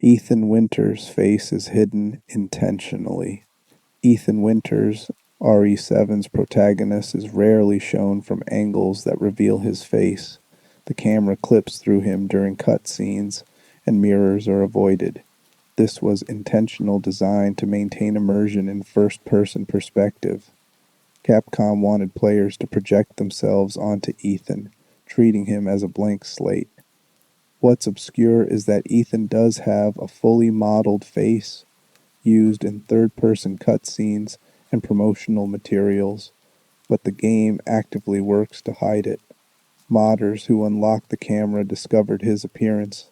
Ethan Winters' face is hidden intentionally. Ethan Winters, RE7's protagonist, is rarely shown from angles that reveal his face. The camera clips through him during cutscenes, and mirrors are avoided. This was intentional design to maintain immersion in first-person perspective. Capcom wanted players to project themselves onto Ethan, treating him as a blank slate. What's obscure is that Ethan does have a fully modeled face used in third-person cutscenes and promotional materials, but the game actively works to hide it. Modders who unlocked the camera discovered his appearance,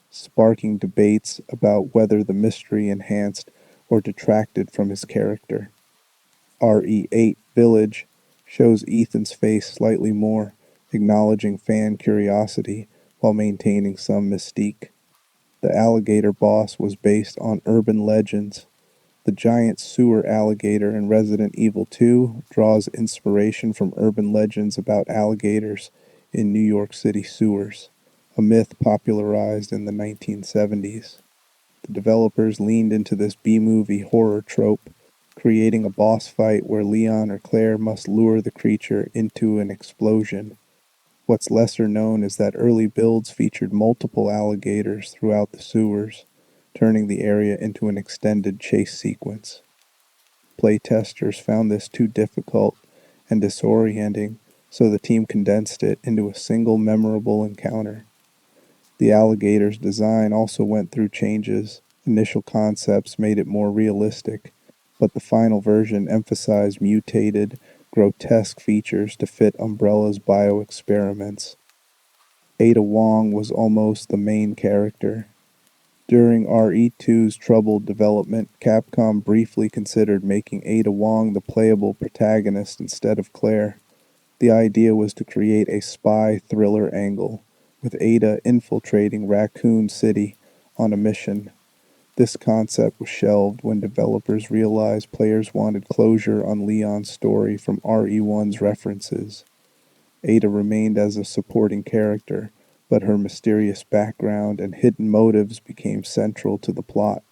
sparking debates about whether the mystery enhanced or detracted from his character. RE8 Village shows Ethan's face slightly more, acknowledging fan curiosity while maintaining some mystique. The alligator boss was based on urban legends. The giant sewer alligator in Resident Evil 2 draws inspiration from urban legends about alligators in New York City sewers, a myth popularized in the 1970s. The developers leaned into this B-movie horror trope, creating a boss fight where Leon or Claire must lure the creature into an explosion. What's lesser known is that early builds featured multiple alligators throughout the sewers, turning the area into an extended chase sequence. Playtesters found this too difficult and disorienting, so the team condensed it into a single memorable encounter. The alligator's design also went through changes. Initial concepts made it more realistic, but the final version emphasized mutated, grotesque features to fit Umbrella's bioexperiments. Ada Wong was almost the main character. During RE2's troubled development, Capcom briefly considered making Ada Wong the playable protagonist instead of Claire. The idea was to create a spy thriller angle, with Ada infiltrating Raccoon City on a mission. This concept was shelved when developers realized players wanted closure on Leon's story from RE1's references. Ada remained as a supporting character, but her mysterious background and hidden motives became central to the plot.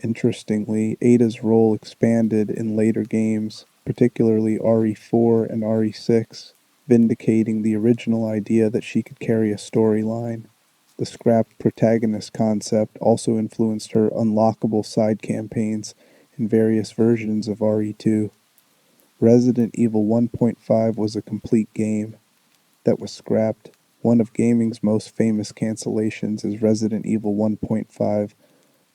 Interestingly, Ada's role expanded in later games, particularly RE4 and RE6, vindicating the original idea that she could carry a storyline. The scrapped protagonist concept also influenced her unlockable side campaigns in various versions of RE2. Resident Evil 1.5 was a complete game that was scrapped. One of gaming's most famous cancellations is Resident Evil 1.5,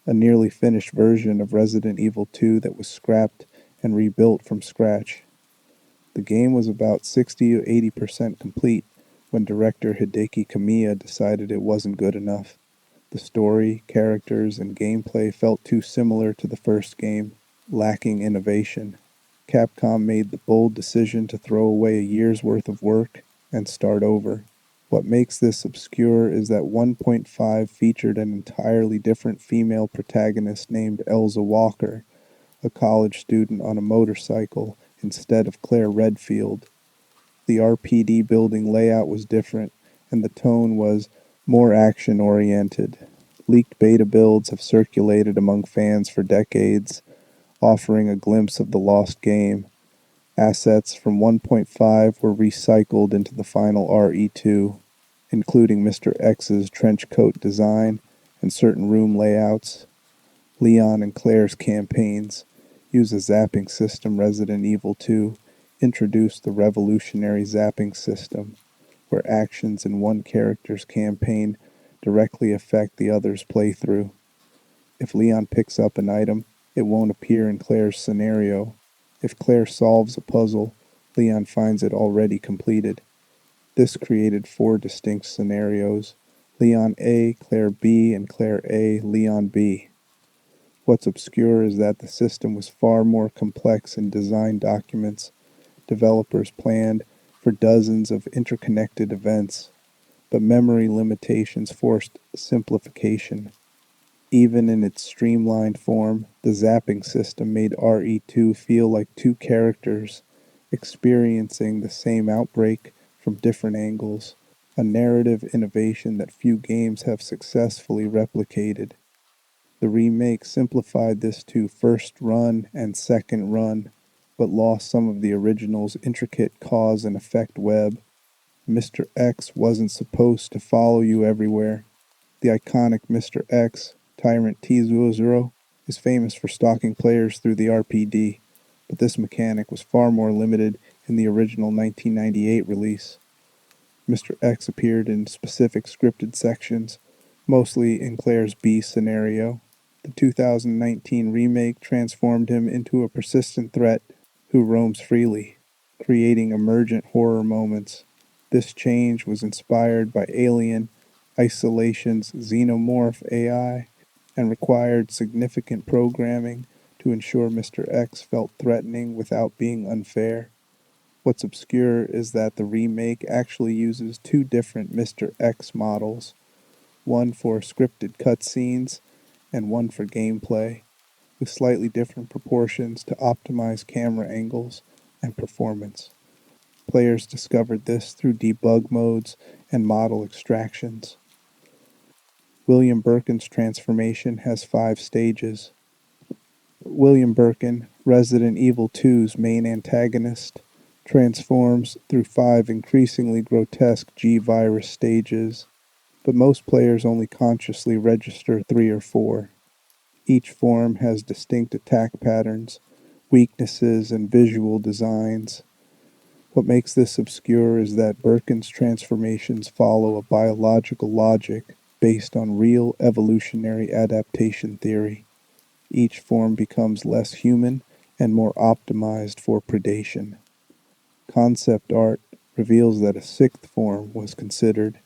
a nearly finished version of Resident Evil 2 that was scrapped and rebuilt from scratch. The game was about 60 to 80% complete when director Hideki Kamiya decided it wasn't good enough. The story, characters, and gameplay felt too similar to the first game, lacking innovation. Capcom made the bold decision to throw away a year's worth of work and start over. What makes this obscure is that 1.5 featured an entirely different female protagonist named Elza Walker, a college student on a motorcycle, instead of Claire Redfield. The RPD building layout was different, and the tone was more action-oriented. Leaked beta builds have circulated among fans for decades, offering a glimpse of the lost game. Assets from 1.5 were recycled into the final RE2, including Mr. X's trench coat design and certain room layouts. Leon and Claire's campaigns use a zapping system. Resident Evil 2 introduced the revolutionary zapping system, where actions in one character's campaign directly affect the other's playthrough. If Leon picks up an item, it won't appear in Claire's scenario. If Claire solves a puzzle, Leon finds it already completed. This created 4 distinct scenarios: Leon A, Claire B, and Claire A, Leon B. What's obscure is that the system was far more complex in design documents. Developers planned for dozens of interconnected events, but memory limitations forced simplification. Even in its streamlined form, the zapping system made RE2 feel like 2 characters experiencing the same outbreak from different angles, a narrative innovation that few games have successfully replicated. The remake simplified this to first run and second run, but lost some of the original's intricate cause and effect web. Mr. X wasn't supposed to follow you everywhere. The iconic Mr. X, Tyrant T00, is famous for stalking players through the RPD, but this mechanic was far more limited in the original 1998 release. Mr. X appeared in specific scripted sections, mostly in Claire's B scenario. The 2019 remake transformed him into a persistent threat who roams freely, creating emergent horror moments. This change was inspired by Alien Isolation's xenomorph AI and required significant programming to ensure Mr. X felt threatening without being unfair. What's obscure is that the remake actually uses two different Mr. X models, one for scripted cutscenes and one for gameplay, with slightly different proportions to optimize camera angles and performance. Players discovered this through debug modes and model extractions. William Birkin's transformation has 5 stages. William Birkin, Resident Evil 2's main antagonist, transforms through 5 increasingly grotesque G-virus stages, but most players only consciously register 3 or 4. Each form has distinct attack patterns, weaknesses, and visual designs. What makes this obscure is that Birkin's transformations follow a biological logic based on real evolutionary adaptation theory. Each form becomes less human and more optimized for predation. Concept art reveals that a 6th form was considered,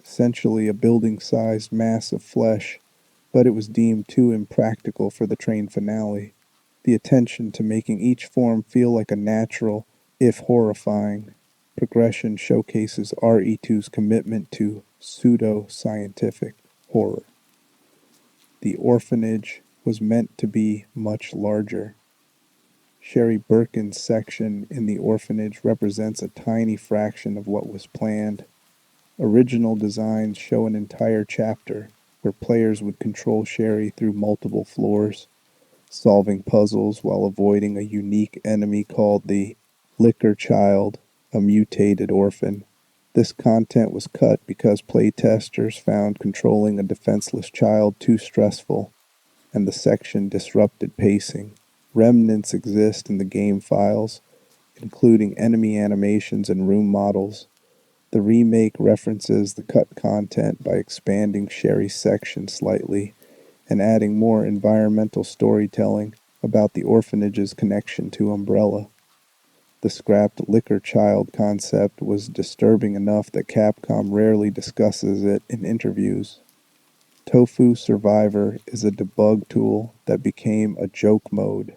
essentially a building-sized mass of flesh, but it was deemed too impractical for the train finale. The attention to making each form feel like a natural, if horrifying, progression showcases RE2's commitment to pseudo-scientific horror. The orphanage was meant to be much larger. Sherry Birkin's section in the orphanage represents a tiny fraction of what was planned. Original designs show an entire chapter where players would control Sherry through multiple floors, solving puzzles while avoiding a unique enemy called the Liquor Child, a mutated orphan. This content was cut because playtesters found controlling a defenseless child too stressful, and the section disrupted pacing. Remnants exist in the game files, including enemy animations and room models. The remake references the cut content by expanding Sherry's section slightly and adding more environmental storytelling about the orphanage's connection to Umbrella. The scrapped Liquor Child concept was disturbing enough that Capcom rarely discusses it in interviews. Tofu Survivor is a debug tool that became a joke mode.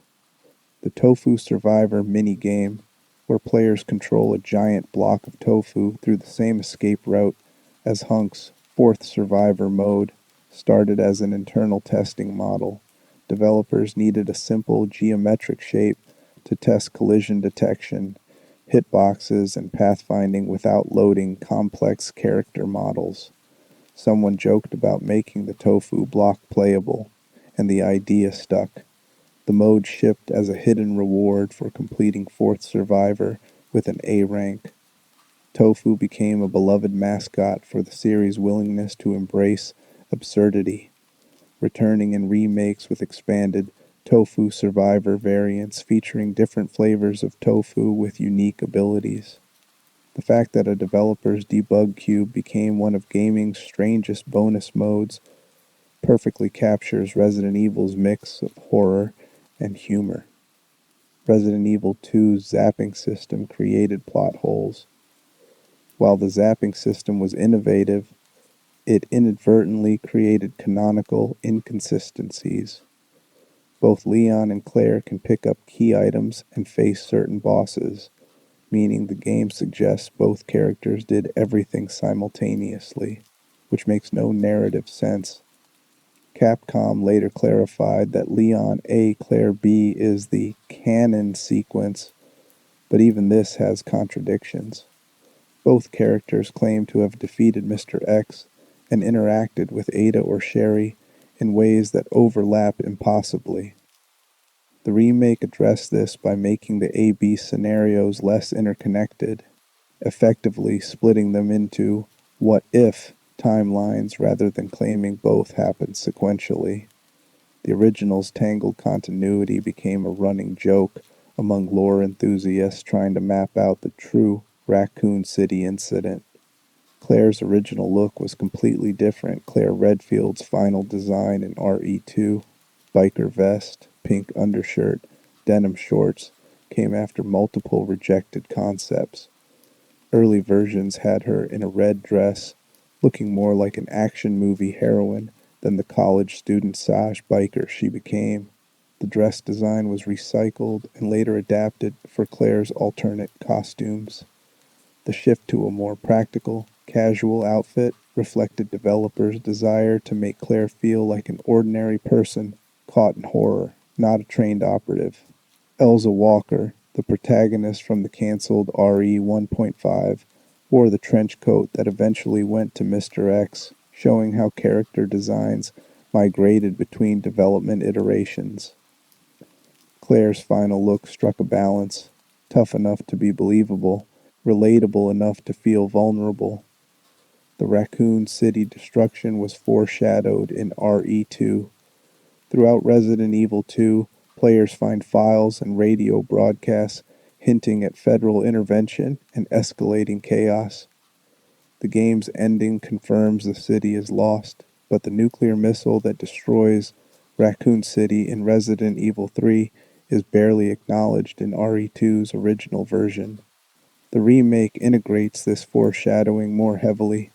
The Tofu Survivor minigame, where players control a giant block of tofu through the same escape route as Hunk's 4th Survivor mode, started as an internal testing model. Developers needed a simple geometric shape to test collision detection, hitboxes, and pathfinding without loading complex character models. Someone joked about making the tofu block playable, and the idea stuck. The mode shipped as a hidden reward for completing 4th Survivor with an A rank. Tofu became a beloved mascot for the series' willingness to embrace absurdity, returning in remakes with expanded Tofu Survivor variants featuring different flavors of tofu with unique abilities. The fact that a developer's debug cube became one of gaming's strangest bonus modes perfectly captures Resident Evil's mix of horror and humor. Resident Evil 2's zapping system created plot holes. While the zapping system was innovative, it inadvertently created canonical inconsistencies. Both Leon and Claire can pick up key items and face certain bosses, meaning the game suggests both characters did everything simultaneously, which makes no narrative sense. Capcom later clarified that Leon A. Claire B is the canon sequence, but even this has contradictions. Both characters claim to have defeated Mr. X and interacted with Ada or Sherry in ways that overlap impossibly. The remake addressed this by making the A-B scenarios less interconnected, effectively splitting them into what-if timelines rather than claiming both happened sequentially. The original's tangled continuity became a running joke among lore enthusiasts trying to map out the true Raccoon City incident. Claire's original look was completely different. Claire Redfield's final design in RE2, biker vest, pink undershirt, denim shorts, came after multiple rejected concepts. Early versions had her in a red dress, looking more like an action movie heroine than the college student Saj biker she became. The dress design was recycled and later adapted for Claire's alternate costumes. The shift to a more practical, casual outfit reflected developers' desire to make Claire feel like an ordinary person caught in horror, not a trained operative. Elza Walker, the protagonist from the cancelled RE 1.5, wore the trench coat that eventually went to Mr. X, showing how character designs migrated between development iterations. Claire's final look struck a balance, tough enough to be believable, relatable enough to feel vulnerable. The Raccoon City destruction was foreshadowed in RE2. Throughout Resident Evil 2, players find files and radio broadcasts hinting at federal intervention and escalating chaos. The game's ending confirms the city is lost, but the nuclear missile that destroys Raccoon City in Resident Evil 3 is barely acknowledged in RE2's original version. The remake integrates this foreshadowing more heavily,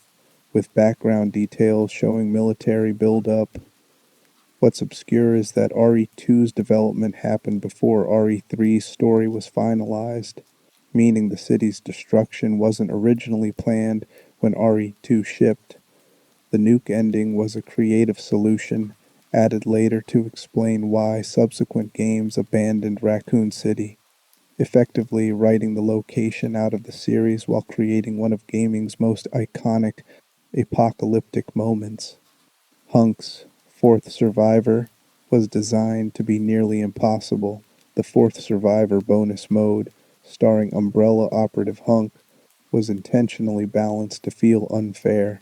with background details showing military buildup. What's obscure is that RE2's development happened before RE3's story was finalized, meaning the city's destruction wasn't originally planned when RE2 shipped. The nuke ending was a creative solution, added later to explain why subsequent games abandoned Raccoon City, effectively writing the location out of the series while creating one of gaming's most iconic apocalyptic moments. Hunk's Fourth Survivor was designed to be nearly impossible. The Fourth Survivor bonus mode, starring Umbrella operative Hunk, was intentionally balanced to feel unfair.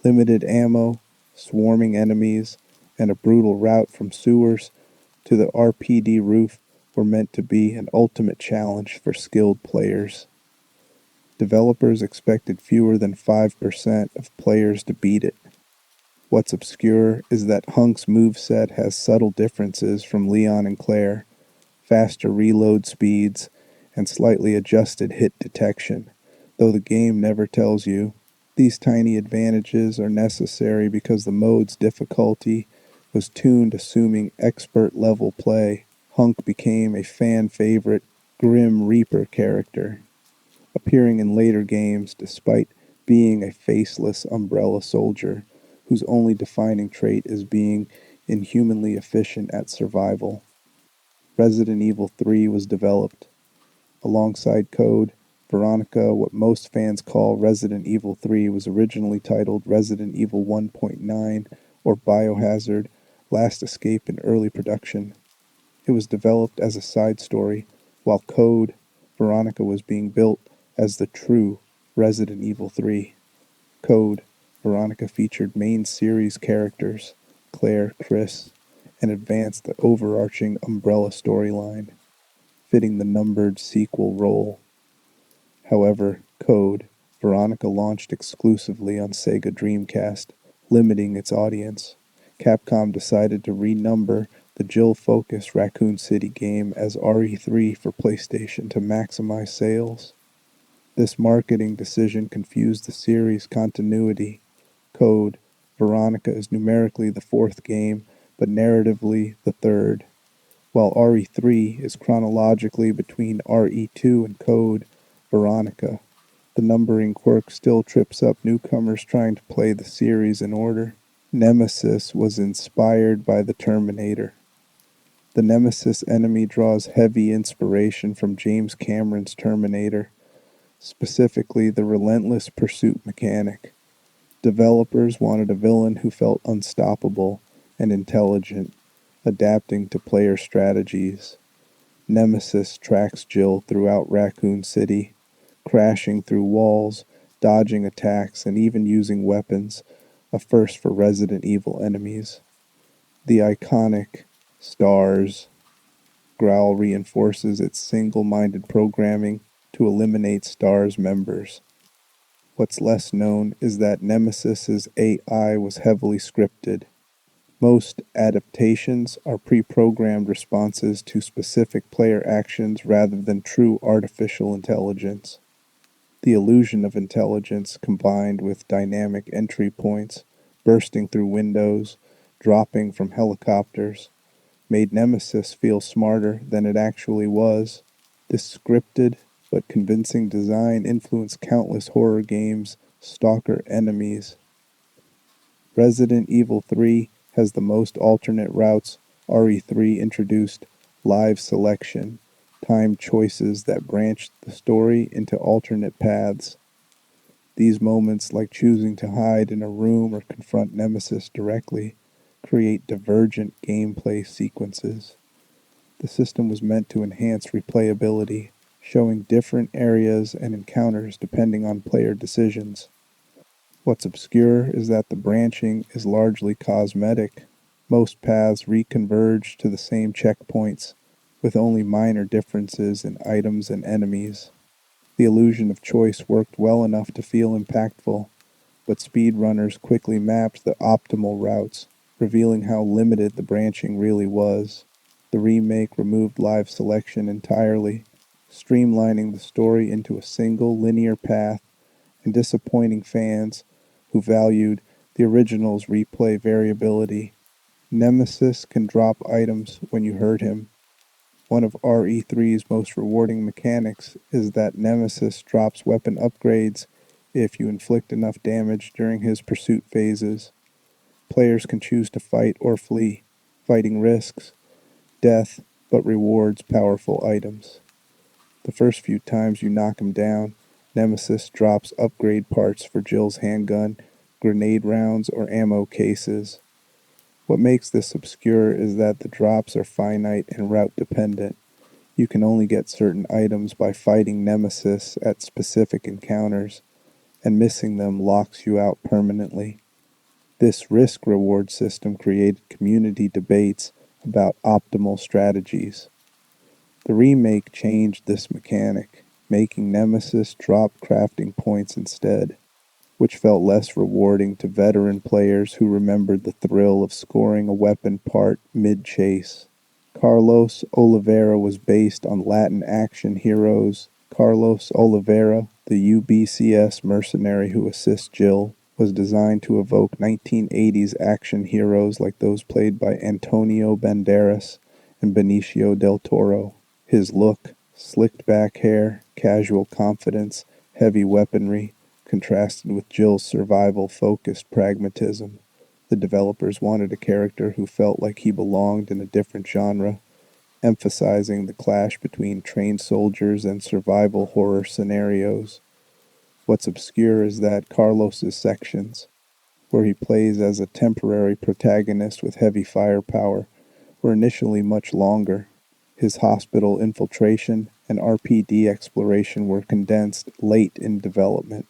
Limited ammo, swarming enemies, and a brutal route from sewers to the RPD roof were meant to be an ultimate challenge for skilled players. Developers expected fewer than 5% of players to beat it. What's obscure is that Hunk's moveset has subtle differences from Leon and Claire, faster reload speeds, and slightly adjusted hit detection, though the game never tells you. These tiny advantages are necessary because the mode's difficulty was tuned assuming expert-level play. Hunk became a fan-favorite Grim Reaper character, appearing in later games despite being a faceless umbrella soldier whose only defining trait is being inhumanly efficient at survival. Resident Evil 3 was developed alongside Code. Veronica, what most fans call Resident Evil 3, was originally titled Resident Evil 1.9 or Biohazard Last Escape in early production. It was developed as a side story, while Code Veronica was being built as the true Resident Evil 3. Code Veronica featured main series characters, Claire, Chris, and advanced the overarching Umbrella storyline, fitting the numbered sequel role. However, Code Veronica launched exclusively on Sega Dreamcast, limiting its audience. Capcom decided to renumber the Jill-focused Raccoon City game as RE3 for PlayStation to maximize sales. This marketing decision confused the series' continuity. Code Veronica is numerically the fourth game, but narratively the third. While RE3 is chronologically between RE2 and Code Veronica, the numbering quirk still trips up newcomers trying to play the series in order. Nemesis was inspired by the Terminator. The Nemesis enemy draws heavy inspiration from James Cameron's Terminator, specifically the relentless pursuit mechanic. Developers wanted a villain who felt unstoppable, and intelligent, adapting to player strategies. Nemesis tracks Jill throughout Raccoon City, crashing through walls, dodging attacks, and even using weapons, a first for Resident Evil enemies. The iconic stars growl reinforces its single-minded programming to eliminate stars members. What's less known is that Nemesis's AI was heavily scripted. Most adaptations are pre-programmed responses to specific player actions rather than true artificial intelligence. The illusion of intelligence combined with dynamic entry points, bursting through windows, dropping from helicopters, made Nemesis feel smarter than it actually was. This scripted but convincing design influenced countless horror games, stalker enemies. Resident Evil 3 has the most alternate routes. RE3 introduced live selection, timed choices that branched the story into alternate paths. These moments, like choosing to hide in a room or confront Nemesis directly, create divergent gameplay sequences. The system was meant to enhance replayability, showing different areas and encounters depending on player decisions. What's obscure is that the branching is largely cosmetic. Most paths reconverge to the same checkpoints, with only minor differences in items and enemies. The illusion of choice worked well enough to feel impactful, but speedrunners quickly mapped the optimal routes, revealing how limited the branching really was. The remake removed live selection entirely, streamlining the story into a single linear path and disappointing fans who valued the original's replay variability. Nemesis can drop items when you hurt him. One of RE3's most rewarding mechanics is that Nemesis drops weapon upgrades if you inflict enough damage during his pursuit phases. Players can choose to fight or flee. Fighting risks death, but rewards powerful items. The first few times you knock him down, Nemesis drops upgrade parts for Jill's handgun, grenade rounds, or ammo cases. What makes this obscure is that the drops are finite and route dependent. You can only get certain items by fighting Nemesis at specific encounters, and missing them locks you out permanently. This risk-reward system created community debates about optimal strategies. The remake changed this mechanic, making Nemesis drop crafting points instead, which felt less rewarding to veteran players who remembered the thrill of scoring a weapon part mid-chase. Carlos Oliveira was based on Latin action heroes. Carlos Oliveira, the UBCS mercenary who assists Jill, was designed to evoke 1980s action heroes like those played by Antonio Banderas and Benicio del Toro. His look, slicked back hair, casual confidence, heavy weaponry, contrasted with Jill's survival-focused pragmatism. The developers wanted a character who felt like he belonged in a different genre, emphasizing the clash between trained soldiers and survival horror scenarios. What's obscure is that Carlos's sections, where he plays as a temporary protagonist with heavy firepower, were initially much longer. His hospital infiltration and RPD exploration were condensed late in development.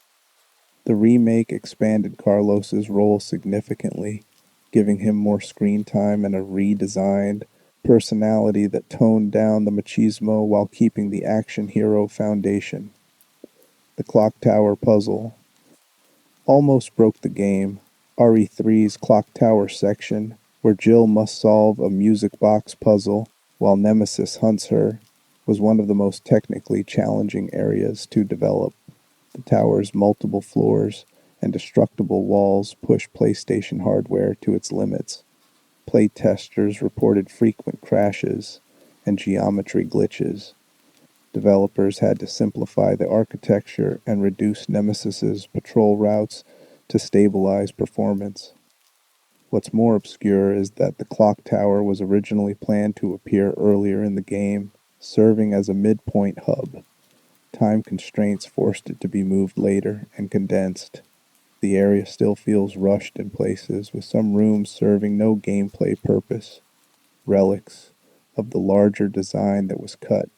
The remake expanded Carlos's role significantly, giving him more screen time and a redesigned personality that toned down the machismo while keeping the action hero foundation. The Clock Tower puzzle almost broke the game. RE3's Clock Tower section, where Jill must solve a music box puzzle while Nemesis hunts her, was one of the most technically challenging areas to develop. The tower's multiple floors and destructible walls pushed PlayStation hardware to its limits. Playtesters reported frequent crashes and geometry glitches. Developers had to simplify the architecture and reduce Nemesis's patrol routes to stabilize performance. What's more obscure is that the clock tower was originally planned to appear earlier in the game, serving as a midpoint hub. Time constraints forced it to be moved later and condensed. the area still feels rushed in places, with some rooms serving no gameplay purpose, relics of the larger design that was cut.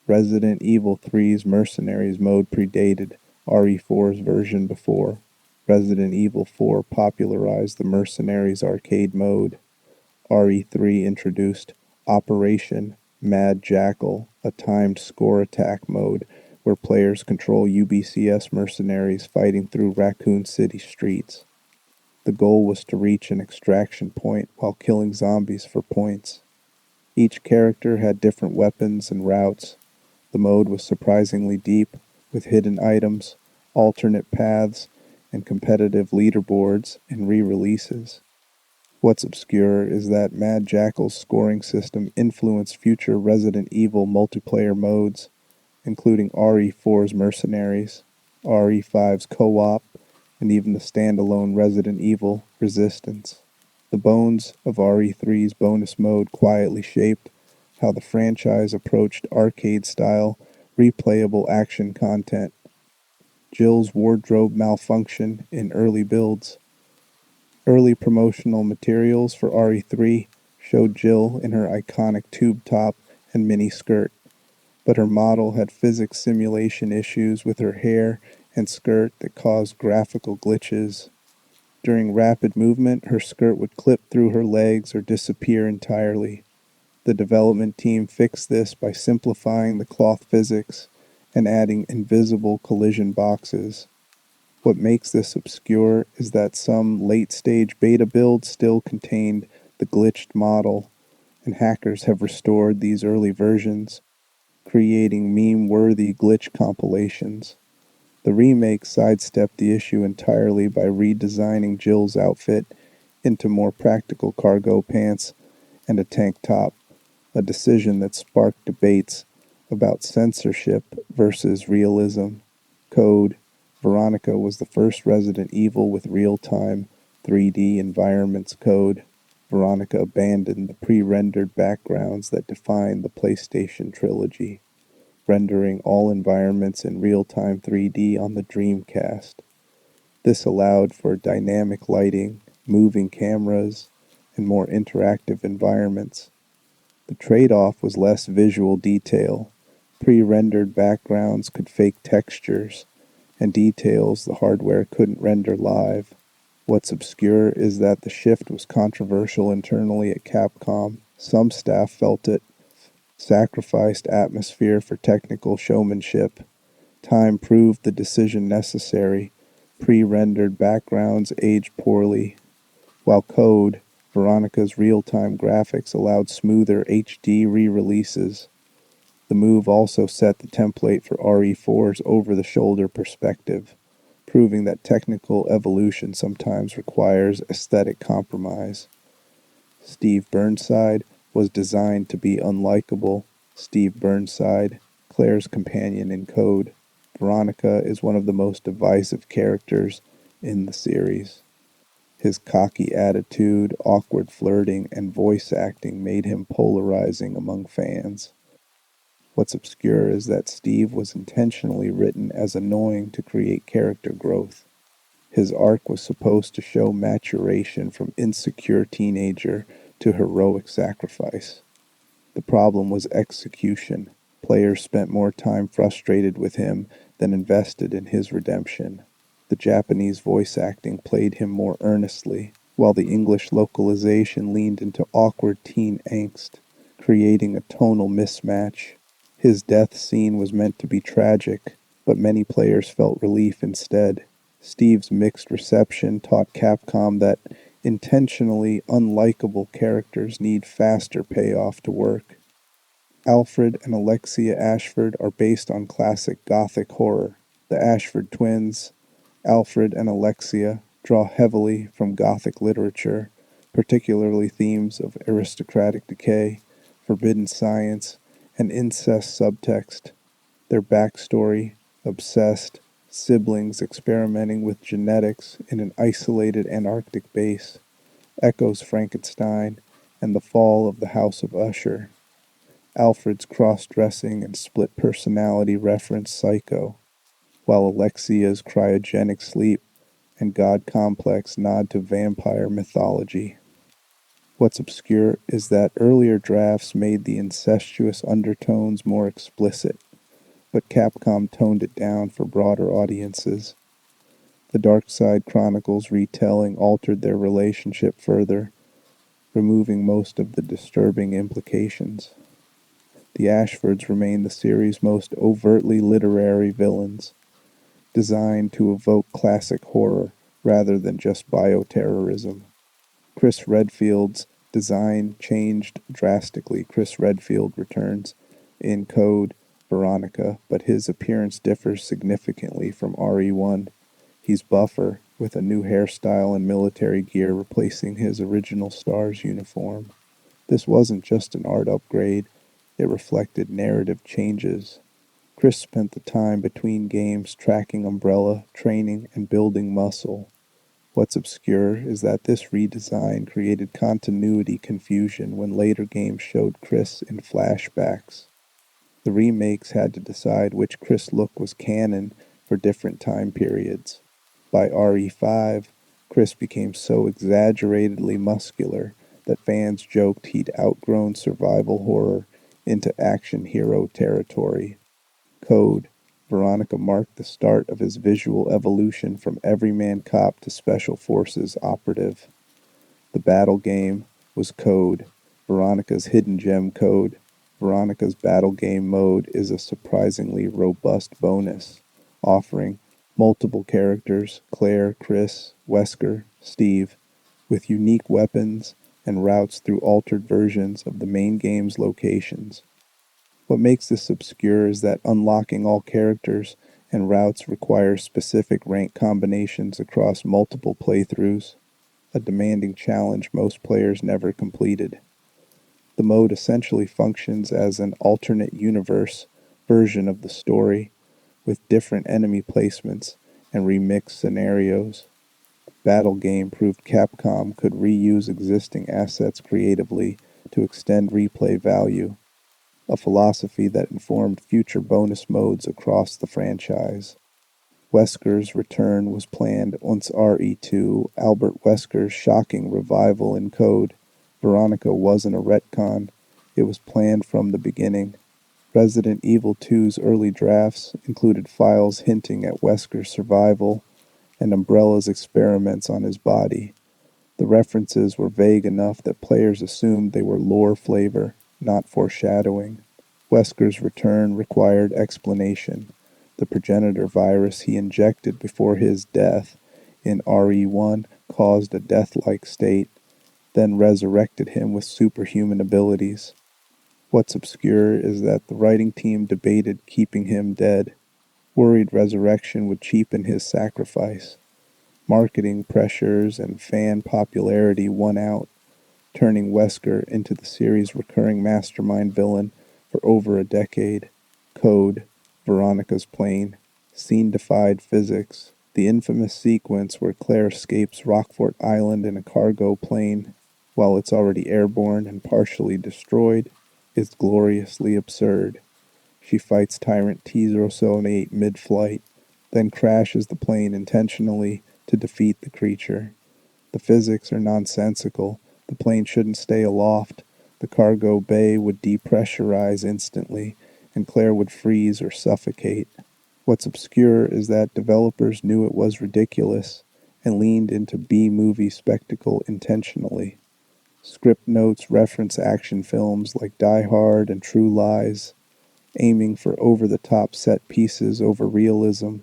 Resident Evil 3's Mercenaries mode predated RE4's version before. Resident Evil 4 popularized the Mercenaries arcade mode. RE3 introduced Operation Mad Jackal, a timed score attack mode where players control UBCS mercenaries fighting through Raccoon City streets. The goal was to reach an extraction point while killing zombies for points. Each character had different weapons and routes. The mode was surprisingly deep, with hidden items, alternate paths, and competitive leaderboards and re-releases. What's obscure is that Mad Jackal's scoring system influenced future Resident Evil multiplayer modes, including RE4's Mercenaries, RE5's Co-op, and even the standalone Resident Evil Resistance. The bones of RE3's bonus mode quietly shaped how the franchise approached arcade-style, replayable action content. Jill's wardrobe malfunction in early builds. Early promotional materials for RE3 showed Jill in her iconic tube top and mini skirt, but her model had physics simulation issues with her hair and skirt that caused graphical glitches. During rapid movement, her skirt would clip through her legs or disappear entirely. The development team fixed this by simplifying the cloth physics and adding invisible collision boxes. What makes this obscure is that some late-stage beta builds still contained the glitched model, and hackers have restored these early versions, creating meme-worthy glitch compilations. The remake sidestepped the issue entirely by redesigning Jill's outfit into more practical cargo pants and a tank top, a decision that sparked debates about censorship versus realism. Code: Veronica was the first Resident Evil with real-time 3D environments code. Veronica abandoned the pre-rendered backgrounds that defined the PlayStation trilogy, rendering all environments in real-time 3D on the Dreamcast. This allowed for dynamic lighting, moving cameras, and more interactive environments. The trade-off was less visual detail. Pre-rendered backgrounds could fake textures and details the hardware couldn't render live. What's obscure is that the shift was controversial internally at Capcom. Some staff felt it sacrificed atmosphere for technical showmanship. Time proved the decision necessary. Pre-rendered backgrounds aged poorly, while Code, Veronica's real-time graphics, allowed smoother HD re-releases. The move also set the template for RE4's over-the-shoulder perspective, proving that technical evolution sometimes requires aesthetic compromise. Steve Burnside was designed to be unlikable. Steve Burnside, Claire's companion in Code. Veronica is one of the most divisive characters in the series. His cocky attitude, awkward flirting, and voice acting made him polarizing among fans. What's obscure is that Steve was intentionally written as annoying to create character growth. His arc was supposed to show maturation from insecure teenager to heroic sacrifice. The problem was execution. Players spent more time frustrated with him than invested in his redemption. The Japanese voice acting played him more earnestly, while the English localization leaned into awkward teen angst, creating a tonal mismatch. His death scene was meant to be tragic, but many players felt relief instead. Steve's mixed reception taught Capcom that intentionally unlikable characters need faster payoff to work. Alfred and Alexia Ashford are based on classic Gothic horror. The Ashford twins, Alfred and Alexia, draw heavily from Gothic literature, particularly themes of aristocratic decay, forbidden science, and incest subtext. Their backstory, obsessed, siblings experimenting with genetics in an isolated Antarctic base, echoes Frankenstein and the fall of the House of Usher. Alfred's cross-dressing and split personality reference Psycho, while Alexia's cryogenic sleep and god complex nod to vampire mythology. What's obscure is that earlier drafts made the incestuous undertones more explicit, but Capcom toned it down for broader audiences. The Dark Side Chronicles retelling altered their relationship further, removing most of the disturbing implications. The Ashfords remain the series' most overtly literary villains, designed to evoke classic horror rather than just bioterrorism. Chris Redfield's design changed drastically. Chris Redfield returns in Code Veronica, but his appearance differs significantly from RE1. He's buffer, with a new hairstyle and military gear replacing his original STARS uniform. This wasn't just an art upgrade, it reflected narrative changes. Chris spent the time between games tracking Umbrella, training, and building muscle. What's obscure is that this redesign created continuity confusion when later games showed Chris in flashbacks. The remakes had to decide which Chris look was canon for different time periods. By RE5, Chris became so exaggeratedly muscular that fans joked he'd outgrown survival horror into action hero territory. Code Veronica marked the start of his visual evolution from everyman cop to special forces operative. The battle game was Code, Veronica's hidden gem Code. Veronica's battle game mode is a surprisingly robust bonus, offering multiple characters, Claire, Chris, Wesker, Steve, with unique weapons and routes through altered versions of the main game's locations. What makes this obscure is that unlocking all characters and routes requires specific rank combinations across multiple playthroughs, a demanding challenge most players never completed. The mode essentially functions as an alternate universe version of the story, with different enemy placements and remixed scenarios. Battle Game proved Capcom could reuse existing assets creatively to extend replay value, a philosophy that informed future bonus modes across the franchise. Wesker's return was planned once RE2, Albert Wesker's shocking revival in Code. Veronica wasn't a retcon, it was planned from the beginning. Resident Evil 2's early drafts included files hinting at Wesker's survival and Umbrella's experiments on his body. The references were vague enough that players assumed they were lore flavor, not foreshadowing. Wesker's return required explanation. The progenitor virus he injected before his death in RE1 caused a death-like state, then resurrected him with superhuman abilities. What's obscure is that the writing team debated keeping him dead, worried resurrection would cheapen his sacrifice. Marketing pressures and fan popularity won out, turning Wesker into the series' recurring mastermind villain for over a decade. Code, Veronica's plane, scene-defied physics. The infamous sequence where Claire escapes Rockfort Island in a cargo plane while it's already airborne and partially destroyed is gloriously absurd. She fights Tyrant T-078 mid-flight, then crashes the plane intentionally to defeat the creature. The physics are nonsensical. The plane shouldn't stay aloft. The cargo bay would depressurize instantly, and Claire would freeze or suffocate. What's obscure is that developers knew it was ridiculous and leaned into B-movie spectacle intentionally. Script notes reference action films like Die Hard and True Lies, aiming for over-the-top set pieces over realism.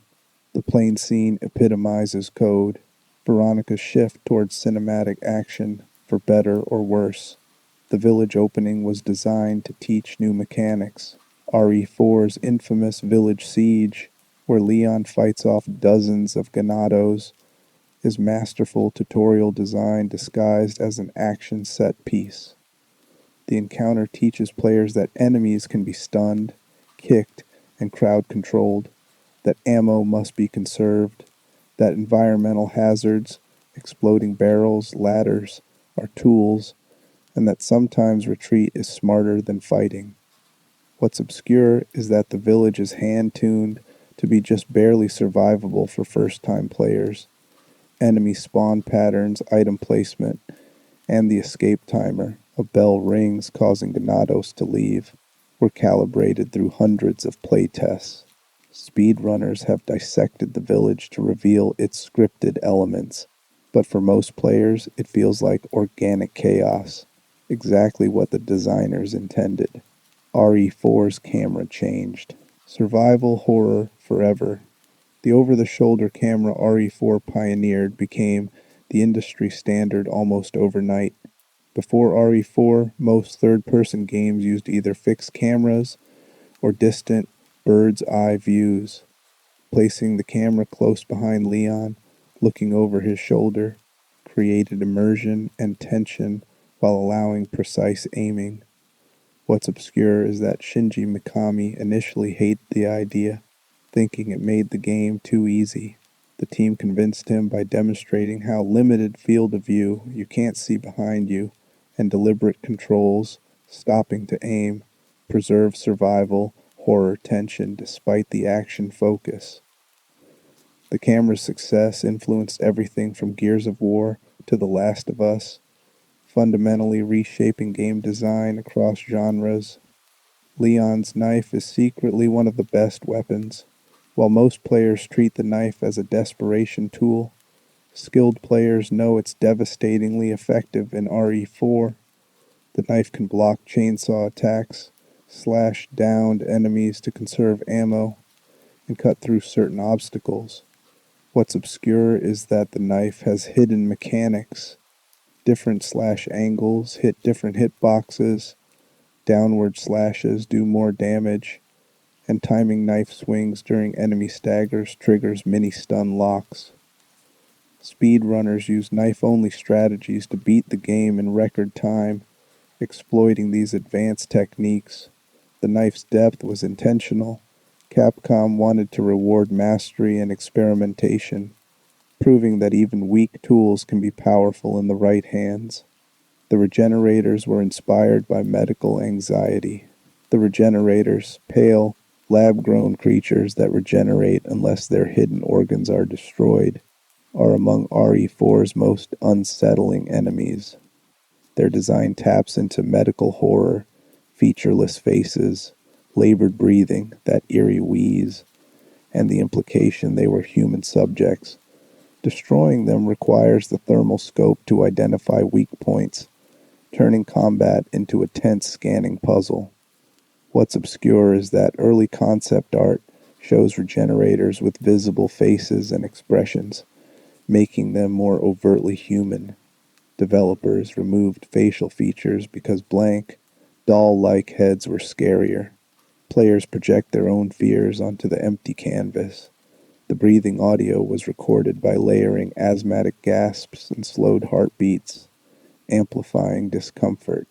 The plane scene epitomizes Code, Veronica's shift towards cinematic action, for better or worse. The village opening was designed to teach new mechanics. RE4's infamous village siege, where Leon fights off dozens of ganados, is masterful tutorial design disguised as an action set piece. The encounter teaches players that enemies can be stunned, kicked, and crowd controlled, that ammo must be conserved, that environmental hazards, exploding barrels, ladders, are tools, and that sometimes retreat is smarter than fighting. What's obscure is that the village is hand-tuned to be just barely survivable for first-time players. Enemy spawn patterns, item placement, and the escape timer, a bell rings causing Ganados to leave, were calibrated through hundreds of playtests. Speedrunners have dissected the village to reveal its scripted elements, but for most players it feels like organic chaos, exactly what the designers intended. RE4's camera changed. Survival horror forever. The over-the-shoulder camera RE4 pioneered became the industry standard almost overnight. Before RE4, most third-person games used either fixed cameras or distant bird's-eye views. Placing the camera close behind Leon, looking over his shoulder, created immersion and tension while allowing precise aiming. What's obscure is that Shinji Mikami initially hated the idea, thinking it made the game too easy. The team convinced him by demonstrating how limited field of view, you can't see behind you, and deliberate controls, stopping to aim, preserve survival, horror tension despite the action focus. The camera's success influenced everything from Gears of War to The Last of Us, fundamentally reshaping game design across genres. Leon's knife is secretly one of the best weapons. While most players treat the knife as a desperation tool, skilled players know it's devastatingly effective in RE4. The knife can block chainsaw attacks, slash downed enemies to conserve ammo, and cut through certain obstacles. What's obscure is that the knife has hidden mechanics. Different slash angles hit different hitboxes, downward slashes do more damage, and timing knife swings during enemy staggers triggers mini stun locks. Speedrunners use knife-only strategies to beat the game in record time, exploiting these advanced techniques. The knife's depth was intentional. Capcom wanted to reward mastery and experimentation, proving that even weak tools can be powerful in the right hands. The regenerators were inspired by medical anxiety. The regenerators, pale, lab-grown creatures that regenerate unless their hidden organs are destroyed, are among RE4's most unsettling enemies. Their design taps into medical horror, featureless faces, labored breathing, that eerie wheeze, and the implication they were human subjects. Destroying them requires the thermal scope to identify weak points, turning combat into a tense scanning puzzle. What's obscure is that early concept art shows regenerators with visible faces and expressions, making them more overtly human. Developers removed facial features because blank, doll-like heads were scarier. Players project their own fears onto the empty canvas. The breathing audio was recorded by layering asthmatic gasps and slowed heartbeats, amplifying discomfort.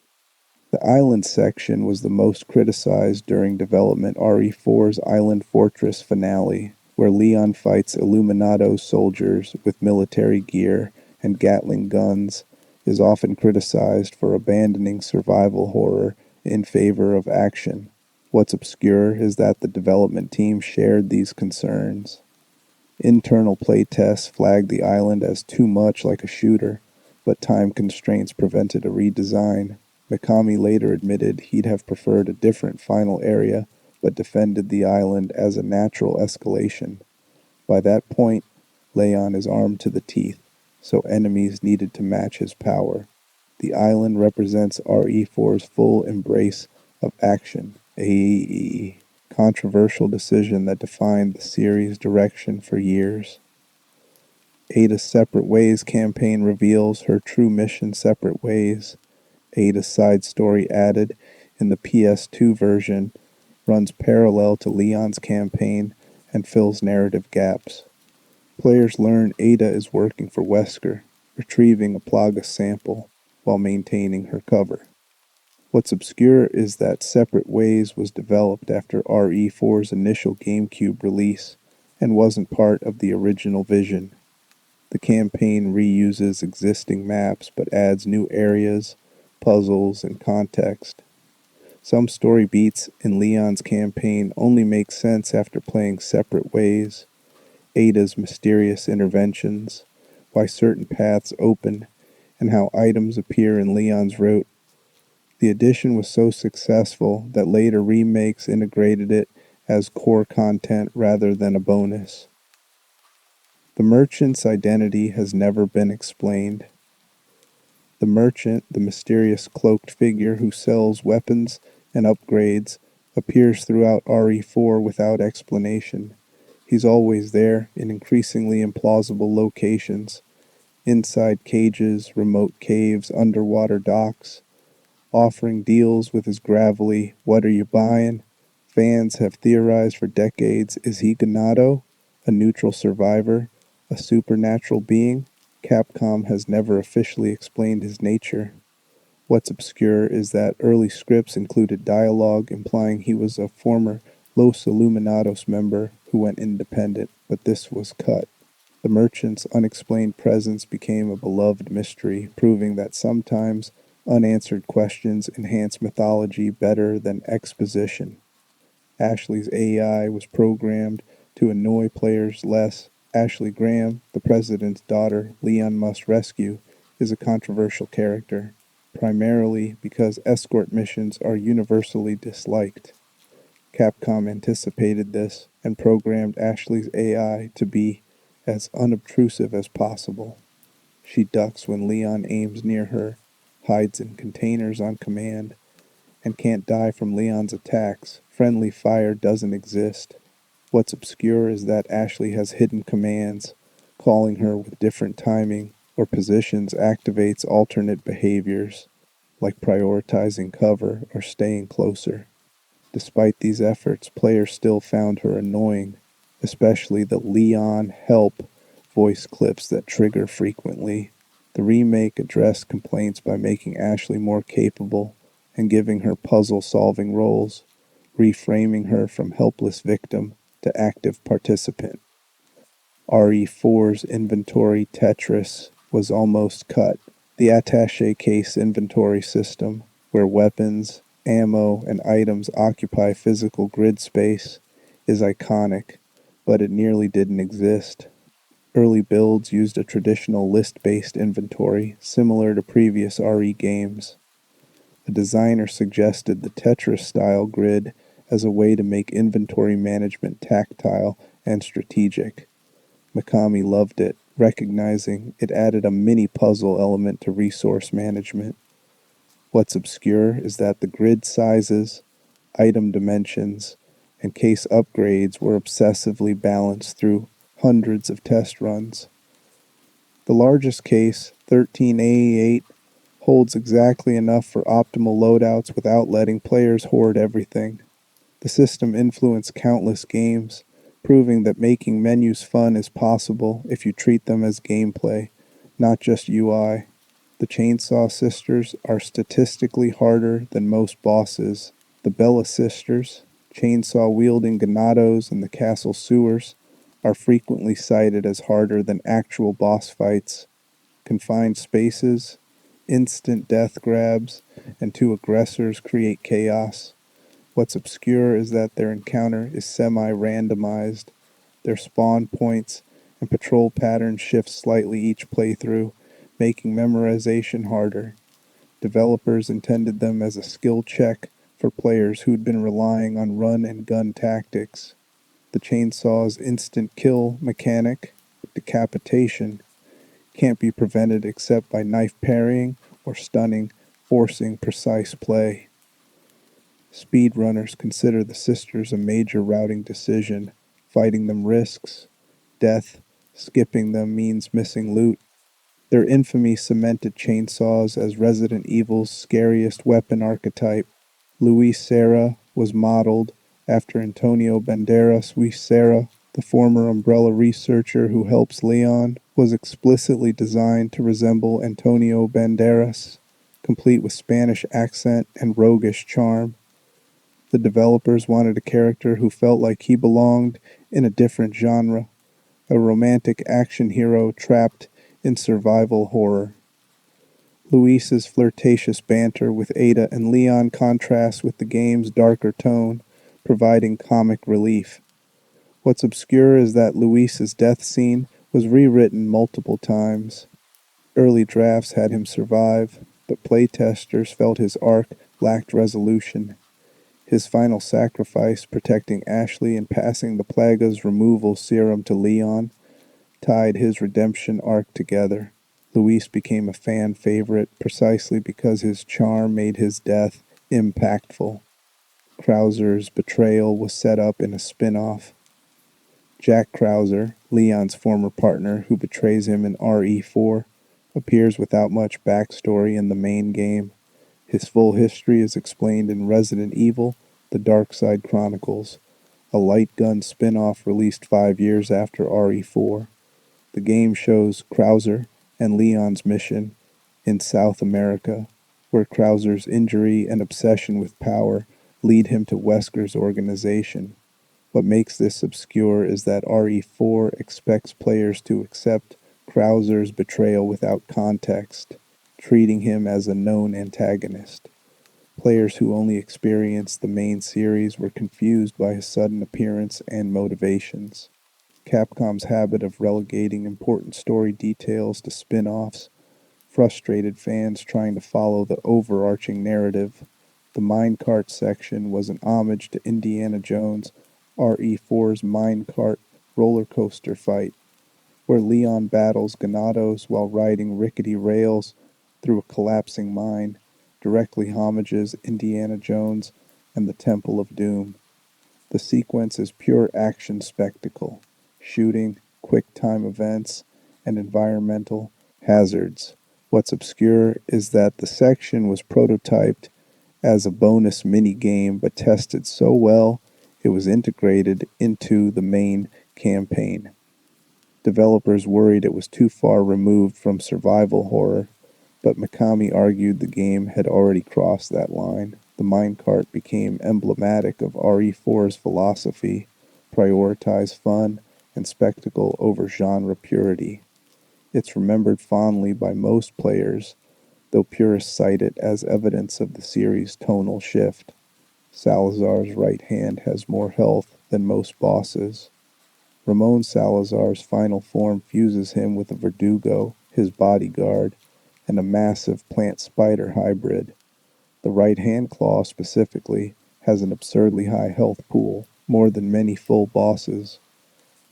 The island section was the most criticized during development. RE4's Island Fortress finale, where Leon fights Illuminato soldiers with military gear and Gatling guns, is often criticized for abandoning survival horror in favor of action. What's obscure is that the development team shared these concerns. Internal playtests flagged the island as too much like a shooter, but time constraints prevented a redesign. Mikami later admitted he'd have preferred a different final area, but defended the island as a natural escalation. By that point, Leon is armed to the teeth, so enemies needed to match his power. The island represents RE4's full embrace of action, AE, controversial decision that defined the series' direction for years. Ada's Separate Ways campaign reveals her true mission. Separate Ways. Ada's side story added in the PS2 version runs parallel to Leon's campaign and fills narrative gaps. Players learn Ada is working for Wesker, retrieving a Plaga sample while maintaining her cover. What's obscure is that Separate Ways was developed after RE4's initial GameCube release and wasn't part of the original vision. The campaign reuses existing maps but adds new areas, puzzles, and context. Some story beats in Leon's campaign only make sense after playing Separate Ways. Ada's mysterious interventions, why certain paths open, and how items appear in Leon's route. The addition was so successful that later remakes integrated it as core content rather than a bonus. The merchant's identity has never been explained. The merchant, the mysterious cloaked figure who sells weapons and upgrades, appears throughout RE4 without explanation. He's always there in increasingly implausible locations, inside cages, remote caves, underwater docks, offering deals with his gravelly, "What are you buying?" Fans have theorized for decades, is he Ganado, a neutral survivor, a supernatural being? Capcom has never officially explained his nature. What's obscure is that early scripts included dialogue implying he was a former Los Illuminados member who went independent, but this was cut. The merchant's unexplained presence became a beloved mystery, proving that sometimes unanswered questions enhance mythology better than exposition. Ashley's AI was programmed to annoy players less. Ashley Graham, the president's daughter Leon must rescue, is a controversial character, primarily because escort missions are universally disliked. Capcom anticipated this and programmed Ashley's AI to be as unobtrusive as possible. She ducks when Leon aims near her, hides in containers on command, and can't die from Leon's attacks. Friendly fire doesn't exist. What's obscure is that Ashley has hidden commands. Calling her with different timing or positions activates alternate behaviors, like prioritizing cover or staying closer. Despite these efforts, players still found her annoying, especially the "Leon, help" voice clips that trigger frequently. The remake addressed complaints by making Ashley more capable and giving her puzzle-solving roles, reframing her from helpless victim to active participant. RE4's inventory Tetris was almost cut. The attaché case inventory system, where weapons, ammo, and items occupy physical grid space, is iconic, but it nearly didn't exist. Early builds used a traditional list-based inventory, similar to previous RE games. The designer suggested the Tetris-style grid as a way to make inventory management tactile and strategic. Mikami loved it, recognizing it added a mini-puzzle element to resource management. What's obscure is that the grid sizes, item dimensions, and case upgrades were obsessively balanced through hundreds of test runs. The largest case, 13A8, holds exactly enough for optimal loadouts without letting players hoard everything. The system influenced countless games, proving that making menus fun is possible if you treat them as gameplay, not just UI. The Chainsaw Sisters are statistically harder than most bosses. The Bella Sisters, chainsaw-wielding Ganados in the castle sewers, are frequently cited as harder than actual boss fights. Confined spaces, instant death grabs, and two aggressors create chaos. What's obscure is that their encounter is semi-randomized. Their spawn points and patrol patterns shift slightly each playthrough, making memorization harder. Developers intended them as a skill check for players who'd been relying on run-and-gun tactics. The chainsaw's instant kill mechanic, decapitation, can't be prevented except by knife parrying or stunning, forcing precise play. Speedrunners consider the sisters a major routing decision. Fighting them risks death, skipping them means missing loot. Their infamy cemented chainsaws as Resident Evil's scariest weapon archetype. Luis Serra was modeled after Antonio Banderas. Luis Serra, the former Umbrella researcher who helps Leon, was explicitly designed to resemble Antonio Banderas, complete with Spanish accent and roguish charm. The developers wanted a character who felt like he belonged in a different genre, a romantic action hero trapped in survival horror. Luis's flirtatious banter with Ada and Leon contrasts with the game's darker tone, providing comic relief. What's obscure is that Luis's death scene was rewritten multiple times. Early drafts had him survive, but playtesters felt his arc lacked resolution. His final sacrifice, protecting Ashley and passing the Plaga's removal serum to Leon, tied his redemption arc together. Luis became a fan favorite precisely because his charm made his death impactful. Krauser's betrayal was set up in a spin-off. Jack Krauser, Leon's former partner who betrays him in RE4, appears without much backstory in the main game. His full history is explained in Resident Evil: The Dark Side Chronicles, a light gun spin-off released 5 years after RE4. The game shows Krauser and Leon's mission in South America, where Krauser's injury and obsession with power lead him to Wesker's organization. What makes this obscure is that RE4 expects players to accept Krauser's betrayal without context, treating him as a known antagonist. Players who only experienced the main series were confused by his sudden appearance and motivations. Capcom's habit of relegating important story details to spin-offs frustrated fans trying to follow the overarching narrative. The minecart section was an homage to Indiana Jones' RE4's minecart roller coaster fight, where Leon battles Ganados while riding rickety rails through a collapsing mine, directly homages Indiana Jones and the Temple of Doom. The sequence is pure action spectacle, shooting, quick time events, and environmental hazards. What's obscure is that the section was prototyped as a bonus mini-game but tested so well it was integrated into the main campaign. Developers worried it was too far removed from survival horror, but Mikami argued the game had already crossed that line. The minecart became emblematic of RE4's philosophy: prioritize fun and spectacle over genre purity. It's remembered fondly by most players, though purists cite it as evidence of the series' tonal shift. Salazar's right hand has more health than most bosses. Ramon Salazar's final form fuses him with a Verdugo, his bodyguard, and a massive plant spider hybrid. The right hand claw specifically has an absurdly high health pool, more than many full bosses.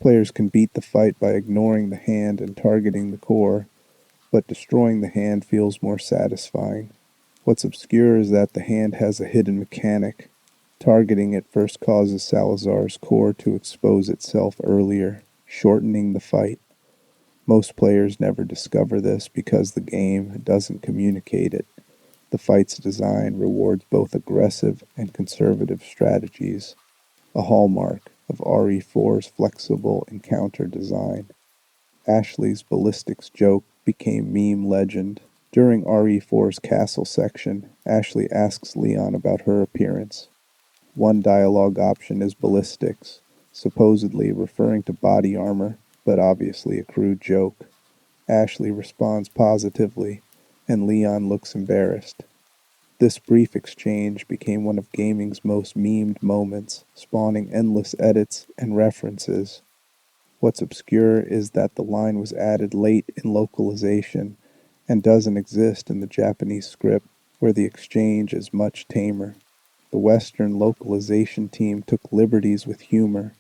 Players can beat the fight by ignoring the hand and targeting the core, but destroying the hand feels more satisfying. What's obscure is that the hand has a hidden mechanic. Targeting it first causes Salazar's core to expose itself earlier, shortening the fight. Most players never discover this because the game doesn't communicate it. The fight's design rewards both aggressive and conservative strategies, a hallmark of RE4's flexible encounter design. Ashley's ballistics joke became meme legend. During RE4's castle section, Ashley asks Leon about her appearance. One dialogue option is ballistics, supposedly referring to body armor, but obviously a crude joke. Ashley responds positively, and Leon looks embarrassed. This brief exchange became one of gaming's most memed moments, spawning endless edits and references. What's obscure is that the line was added late in localization and doesn't exist in the Japanese script, where the exchange is much tamer. The Western localization team took liberties with humor,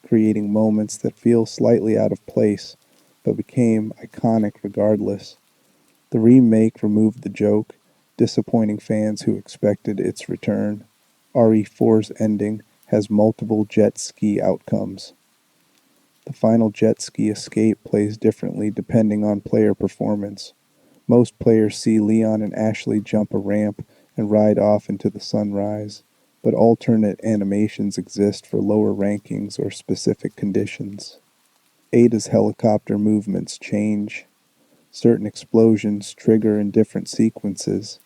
creating moments that feel slightly out of place, but became iconic regardless. The remake removed the joke, disappointing fans who expected its return. RE4's ending has multiple jet ski outcomes. The final jet ski escape plays differently depending on player performance. Most players see Leon and Ashley jump a ramp and ride off into the sunrise, but alternate animations exist for lower rankings or specific conditions. Ada's helicopter movements change. Certain explosions trigger in different sequences,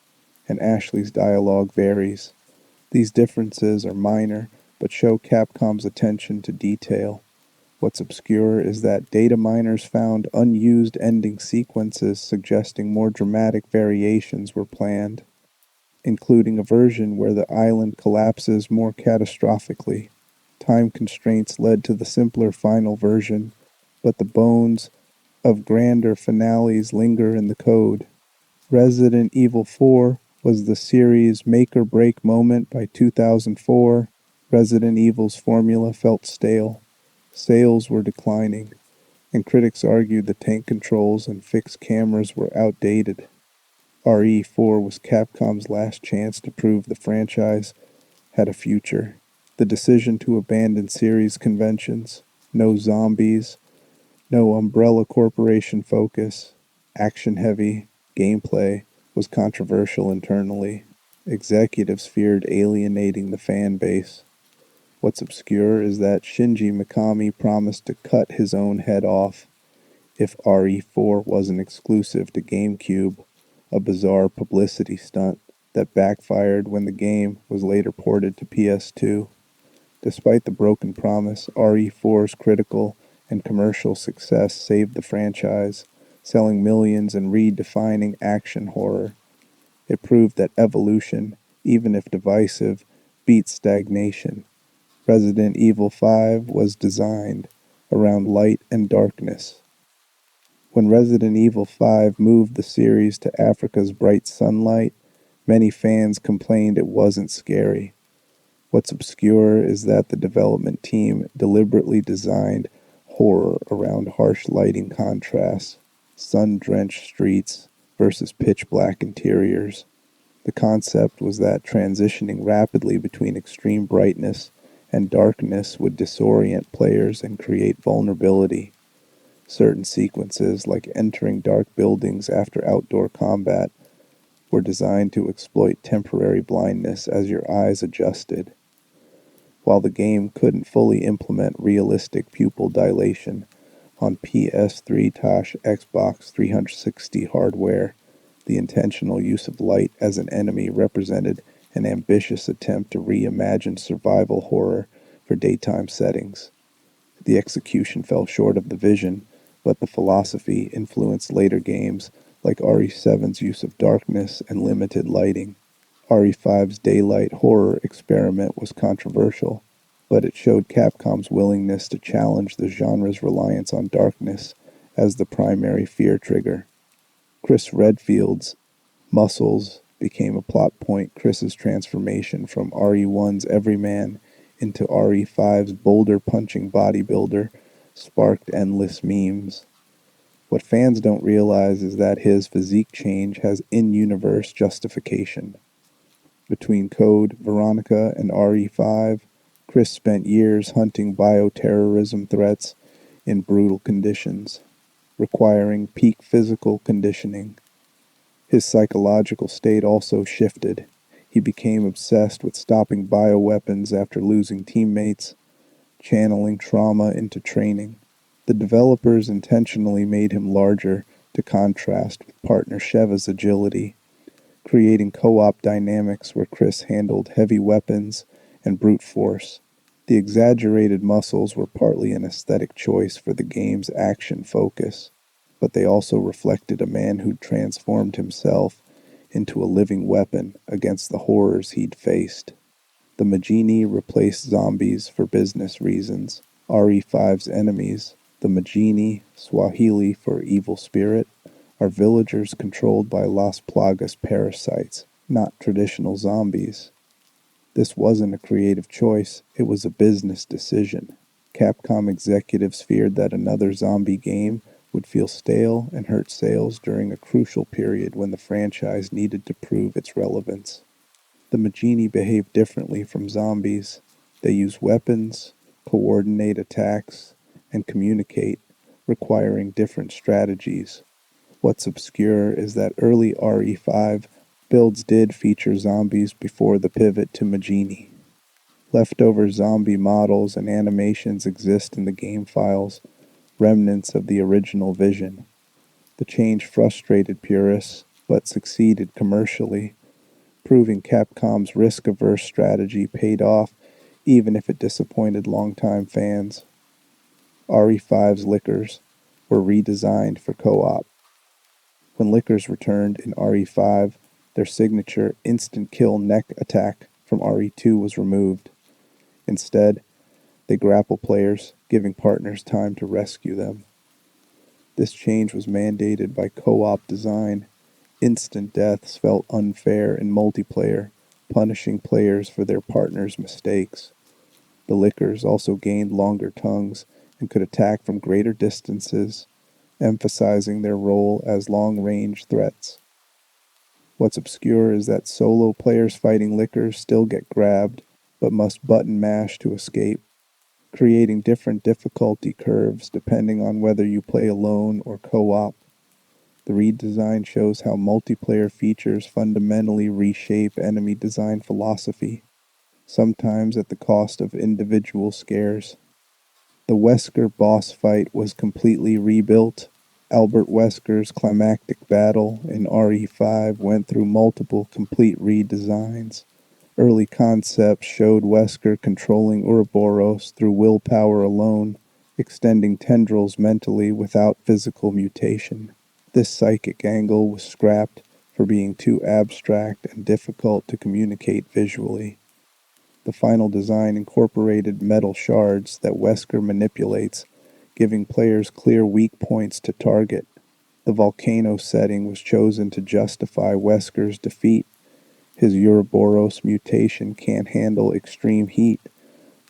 and Ashley's dialogue varies. These differences are minor, but show Capcom's attention to detail. What's obscure is that data miners found unused ending sequences suggesting more dramatic variations were planned, including a version where the island collapses more catastrophically. Time constraints led to the simpler final version, but the bones of grander finales linger in the code. Resident Evil 4 was the series' make-or-break moment. By 2004, Resident Evil's formula felt stale. Sales were declining, and critics argued the tank controls and fixed cameras were outdated. RE4 was Capcom's last chance to prove the franchise had a future. The decision to abandon series conventions, no zombies, no Umbrella Corporation focus, action-heavy gameplay, was controversial internally. Executives feared alienating the fan base. What's obscure is that Shinji Mikami promised to cut his own head off if RE4 wasn't exclusive to GameCube, a bizarre publicity stunt that backfired when the game was later ported to PS2. Despite the broken promise, RE4's critical and commercial success saved the franchise, selling millions and redefining action horror. It proved that evolution, even if divisive, beats stagnation. Resident Evil 5 was designed around light and darkness. When Resident Evil 5 moved the series to Africa's bright sunlight, many fans complained it wasn't scary. What's obscure is that the development team deliberately designed horror around harsh lighting contrasts, sun-drenched streets versus pitch-black interiors. The concept was that transitioning rapidly between extreme brightness and darkness would disorient players and create vulnerability. Certain sequences, like entering dark buildings after outdoor combat, were designed to exploit temporary blindness as your eyes adjusted. While the game couldn't fully implement realistic pupil dilation on PS3/Xbox 360 hardware, the intentional use of light as an enemy represented an ambitious attempt to reimagine survival horror for daytime settings. The execution fell short of the vision, but the philosophy influenced later games like RE7's use of darkness and limited lighting. RE5's daylight horror experiment was controversial, but it showed Capcom's willingness to challenge the genre's reliance on darkness as the primary fear trigger. Chris Redfield's muscles became a plot point. Chris's transformation from RE1's everyman into RE5's boulder-punching bodybuilder sparked endless memes. What fans don't realize is that his physique change has in-universe justification. Between Code, Veronica, and RE5, Chris spent years hunting bioterrorism threats in brutal conditions, requiring peak physical conditioning. His psychological state also shifted. He became obsessed with stopping bioweapons after losing teammates, channeling trauma into training. The developers intentionally made him larger to contrast with partner Sheva's agility, creating co-op dynamics where Chris handled heavy weapons and brute force. The exaggerated muscles were partly an aesthetic choice for the game's action focus, but they also reflected a man who'd transformed himself into a living weapon against the horrors he'd faced. The Majini replaced zombies for business reasons. RE5's enemies, the Majini, Swahili for evil spirit, are villagers controlled by Las Plagas parasites, not traditional zombies. This wasn't a creative choice, it was a business decision. Capcom executives feared that another zombie game would feel stale and hurt sales during a crucial period when the franchise needed to prove its relevance. The Majini behave differently from zombies. They use weapons, coordinate attacks, and communicate, requiring different strategies. What's obscure is that early RE5 builds did feature zombies before the pivot to Majini. Leftover zombie models and animations exist in the game files, remnants of the original vision. The change frustrated purists, but succeeded commercially, proving Capcom's risk-averse strategy paid off even if it disappointed longtime fans. RE5's lickers were redesigned for co-op. When lickers returned in RE5, their signature instant-kill neck attack from RE2 was removed. Instead, they grapple players, giving partners time to rescue them. This change was mandated by co-op design. Instant deaths felt unfair in multiplayer, punishing players for their partner's mistakes. The Lickers also gained longer tongues and could attack from greater distances, emphasizing their role as long-range threats. What's obscure is that solo players fighting Lickers still get grabbed, but must button mash to escape, creating different difficulty curves depending on whether you play alone or co-op. The redesign shows how multiplayer features fundamentally reshape enemy design philosophy, sometimes at the cost of individual scares. The Wesker boss fight was completely rebuilt. Albert Wesker's climactic battle in RE5 went through multiple complete redesigns. Early concepts showed Wesker controlling Ouroboros through willpower alone, extending tendrils mentally without physical mutation. This psychic angle was scrapped for being too abstract and difficult to communicate visually. The final design incorporated metal shards that Wesker manipulates, giving players clear weak points to target. The volcano setting was chosen to justify Wesker's defeat. His Ouroboros mutation can't handle extreme heat,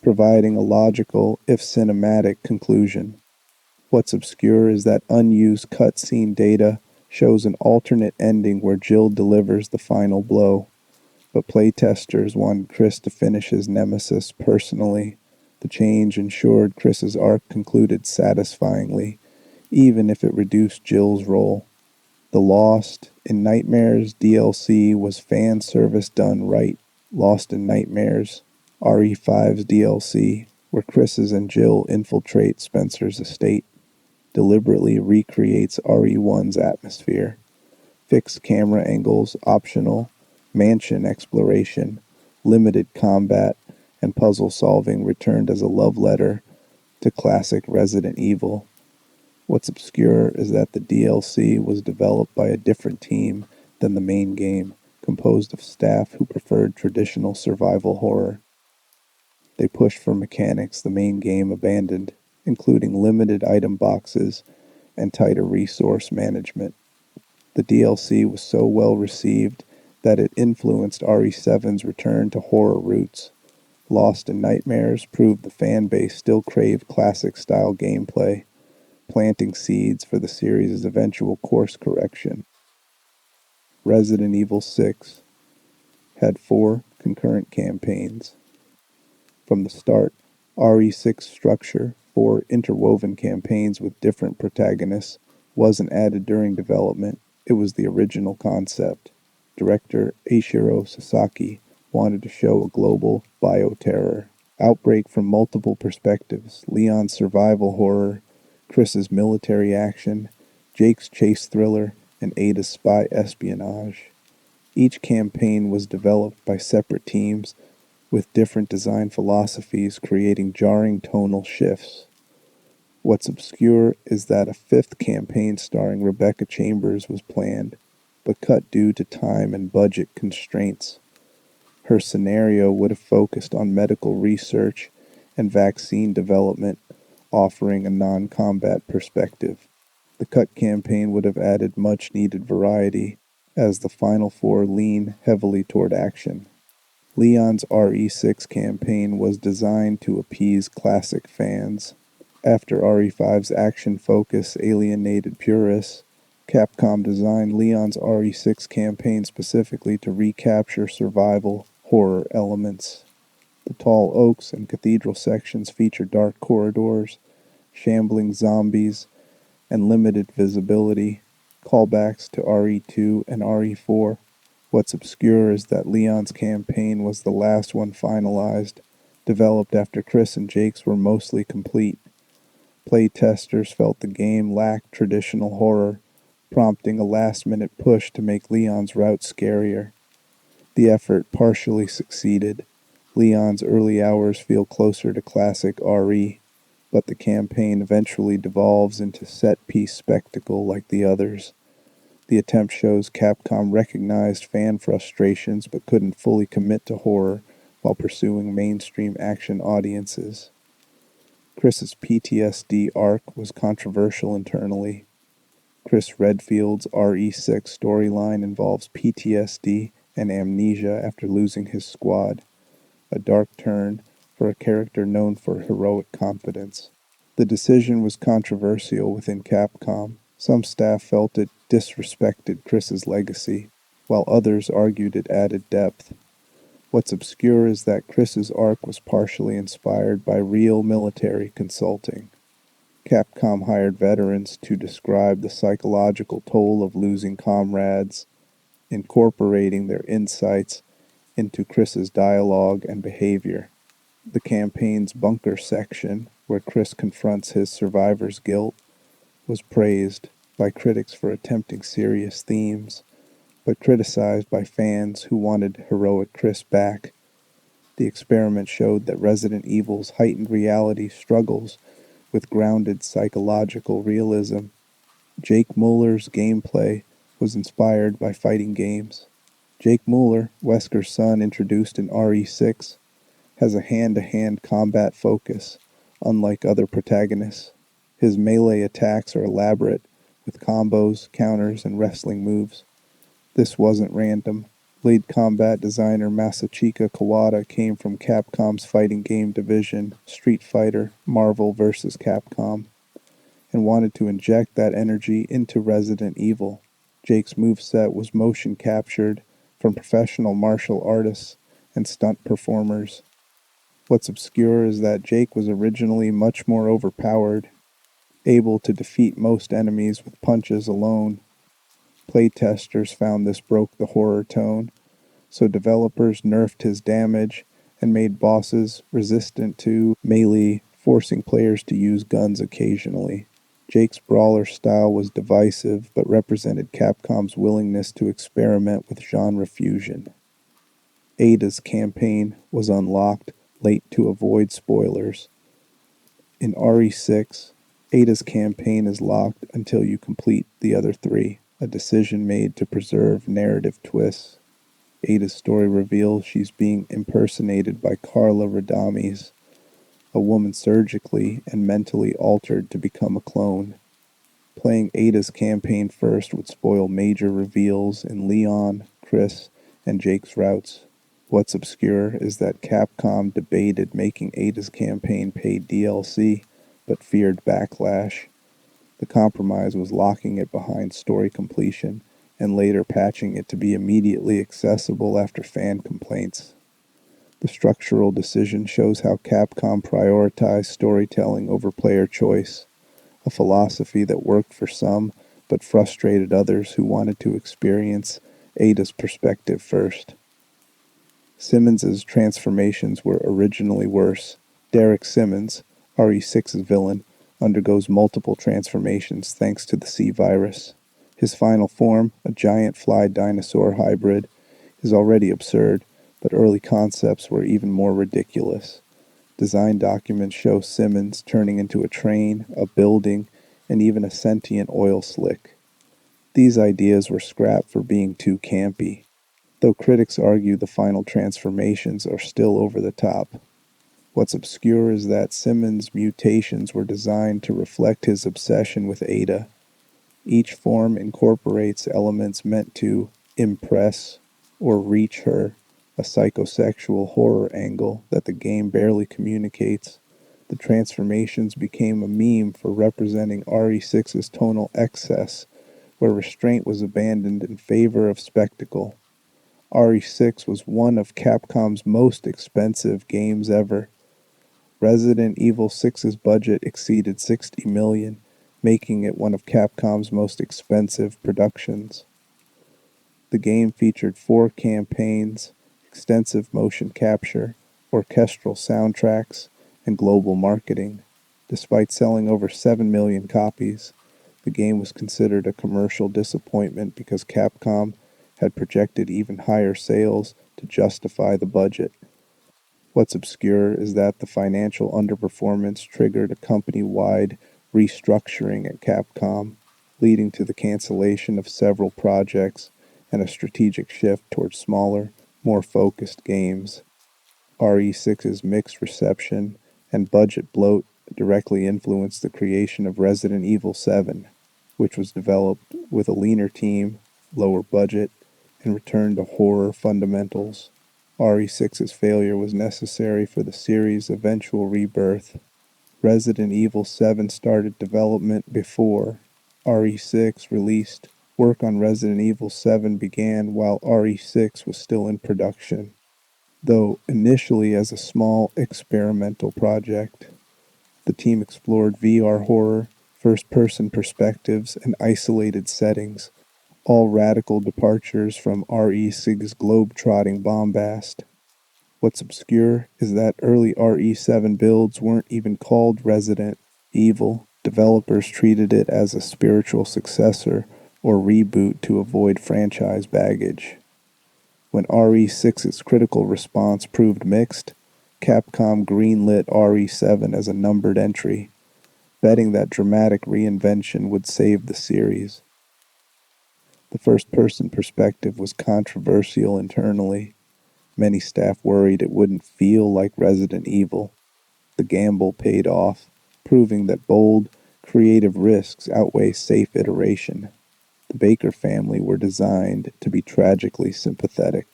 providing a logical, if cinematic, conclusion. What's obscure is that unused cutscene data shows an alternate ending where Jill delivers the final blow, but playtesters wanted Chris to finish his nemesis personally. The change ensured Chris's arc concluded satisfyingly, even if it reduced Jill's role. The Lost in Nightmares DLC was fan service done right. Lost in Nightmares, RE5's DLC, where Chris's and Jill infiltrate Spencer's estate, deliberately recreates RE1's atmosphere. Fixed camera angles optional, mansion exploration, limited combat, and puzzle solving returned as a love letter to classic Resident Evil. What's obscure is that the DLC was developed by a different team than the main game, composed of staff who preferred traditional survival horror. They pushed for mechanics the main game abandoned, including limited item boxes and tighter resource management. The DLC was so well received that it influenced RE7's return to horror roots. Lost in Nightmares proved the fan base still craved classic-style gameplay, planting seeds for the series' eventual course correction. Resident Evil 6 had 4 concurrent campaigns. From the start, RE6 structure, 4 interwoven campaigns with different protagonists, wasn't added during development. It was the original concept. Director Eiichiro Sasaki wanted to show a global bioterror outbreak from multiple perspectives: Leon's survival horror, Chris's military action, Jake's chase thriller, and Ada's spy espionage. Each campaign was developed by separate teams with different design philosophies, creating jarring tonal shifts. What's obscure is that a 5th campaign starring Rebecca Chambers was planned, but cut due to time and budget constraints. Her scenario would have focused on medical research and vaccine development, offering a non-combat perspective. The cut campaign would have added much-needed variety, as the final 4 lean heavily toward action. Leon's RE6 campaign was designed to appease classic fans. After RE5's action focus alienated purists, Capcom designed Leon's RE6 campaign specifically to recapture survival horror elements. The tall oaks and cathedral sections feature dark corridors, shambling zombies, and limited visibility, callbacks to RE2 and RE4. What's obscure is that Leon's campaign was the last one finalized, developed after Chris and Jake's were mostly complete. Playtesters felt the game lacked traditional horror, prompting a last-minute push to make Leon's route scarier. The effort partially succeeded. Leon's early hours feel closer to classic RE, but the campaign eventually devolves into set-piece spectacle like the others. The attempt shows Capcom recognized fan frustrations but couldn't fully commit to horror while pursuing mainstream action audiences. Chris's PTSD arc was controversial internally. Chris Redfield's RE6 storyline involves PTSD and amnesia after losing his squad, a dark turn for a character known for heroic confidence. The decision was controversial within Capcom. Some staff felt it disrespected Chris's legacy, while others argued it added depth. What's obscure is that Chris's arc was partially inspired by real military consulting. Capcom hired veterans to describe the psychological toll of losing comrades, incorporating their insights into Chris's dialogue and behavior. The campaign's bunker section, where Chris confronts his survivor's guilt, was praised by critics for attempting serious themes, but criticized by fans who wanted heroic Chris back. The experiment showed that Resident Evil's heightened reality struggles with grounded psychological realism. Jake Muller's gameplay was inspired by fighting games. Jake Muller, Wesker's son introduced in RE6, has a hand-to-hand combat focus, unlike other protagonists. His melee attacks are elaborate, with combos, counters, and wrestling moves. This wasn't random. Lead combat designer Masachika Kawada came from Capcom's fighting game division, Street Fighter, Marvel vs. Capcom, and wanted to inject that energy into Resident Evil. Jake's moveset was motion captured from professional martial artists and stunt performers. What's obscure is that Jake was originally much more overpowered, able to defeat most enemies with punches alone. Playtesters found this broke the horror tone, so developers nerfed his damage and made bosses resistant to melee, forcing players to use guns occasionally. Jake's brawler style was divisive, but represented Capcom's willingness to experiment with genre fusion. Ada's campaign was unlocked late to avoid spoilers. In RE6, Ada's campaign is locked until you complete the other three, a decision made to preserve narrative twists. Ada's story reveals she's being impersonated by Carla Radames, a woman surgically and mentally altered to become a clone. Playing Ada's campaign first would spoil major reveals in Leon, Chris, and Jake's routes. What's obscure is that Capcom debated making Ada's campaign paid DLC, but feared backlash. The compromise was locking it behind story completion and later patching it to be immediately accessible after fan complaints. The structural decision shows how Capcom prioritized storytelling over player choice, a philosophy that worked for some but frustrated others who wanted to experience Ada's perspective first. Simmons's transformations were originally worse. Derek Simmons, RE6's villain, undergoes multiple transformations thanks to the C virus. His final form, a giant fly dinosaur hybrid, is already absurd, but early concepts were even more ridiculous. Design documents show Simmons turning into a train, a building, and even a sentient oil slick. These ideas were scrapped for being too campy, though critics argue the final transformations are still over the top. What's obscure is that Simmons' mutations were designed to reflect his obsession with Ada. Each form incorporates elements meant to impress or reach her, a psychosexual horror angle that the game barely communicates. The transformations became a meme for representing RE6's tonal excess, where restraint was abandoned in favor of spectacle. RE6 was one of Capcom's most expensive games ever. Resident Evil 6's budget exceeded $60 million, making it one of Capcom's most expensive productions. The game featured 4 campaigns, extensive motion capture, orchestral soundtracks, and global marketing. Despite selling over 7 million copies, the game was considered a commercial disappointment because Capcom had projected even higher sales to justify the budget. What's obscure is that the financial underperformance triggered a company-wide restructuring at Capcom, leading to the cancellation of several projects and a strategic shift towards smaller, more focused games. RE6's mixed reception and budget bloat directly influenced the creation of Resident Evil 7, which was developed with a leaner team, lower budget, and returned to horror fundamentals. RE6's failure was necessary for the series' eventual rebirth. Resident Evil 7 started development before RE6 released. Work on Resident Evil 7 began while RE6 was still in production, though initially as a small experimental project. The team explored VR horror, first-person perspectives, and isolated settings, all radical departures from RE6's globe-trotting bombast. What's obscure is that early RE7 builds weren't even called Resident Evil. Developers treated it as a spiritual successor or reboot to avoid franchise baggage. When RE6's critical response proved mixed, Capcom greenlit RE7 as a numbered entry, betting that dramatic reinvention would save the series. The first-person perspective was controversial internally. Many staff worried it wouldn't feel like Resident Evil. The gamble paid off, proving that bold, creative risks outweigh safe iteration. The Baker family were designed to be tragically sympathetic.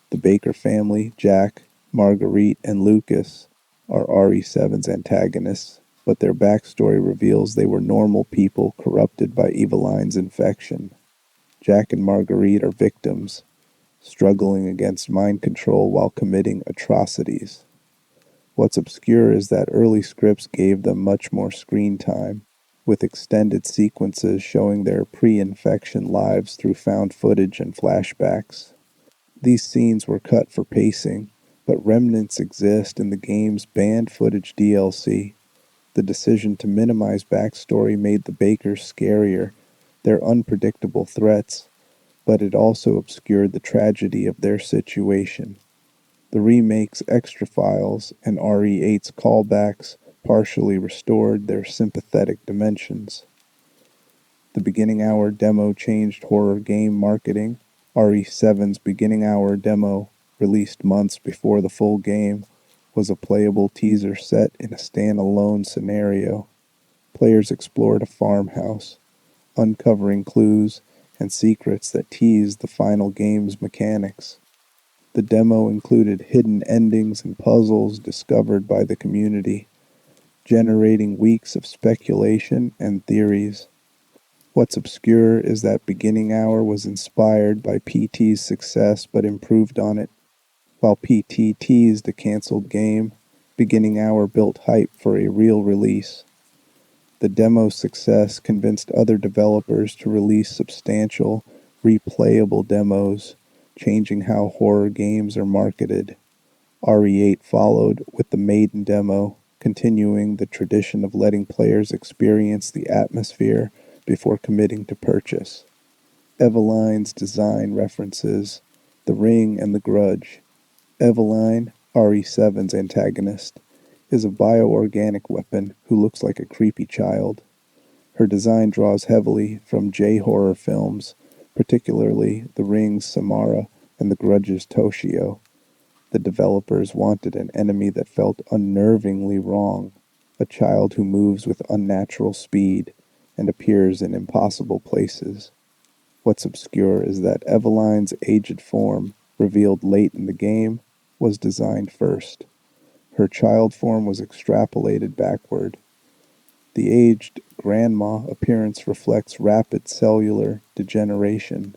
The Baker family, Jack, Marguerite, and Lucas, are RE7's antagonists, but their backstory reveals they were normal people corrupted by Eveline's infection. Jack and Marguerite are victims, struggling against mind control while committing atrocities. What's obscure is that early scripts gave them much more screen time, with extended sequences showing their pre-infection lives through found footage and flashbacks. These scenes were cut for pacing, but remnants exist in the game's banned footage DLC. The decision to minimize backstory made the Bakers scarier, their unpredictable threats, but it also obscured the tragedy of their situation. The remake's extra files and RE8's callbacks partially restored their sympathetic dimensions. The beginning hour demo changed horror game marketing. RE7's beginning hour demo, released months before the full game, was a playable teaser set in a standalone scenario. Players explored a farmhouse, uncovering clues and secrets that teased the final game's mechanics. The demo included hidden endings and puzzles discovered by the community, generating weeks of speculation and theories. What's obscure is that Beginning Hour was inspired by PT's success but improved on it. While PT teased a canceled game, Beginning Hour built hype for a real release. The demo's success convinced other developers to release substantial, replayable demos, changing how horror games are marketed. RE8 followed with the maiden demo, continuing the tradition of letting players experience the atmosphere before committing to purchase. Eveline's design references The Ring and The Grudge. Eveline, RE7's antagonist, is a bioorganic weapon who looks like a creepy child. Her design draws heavily from J-horror films, particularly The Ring's Samara and The Grudge's Toshio. The developers wanted an enemy that felt unnervingly wrong, a child who moves with unnatural speed and appears in impossible places. What's obscure is that Eveline's aged form, revealed late in the game, was designed first. Her child form was extrapolated backward. The aged grandma appearance reflects rapid cellular degeneration,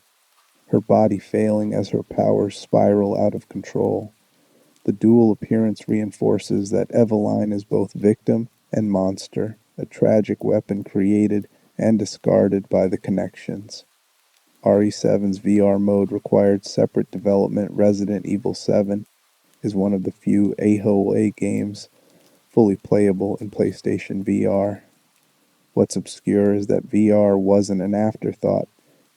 her body failing as her powers spiral out of control. The dual appearance reinforces that Eveline is both victim and monster, a tragic weapon created and discarded by the connections. RE7's VR mode required separate development. Resident Evil 7 is one of the few AAA games fully playable in PlayStation VR. What's obscure is that VR wasn't an afterthought.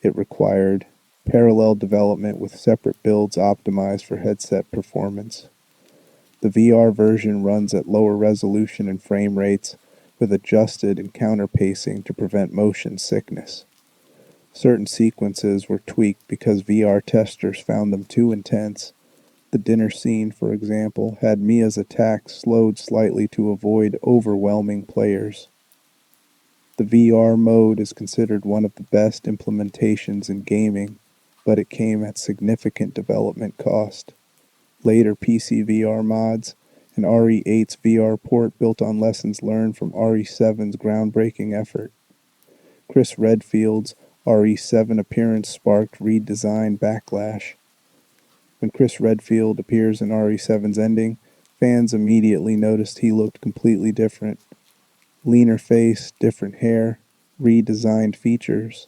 It required parallel development with separate builds optimized for headset performance. The VR version runs at lower resolution and frame rates, with adjusted encounter pacing to prevent motion sickness. Certain sequences were tweaked because VR testers found them too intense. The dinner scene, for example, had Mia's attacks slowed slightly to avoid overwhelming players. The VR mode is considered one of the best implementations in gaming, but it came at significant development cost. Later PC VR mods and RE8's VR port built on lessons learned from RE7's groundbreaking effort. Chris Redfield's RE7 appearance sparked redesign backlash. When Chris Redfield appears in RE7's ending, fans immediately noticed he looked completely different. Leaner face, different hair, redesigned features.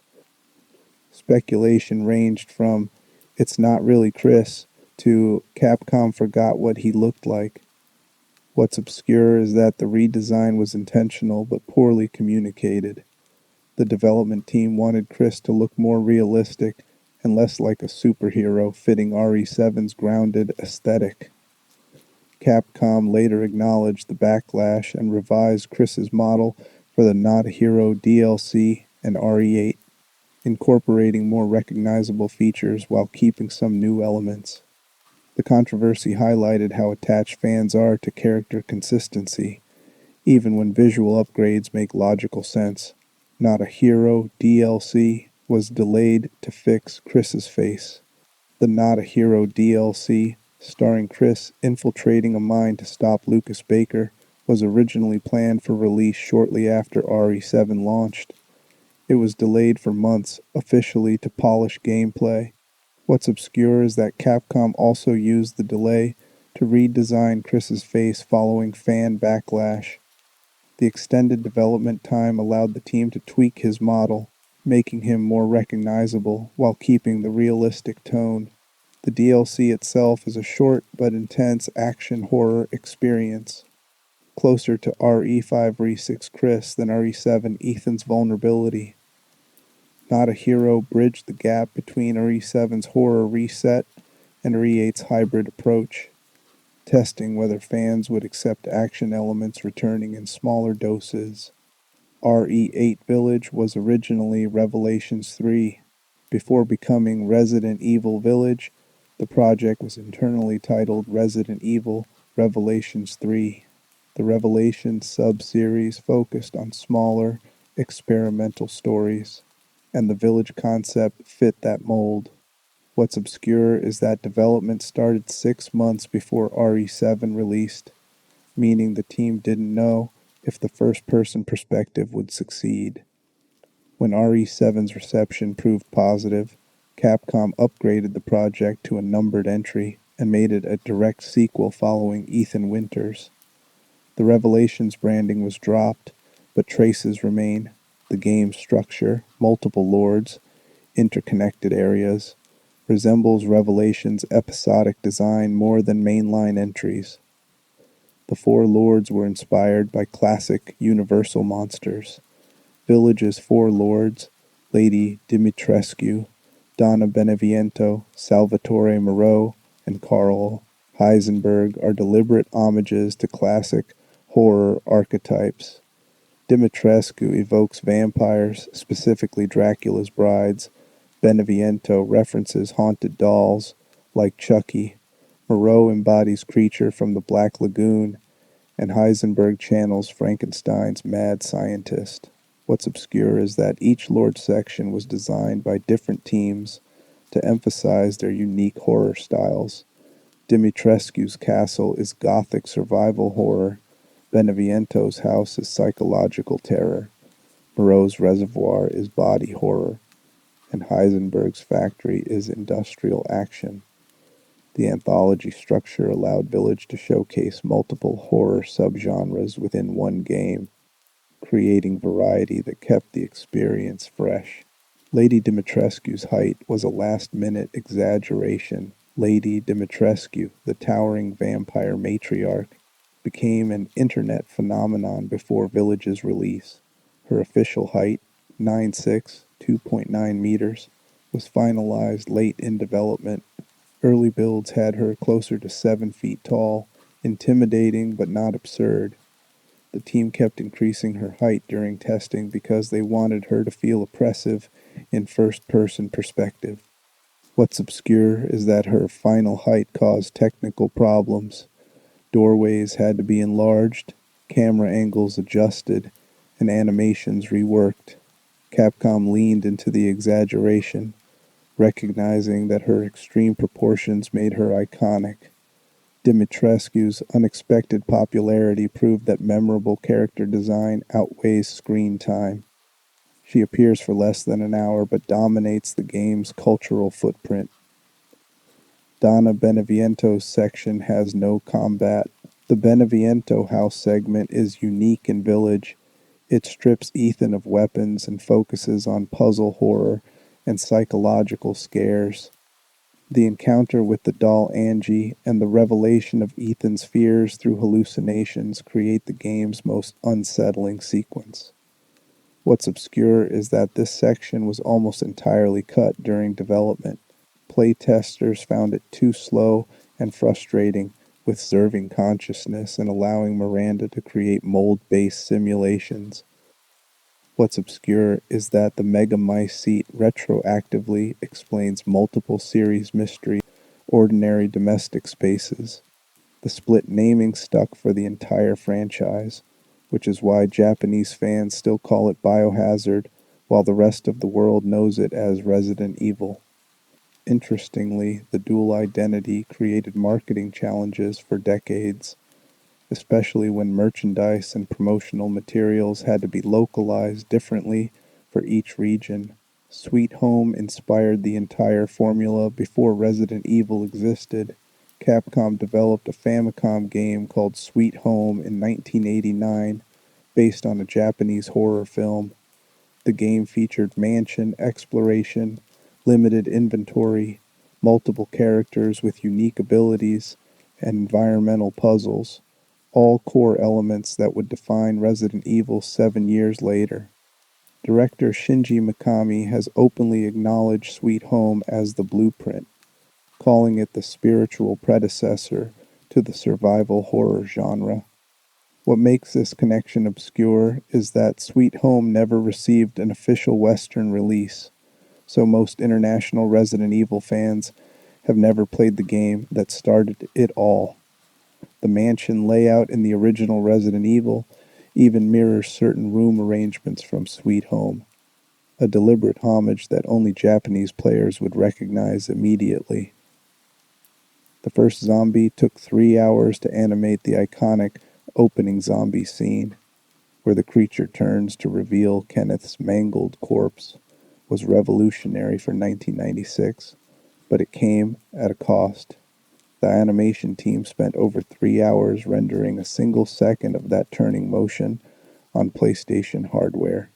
Speculation ranged from, "It's not really Chris," to "Capcom forgot what he looked like." What's obscure is that the redesign was intentional but poorly communicated. The development team wanted Chris to look more realistic and less like a superhero fitting RE7's grounded aesthetic. Capcom later acknowledged the backlash and revised Chris's model for the Not a Hero DLC and RE8, incorporating more recognizable features while keeping some new elements. The controversy highlighted how attached fans are to character consistency, even when visual upgrades make logical sense. Not a Hero DLC was delayed to fix Chris's face. The Not a Hero DLC, starring Chris infiltrating a mine to stop Lucas Baker, was originally planned for release shortly after RE7 launched. It was delayed for months, officially to polish gameplay. What's obscure is that Capcom also used the delay to redesign Chris's face following fan backlash. The extended development time allowed the team to tweak his model, making him more recognizable while keeping the realistic tone. The DLC itself is a short but intense action horror experience, closer to RE5 Re6 Chris than RE7 Ethan's vulnerability. Not a Hero bridged the gap between RE7's horror reset and RE8's hybrid approach, testing whether fans would accept action elements returning in smaller doses. RE8 Village was originally Revelations 3. Before becoming Resident Evil Village, the project was internally titled Resident Evil Revelations 3. The Revelations sub-series focused on smaller, experimental stories, and the Village concept fit that mold. What's obscure is that development started 6 months before RE7 released, meaning the team didn't know if the first-person perspective would succeed. When RE7's reception proved positive, Capcom upgraded the project to a numbered entry and made it a direct sequel following Ethan Winters. The Revelations branding was dropped, but traces remain. The game's structure, multiple lords, interconnected areas, resembles Revelations' episodic design more than mainline entries. The four lords were inspired by classic Universal monsters. Village's four lords, Lady Dimitrescu, Donna Beneviento, Salvatore Moreau, and Carl Heisenberg, are deliberate homages to classic horror archetypes. Dimitrescu evokes vampires, specifically Dracula's brides. Beneviento references haunted dolls, like Chucky. Moreau embodies creature from the Black Lagoon, and Heisenberg channels Frankenstein's mad scientist. What's obscure is that each Lord section was designed by different teams to emphasize their unique horror styles. Dimitrescu's castle is gothic survival horror. Beneviento's house is psychological terror. Moreau's reservoir is body horror, and Heisenberg's factory is industrial action. The anthology structure allowed Village to showcase multiple horror subgenres within one game, creating variety that kept the experience fresh. Lady Dimitrescu's height was a last-minute exaggeration. Lady Dimitrescu, the towering vampire matriarch, became an internet phenomenon before Village's release. Her official height, 9'6", 2.9 meters, was finalized late in development. Early builds had her closer to 7 feet tall, intimidating but not absurd. The team kept increasing her height during testing because they wanted her to feel oppressive in first-person perspective. What's obscure is that her final height caused technical problems. Doorways had to be enlarged, camera angles adjusted, and animations reworked. Capcom leaned into the exaggeration, recognizing that her extreme proportions made her iconic. Dimitrescu's unexpected popularity proved that memorable character design outweighs screen time. She appears for less than an hour but dominates the game's cultural footprint. Donna Beneviento's section has no combat. The Beneviento house segment is unique in Village. It strips Ethan of weapons and focuses on puzzle horror and psychological scares. The encounter with the doll Angie and the revelation of Ethan's fears through hallucinations create the game's most unsettling sequence. What's obscure is that this section was almost entirely cut during development. Playtesters found it too slow and frustrating with serving consciousness and allowing Miranda to create mold-based simulations. What's obscure is that the Mega Mice seat retroactively explains multiple series mysteries ordinary domestic spaces. The split naming stuck for the entire franchise, which is why Japanese fans still call it Biohazard, while the rest of the world knows it as Resident Evil. Interestingly, the dual identity created marketing challenges for decades, especially when merchandise and promotional materials had to be localized differently for each region. Sweet Home inspired the entire formula before Resident Evil existed. Capcom developed a Famicom game called Sweet Home in 1989 based on a Japanese horror film. The game featured mansion exploration, limited inventory, multiple characters with unique abilities, and environmental puzzles, all core elements that would define Resident Evil 7 years later. Director Shinji Mikami has openly acknowledged Sweet Home as the blueprint, calling it the spiritual predecessor to the survival horror genre. What makes this connection obscure is that Sweet Home never received an official Western release, so most international Resident Evil fans have never played the game that started it all. The mansion layout in the original Resident Evil even mirrors certain room arrangements from Sweet Home, a deliberate homage that only Japanese players would recognize immediately. The first zombie took 3 hours to animate the iconic opening zombie scene, where the creature turns to reveal Kenneth's mangled corpse, was revolutionary for 1996, but it came at a cost. The animation team spent over 3 hours rendering a single second of that turning motion on PlayStation hardware.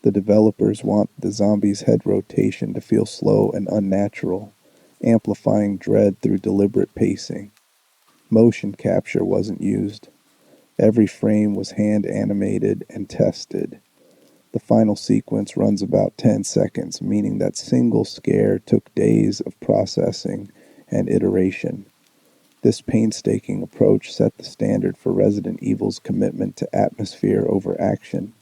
The developers want the zombie's head rotation to feel slow and unnatural, amplifying dread through deliberate pacing. Motion capture wasn't used. Every frame was hand animated and tested. The final sequence runs about 10 seconds, meaning that single scare took days of processing and iteration. This painstaking approach set the standard for Resident Evil's commitment to atmosphere over action,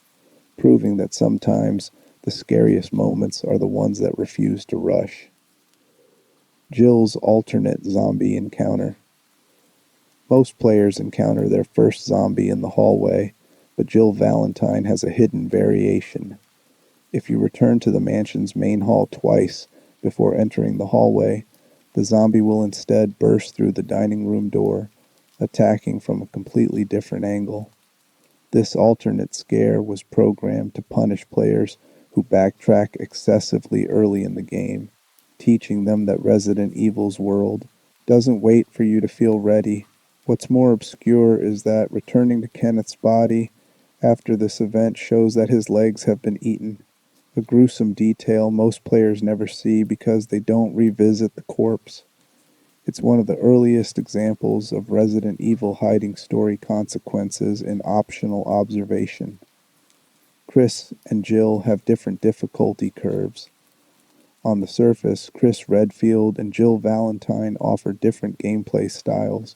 proving that sometimes the scariest moments are the ones that refuse to rush. Jill's alternate zombie encounter. Most players encounter their first zombie in the hallway, but Jill Valentine has a hidden variation. If you return to the mansion's main hall twice before entering the hallway, the zombie will instead burst through the dining room door, attacking from a completely different angle. This alternate scare was programmed to punish players who backtrack excessively early in the game, teaching them that Resident Evil's world doesn't wait for you to feel ready. What's more obscure is that returning to Kenneth's body after this event shows that his legs have been eaten, a gruesome detail most players never see because they don't revisit the corpse. It's one of the earliest examples of Resident Evil hiding story consequences in optional observation. Chris and Jill have different difficulty curves. On the surface, Chris Redfield and Jill Valentine offer different gameplay styles.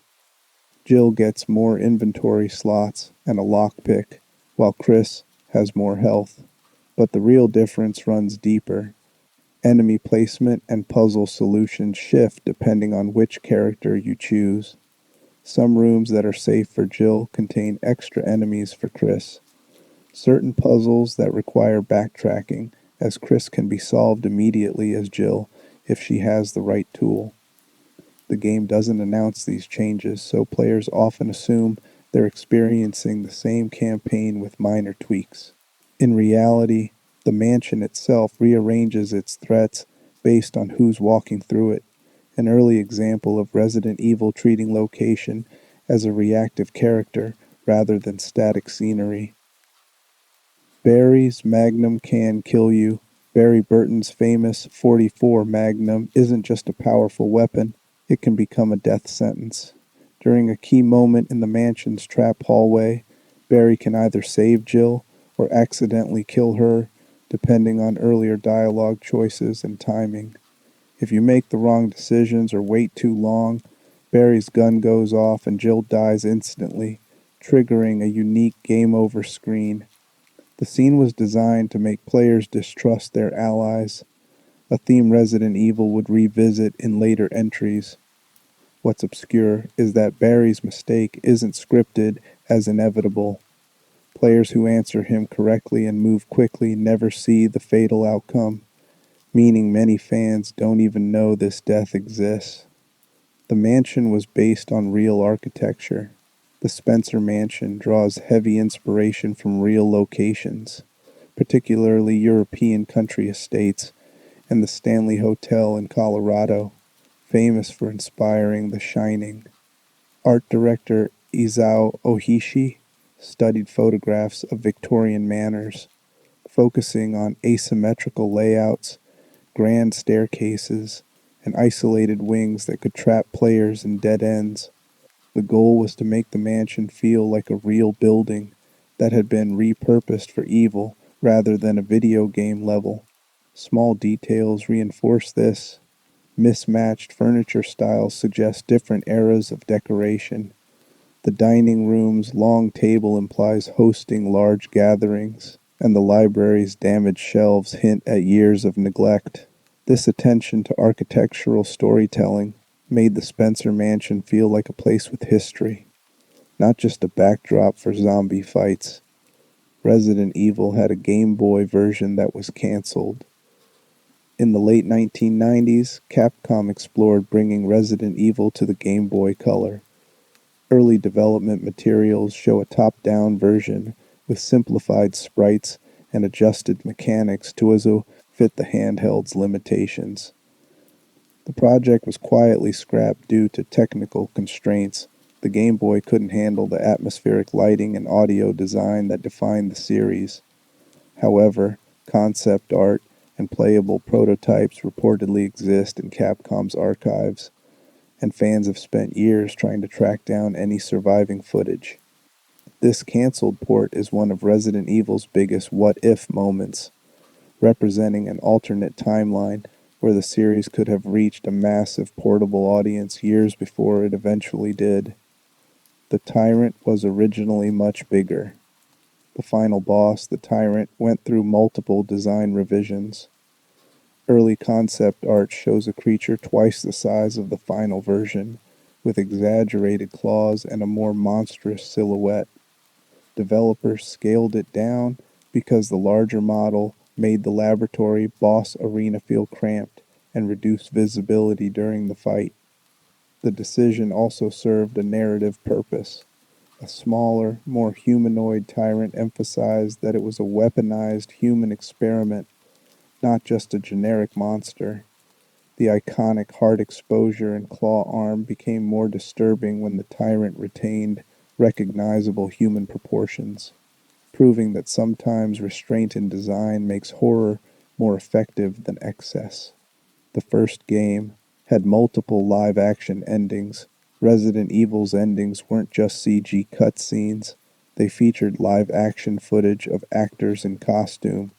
Jill gets more inventory slots and a lockpick, while Chris has more health. But the real difference runs deeper. Enemy placement and puzzle solutions shift depending on which character you choose. Some rooms that are safe for Jill contain extra enemies for Chris. Certain puzzles that require backtracking, as Chris can be solved immediately as Jill if she has the right tool. The game doesn't announce these changes, so players often assume they're experiencing the same campaign with minor tweaks. In reality, the mansion itself rearranges its threats based on who's walking through it, an early example of Resident Evil treating location as a reactive character rather than static scenery. Barry's Magnum can kill you. Barry Burton's famous 44 Magnum isn't just a powerful weapon, it can become a death sentence. During a key moment in the mansion's trap hallway, Barry can either save Jill or accidentally kill her, depending on earlier dialogue choices and timing. If you make the wrong decisions or wait too long, Barry's gun goes off and Jill dies instantly, triggering a unique game over screen. The scene was designed to make players distrust their allies, a theme Resident Evil would revisit in later entries. What's obscure is that Barry's mistake isn't scripted as inevitable. Players who answer him correctly and move quickly never see the fatal outcome, meaning many fans don't even know this death exists. The mansion was based on real architecture. The Spencer Mansion draws heavy inspiration from real locations, particularly European country estates and the Stanley Hotel in Colorado, famous for inspiring The Shining. Art director Isao Ohishi studied photographs of Victorian manors, focusing on asymmetrical layouts, grand staircases, and isolated wings that could trap players in dead ends. The goal was to make the mansion feel like a real building that had been repurposed for evil rather than a video game level. Small details reinforce this. Mismatched furniture styles suggest different eras of decoration. The dining room's long table implies hosting large gatherings, and the library's damaged shelves hint at years of neglect. This attention to architectural storytelling made the Spencer Mansion feel like a place with history, not just a backdrop for zombie fights. Resident Evil had a Game Boy version that was canceled. In the late 1990s, Capcom explored bringing Resident Evil to the Game Boy Color. Early development materials show a top-down version with simplified sprites and adjusted mechanics to fit the handheld's limitations. The project was quietly scrapped due to technical constraints. The Game Boy couldn't handle the atmospheric lighting and audio design that defined the series. However, concept art and playable prototypes reportedly exist in Capcom's archives, and fans have spent years trying to track down any surviving footage. This canceled port is one of Resident Evil's biggest what-if moments, representing an alternate timeline where the series could have reached a massive portable audience years before it eventually did. The Tyrant was originally much bigger. The final boss, the Tyrant, went through multiple design revisions. Early concept art shows a creature twice the size of the final version, with exaggerated claws and a more monstrous silhouette. Developers scaled it down because the larger model made the laboratory boss arena feel cramped and reduced visibility during the fight. The decision also served a narrative purpose. A smaller, more humanoid Tyrant emphasized that it was a weaponized human experiment, not just a generic monster. The iconic heart exposure and claw arm became more disturbing when the Tyrant retained recognizable human proportions, proving that sometimes restraint in design makes horror more effective than excess. The first game had multiple live-action endings. Resident Evil's endings weren't just CG cutscenes, they featured live-action footage of actors in costume,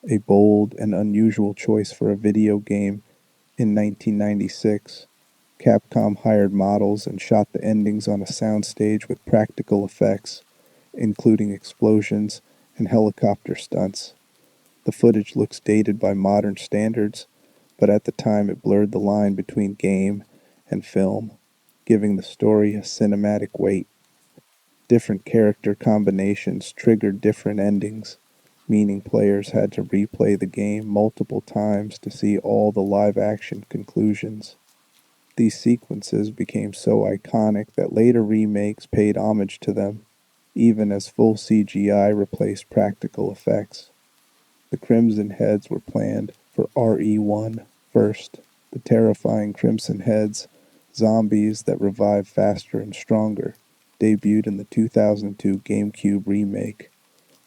a bold and unusual choice for a video game. In 1996, Capcom hired models and shot the endings on a soundstage with practical effects, including explosions and helicopter stunts. The footage looks dated by modern standards, but at the time it blurred the line between game and film, giving the story a cinematic weight. Different character combinations triggered different endings, meaning players had to replay the game multiple times to see all the live-action conclusions. These sequences became so iconic that later remakes paid homage to them, even as full CGI replaced practical effects. The Crimson Heads were planned for RE1 first, the terrifying Crimson Heads, zombies that revive faster and stronger, debuted in the 2002 GameCube remake,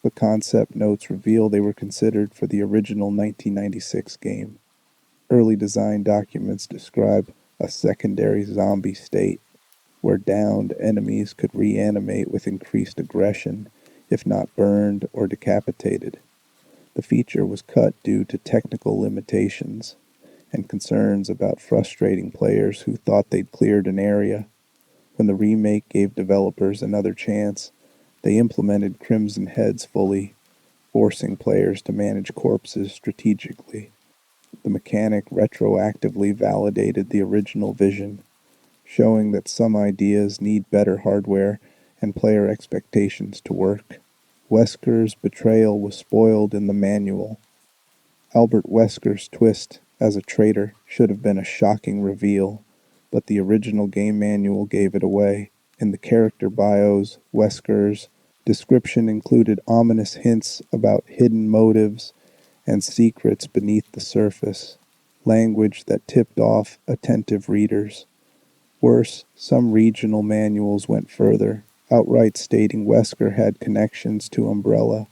but concept notes reveal they were considered for the original 1996 game. Early design documents describe a secondary zombie state, where downed enemies could reanimate with increased aggression, if not burned or decapitated. The feature was cut due to technical limitations and concerns about frustrating players who thought they'd cleared an area. When the remake gave developers another chance, they implemented Crimson Heads fully, forcing players to manage corpses strategically. The mechanic retroactively validated the original vision, showing that some ideas need better hardware and player expectations to work. Wesker's betrayal was spoiled in the manual. Albert Wesker's twist as a traitor should have been a shocking reveal, but the original game manual gave it away. In the character bios, Wesker's description included ominous hints about hidden motives and secrets beneath the surface, language that tipped off attentive readers. Worse, some regional manuals went further, outright stating Wesker had connections to Umbrella.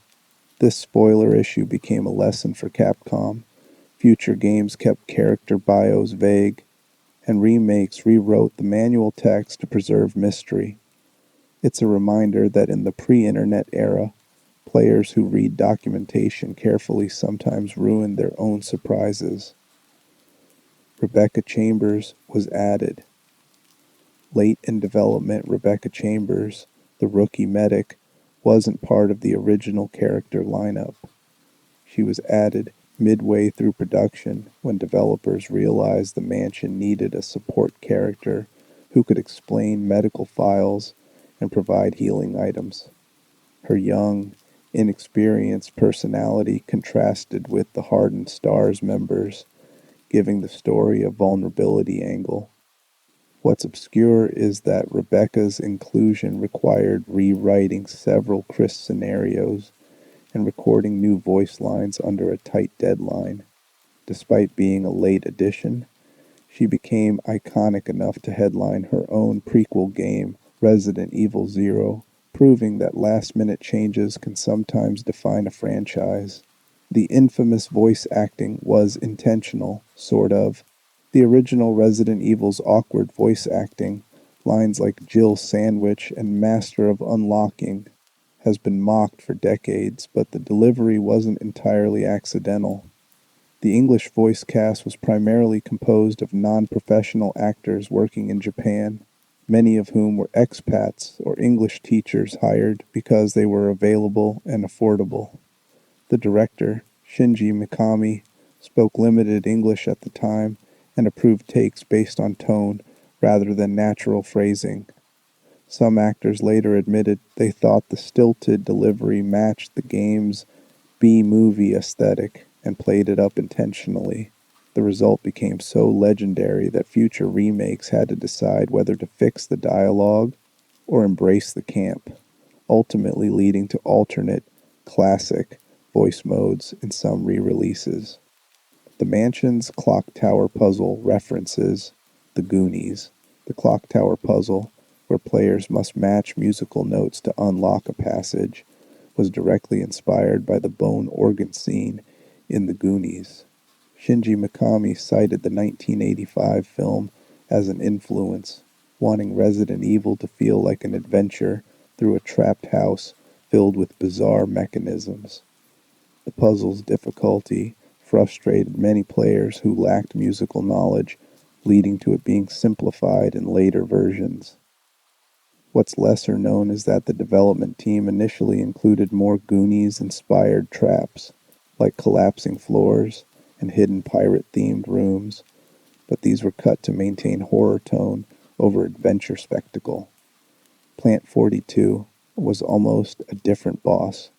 This spoiler issue became a lesson for Capcom. Future games kept character bios vague, and remakes rewrote the manual text to preserve mystery. It's a reminder that in the pre-internet era, players who read documentation carefully sometimes ruin their own surprises. Rebecca Chambers was added. Late in development, Rebecca Chambers, the rookie medic, wasn't part of the original character lineup. She was added midway through production when developers realized the mansion needed a support character who could explain medical files and provide healing items. Her young, inexperienced personality contrasted with the hardened STARS members, giving the story a vulnerability angle. What's obscure is that Rebecca's inclusion required rewriting several Chris scenarios and recording new voice lines under a tight deadline. Despite being a late addition, she became iconic enough to headline her own prequel game, Resident Evil Zero, proving that last-minute changes can sometimes define a franchise. The infamous voice acting was intentional, sort of. The original Resident Evil's awkward voice acting, lines like Jill Sandwich and Master of Unlocking, has been mocked for decades, but the delivery wasn't entirely accidental. The English voice cast was primarily composed of non-professional actors working in Japan, many of whom were expats or English teachers hired because they were available and affordable. The director, Shinji Mikami, spoke limited English at the time and approved takes based on tone rather than natural phrasing. Some actors later admitted they thought the stilted delivery matched the game's B-movie aesthetic and played it up intentionally. The result became so legendary that future remakes had to decide whether to fix the dialogue or embrace the camp, ultimately leading to alternate, classic voice modes in some re-releases. The mansion's clock tower puzzle references the Goonies. The clock tower puzzle, where players must match musical notes to unlock a passage, was directly inspired by the bone organ scene in The Goonies. Shinji Mikami cited the 1985 film as an influence, wanting Resident Evil to feel like an adventure through a trapped house filled with bizarre mechanisms. The puzzle's difficulty frustrated many players who lacked musical knowledge, leading to it being simplified in later versions. What's lesser known is that the development team initially included more Goonies-inspired traps, like collapsing floors and hidden pirate-themed rooms, but these were cut to maintain horror tone over adventure spectacle. Plant 42, was almost a different boss,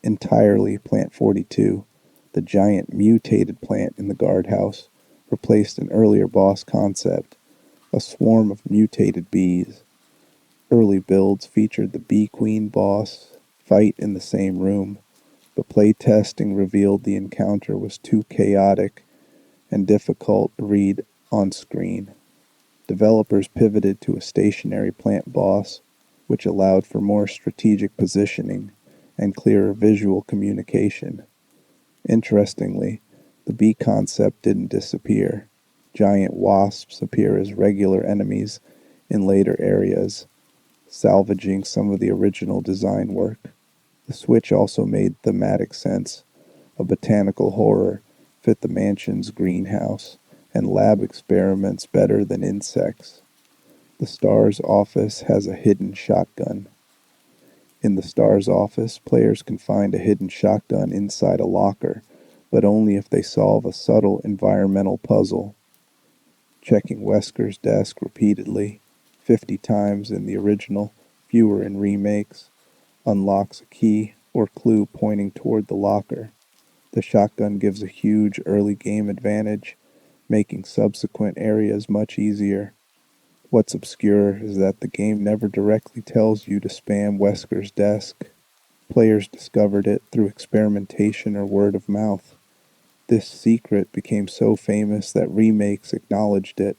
entirely Plant 42. The giant mutated plant in the guardhouse replaced an earlier boss concept, a swarm of mutated bees. Early builds featured the Bee Queen boss fight in the same room, but playtesting revealed the encounter was too chaotic and difficult to read on screen. Developers pivoted to a stationary plant boss, which allowed for more strategic positioning and clearer visual communication. Interestingly, the bee concept didn't disappear. Giant wasps appear as regular enemies in later areas, salvaging some of the original design work. The switch also made thematic sense. A botanical horror fit the mansion's greenhouse, and lab experiments better than insects. The Star's office has a hidden shotgun. In the Star's office, players can find a hidden shotgun inside a locker, but only if they solve a subtle environmental puzzle. Checking Wesker's desk repeatedly, 50 times in the original, fewer in remakes, unlocks a key or clue pointing toward the locker. The shotgun gives a huge early game advantage, making subsequent areas much easier. What's obscure is that the game never directly tells you to spam Wesker's desk. Players discovered it through experimentation or word of mouth. This secret became so famous that remakes acknowledged it,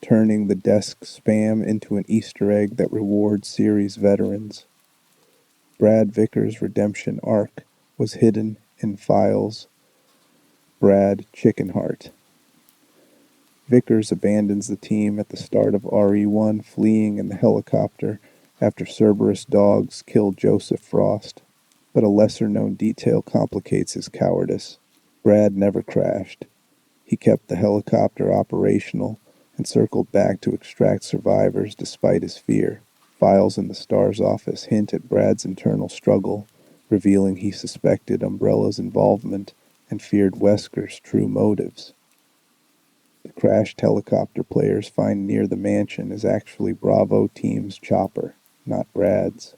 turning the desk spam into an Easter egg that rewards series veterans. Brad Vickers' redemption arc was hidden in files. Brad Chickenheart. Vickers abandons the team at the start of RE1, fleeing in the helicopter after Cerberus dogs kill Joseph Frost. But a lesser-known detail complicates his cowardice. Brad never crashed. He kept the helicopter operational and circled back to extract survivors despite his fear. Files in the Star's office hint at Brad's internal struggle, revealing he suspected Umbrella's involvement and feared Wesker's true motives. The crashed helicopter players find near the mansion is actually Bravo Team's chopper, not Brad's.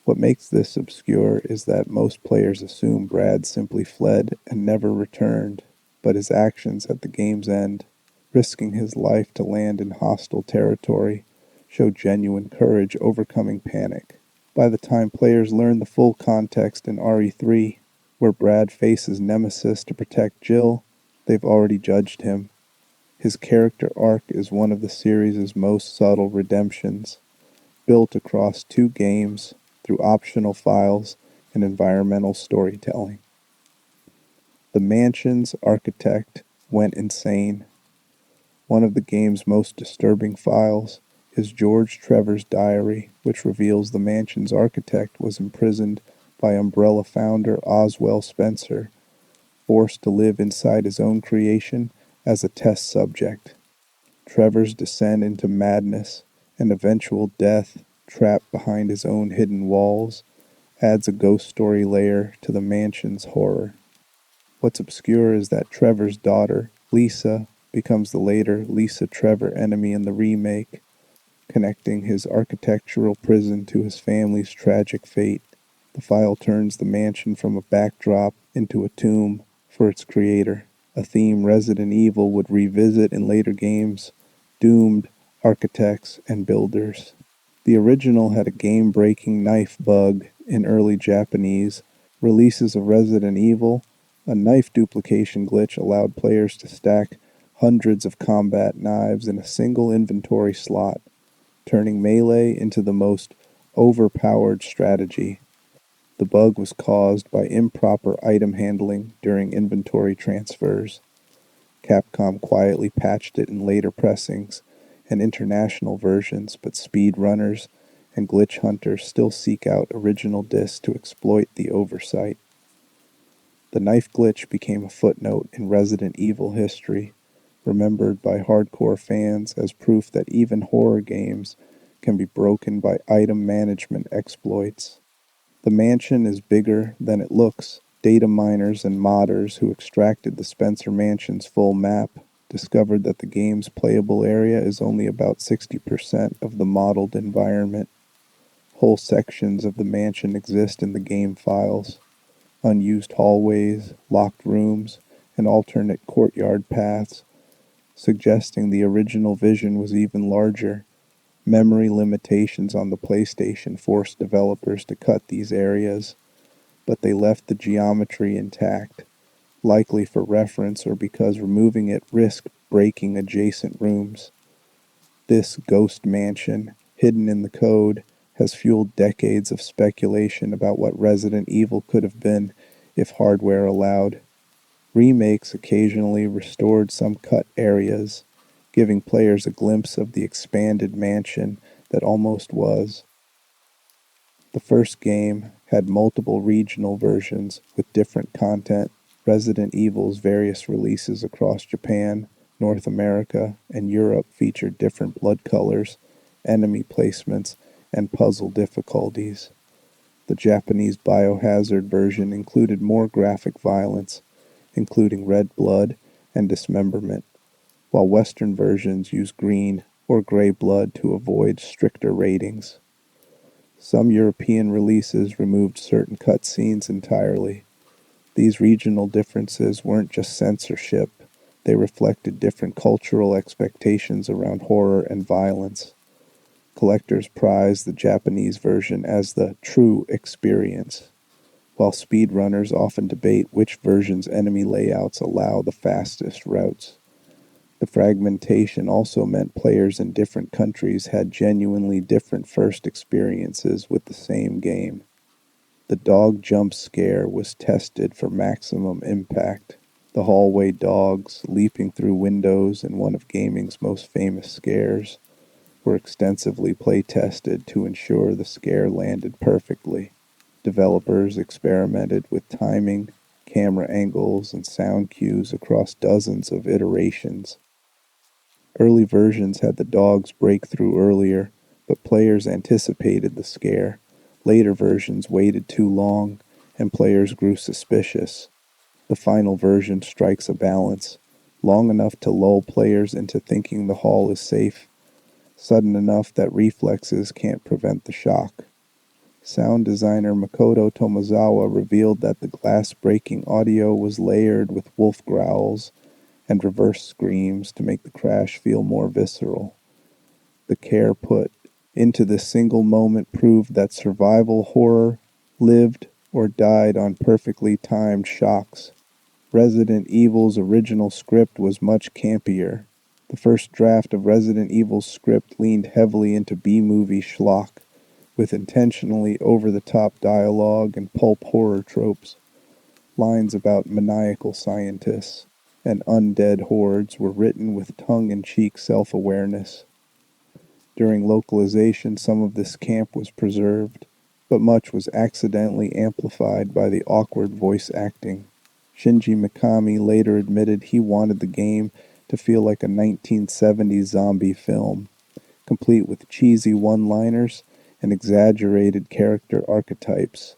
What makes this obscure is that most players assume Brad simply fled and never returned, but his actions at the game's end, risking his life to land in hostile territory, show genuine courage overcoming panic. By the time players learn the full context in RE3, where Brad faces Nemesis to protect Jill, they've already judged him. His character arc is one of the series' most subtle redemptions, built across 2 games through optional files and environmental storytelling. The mansion's architect went insane. One of the game's most disturbing files is George Trevor's diary, which reveals the mansion's architect was imprisoned by Umbrella founder Oswell Spencer, forced to live inside his own creation as a test subject. Trevor's descent into madness and eventual death, trapped behind his own hidden walls, adds a ghost story layer to the mansion's horror. What's obscure is that Trevor's daughter, Lisa, becomes the later Lisa Trevor enemy in the remake, connecting his architectural prison to his family's tragic fate. The file turns the mansion from a backdrop into a tomb for its creator, a theme Resident Evil would revisit in later games, doomed architects and builders. The original had a game-breaking knife bug in early Japanese releases of Resident Evil. A knife duplication glitch allowed players to stack hundreds of combat knives in a single inventory slot, turning melee into the most overpowered strategy. The bug was caused by improper item handling during inventory transfers. Capcom quietly patched it in later pressings and international versions, but speedrunners and glitch hunters still seek out original discs to exploit the oversight. The knife glitch became a footnote in Resident Evil history, remembered by hardcore fans as proof that even horror games can be broken by item management exploits. The mansion is bigger than it looks. Data miners and modders who extracted the Spencer Mansion's full map discovered that the game's playable area is only about 60% of the modeled environment. Whole sections of the mansion exist in the game files. Unused hallways, locked rooms, and alternate courtyard paths, suggesting the original vision was even larger. Memory limitations on the PlayStation forced developers to cut these areas, but they left the geometry intact, likely for reference or because removing it risked breaking adjacent rooms. This ghost mansion, hidden in the code, has fueled decades of speculation about what Resident Evil could have been if hardware allowed. Remakes occasionally restored some cut areas, giving players a glimpse of the expanded mansion that almost was. The first game had multiple regional versions with different content. Resident Evil's various releases across Japan, North America, and Europe featured different blood colors, enemy placements, and puzzle difficulties. The Japanese Biohazard version included more graphic violence, including red blood and dismemberment, while Western versions use green or gray blood to avoid stricter ratings. Some European releases removed certain cutscenes entirely. These regional differences weren't just censorship, they reflected different cultural expectations around horror and violence. Collectors prize the Japanese version as the true experience, while speedrunners often debate which version's enemy layouts allow the fastest routes. The fragmentation also meant players in different countries had genuinely different first experiences with the same game. The dog jump scare was tested for maximum impact. The hallway dogs leaping through windows in one of gaming's most famous scares were extensively play-tested to ensure the scare landed perfectly. Developers experimented with timing, camera angles, and sound cues across dozens of iterations. Early versions had the dogs break through earlier, but players anticipated the scare. Later versions waited too long, and players grew suspicious. The final version strikes a balance, long enough to lull players into thinking the hall is safe, sudden enough that reflexes can't prevent the shock. Sound designer Makoto Tomozawa revealed that the glass-breaking audio was layered with wolf growls and reverse screams to make the crash feel more visceral. The care put into this single moment proved that survival horror lived or died on perfectly timed shocks. Resident Evil's original script was much campier. The first draft of Resident Evil's script leaned heavily into B-movie schlock, with intentionally over-the-top dialogue and pulp horror tropes. Lines about maniacal scientists and undead hordes were written with tongue-in-cheek self-awareness. During localization, some of this camp was preserved, but much was accidentally amplified by the awkward voice acting. Shinji Mikami later admitted he wanted the game to feel like a 1970s zombie film, complete with cheesy one-liners and exaggerated character archetypes.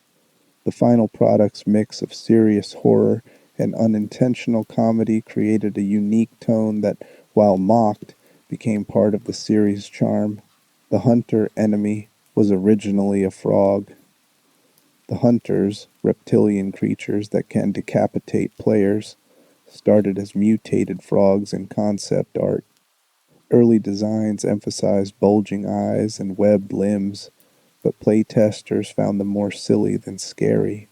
The final product's mix of serious horror and unintentional comedy created a unique tone that, while mocked, became part of the series' charm. The hunter enemy was originally a frog. The hunters, reptilian creatures that can decapitate players, started as mutated frogs in concept art. Early designs emphasized bulging eyes and webbed limbs, but playtesters found them more silly than scary.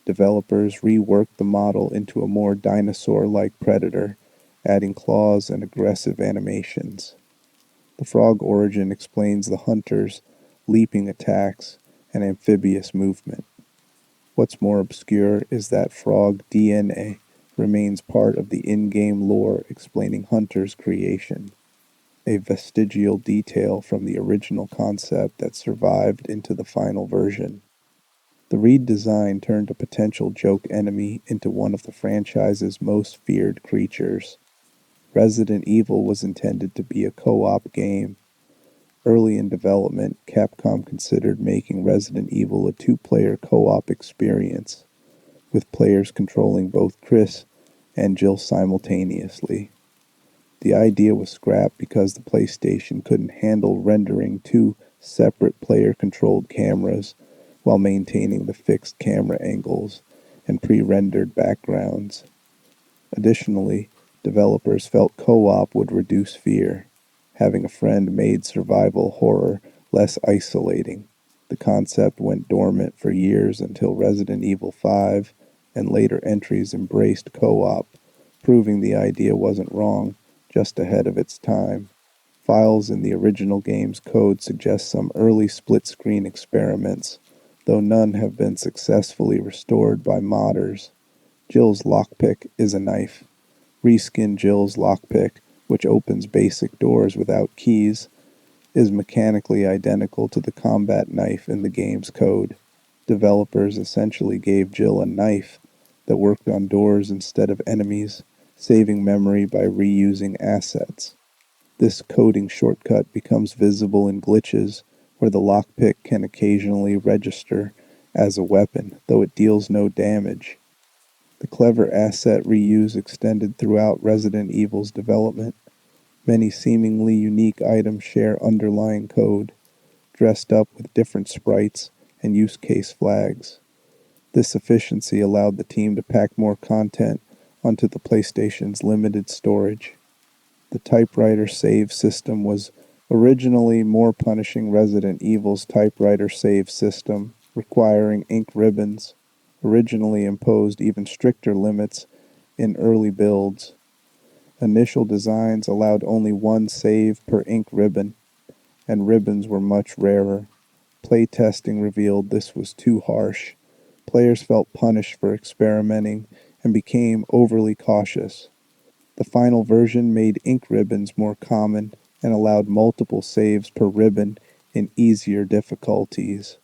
Developers reworked the model into a more dinosaur-like predator, adding claws and aggressive animations. The frog origin explains the hunters' leaping attacks and amphibious movement. What's more obscure is that frog DNA remains part of the in-game lore explaining Hunter's creation, a vestigial detail from the original concept that survived into the final version. The redesign turned a potential joke enemy into one of the franchise's most feared creatures. Resident Evil was intended to be a co-op game. Early in development, Capcom considered making Resident Evil a two-player co-op experience, with players controlling both Chris and Jill simultaneously. The idea was scrapped because the PlayStation couldn't handle rendering two separate player-controlled cameras while maintaining the fixed camera angles and pre-rendered backgrounds. Additionally, developers felt co-op would reduce fear. Having a friend made survival horror less isolating. The concept went dormant for years until Resident Evil 5 and later entries embraced co-op, proving the idea wasn't wrong, just ahead of its time. Files in the original game's code suggest some early split-screen experiments, though none have been successfully restored by modders. Jill's lockpick is a knife. Reskin Jill's lockpick, which opens basic doors without keys, is mechanically identical to the combat knife in the game's code. Developers essentially gave Jill a knife that worked on doors instead of enemies, saving memory by reusing assets. This coding shortcut becomes visible in glitches where the lockpick can occasionally register as a weapon, though it deals no damage. The clever asset reuse extended throughout Resident Evil's development. Many seemingly unique items share underlying code, dressed up with different sprites and use case flags. This efficiency allowed the team to pack more content onto the PlayStation's limited storage. The typewriter save system was originally more punishing Resident Evil's typewriter save system, requiring ink ribbons, originally imposed even stricter limits in early builds. Initial designs allowed only one save per ink ribbon, and ribbons were much rarer. Playtesting revealed this was too harsh. Players felt punished for experimenting and became overly cautious. The final version made ink ribbons more common and allowed multiple saves per ribbon in easier difficulties.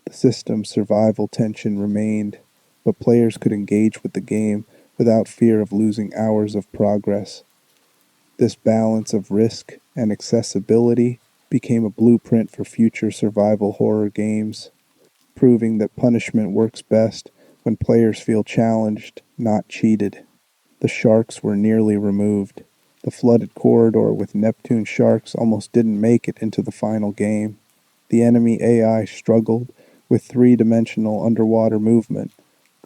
The system's survival tension remained, but players could engage with the game without fear of losing hours of progress. This balance of risk and accessibility became a blueprint for future survival horror games, proving that punishment works best when players feel challenged, not cheated. The sharks were nearly removed. The flooded corridor with Neptune sharks almost didn't make it into the final game. The enemy AI struggled with three-dimensional underwater movement,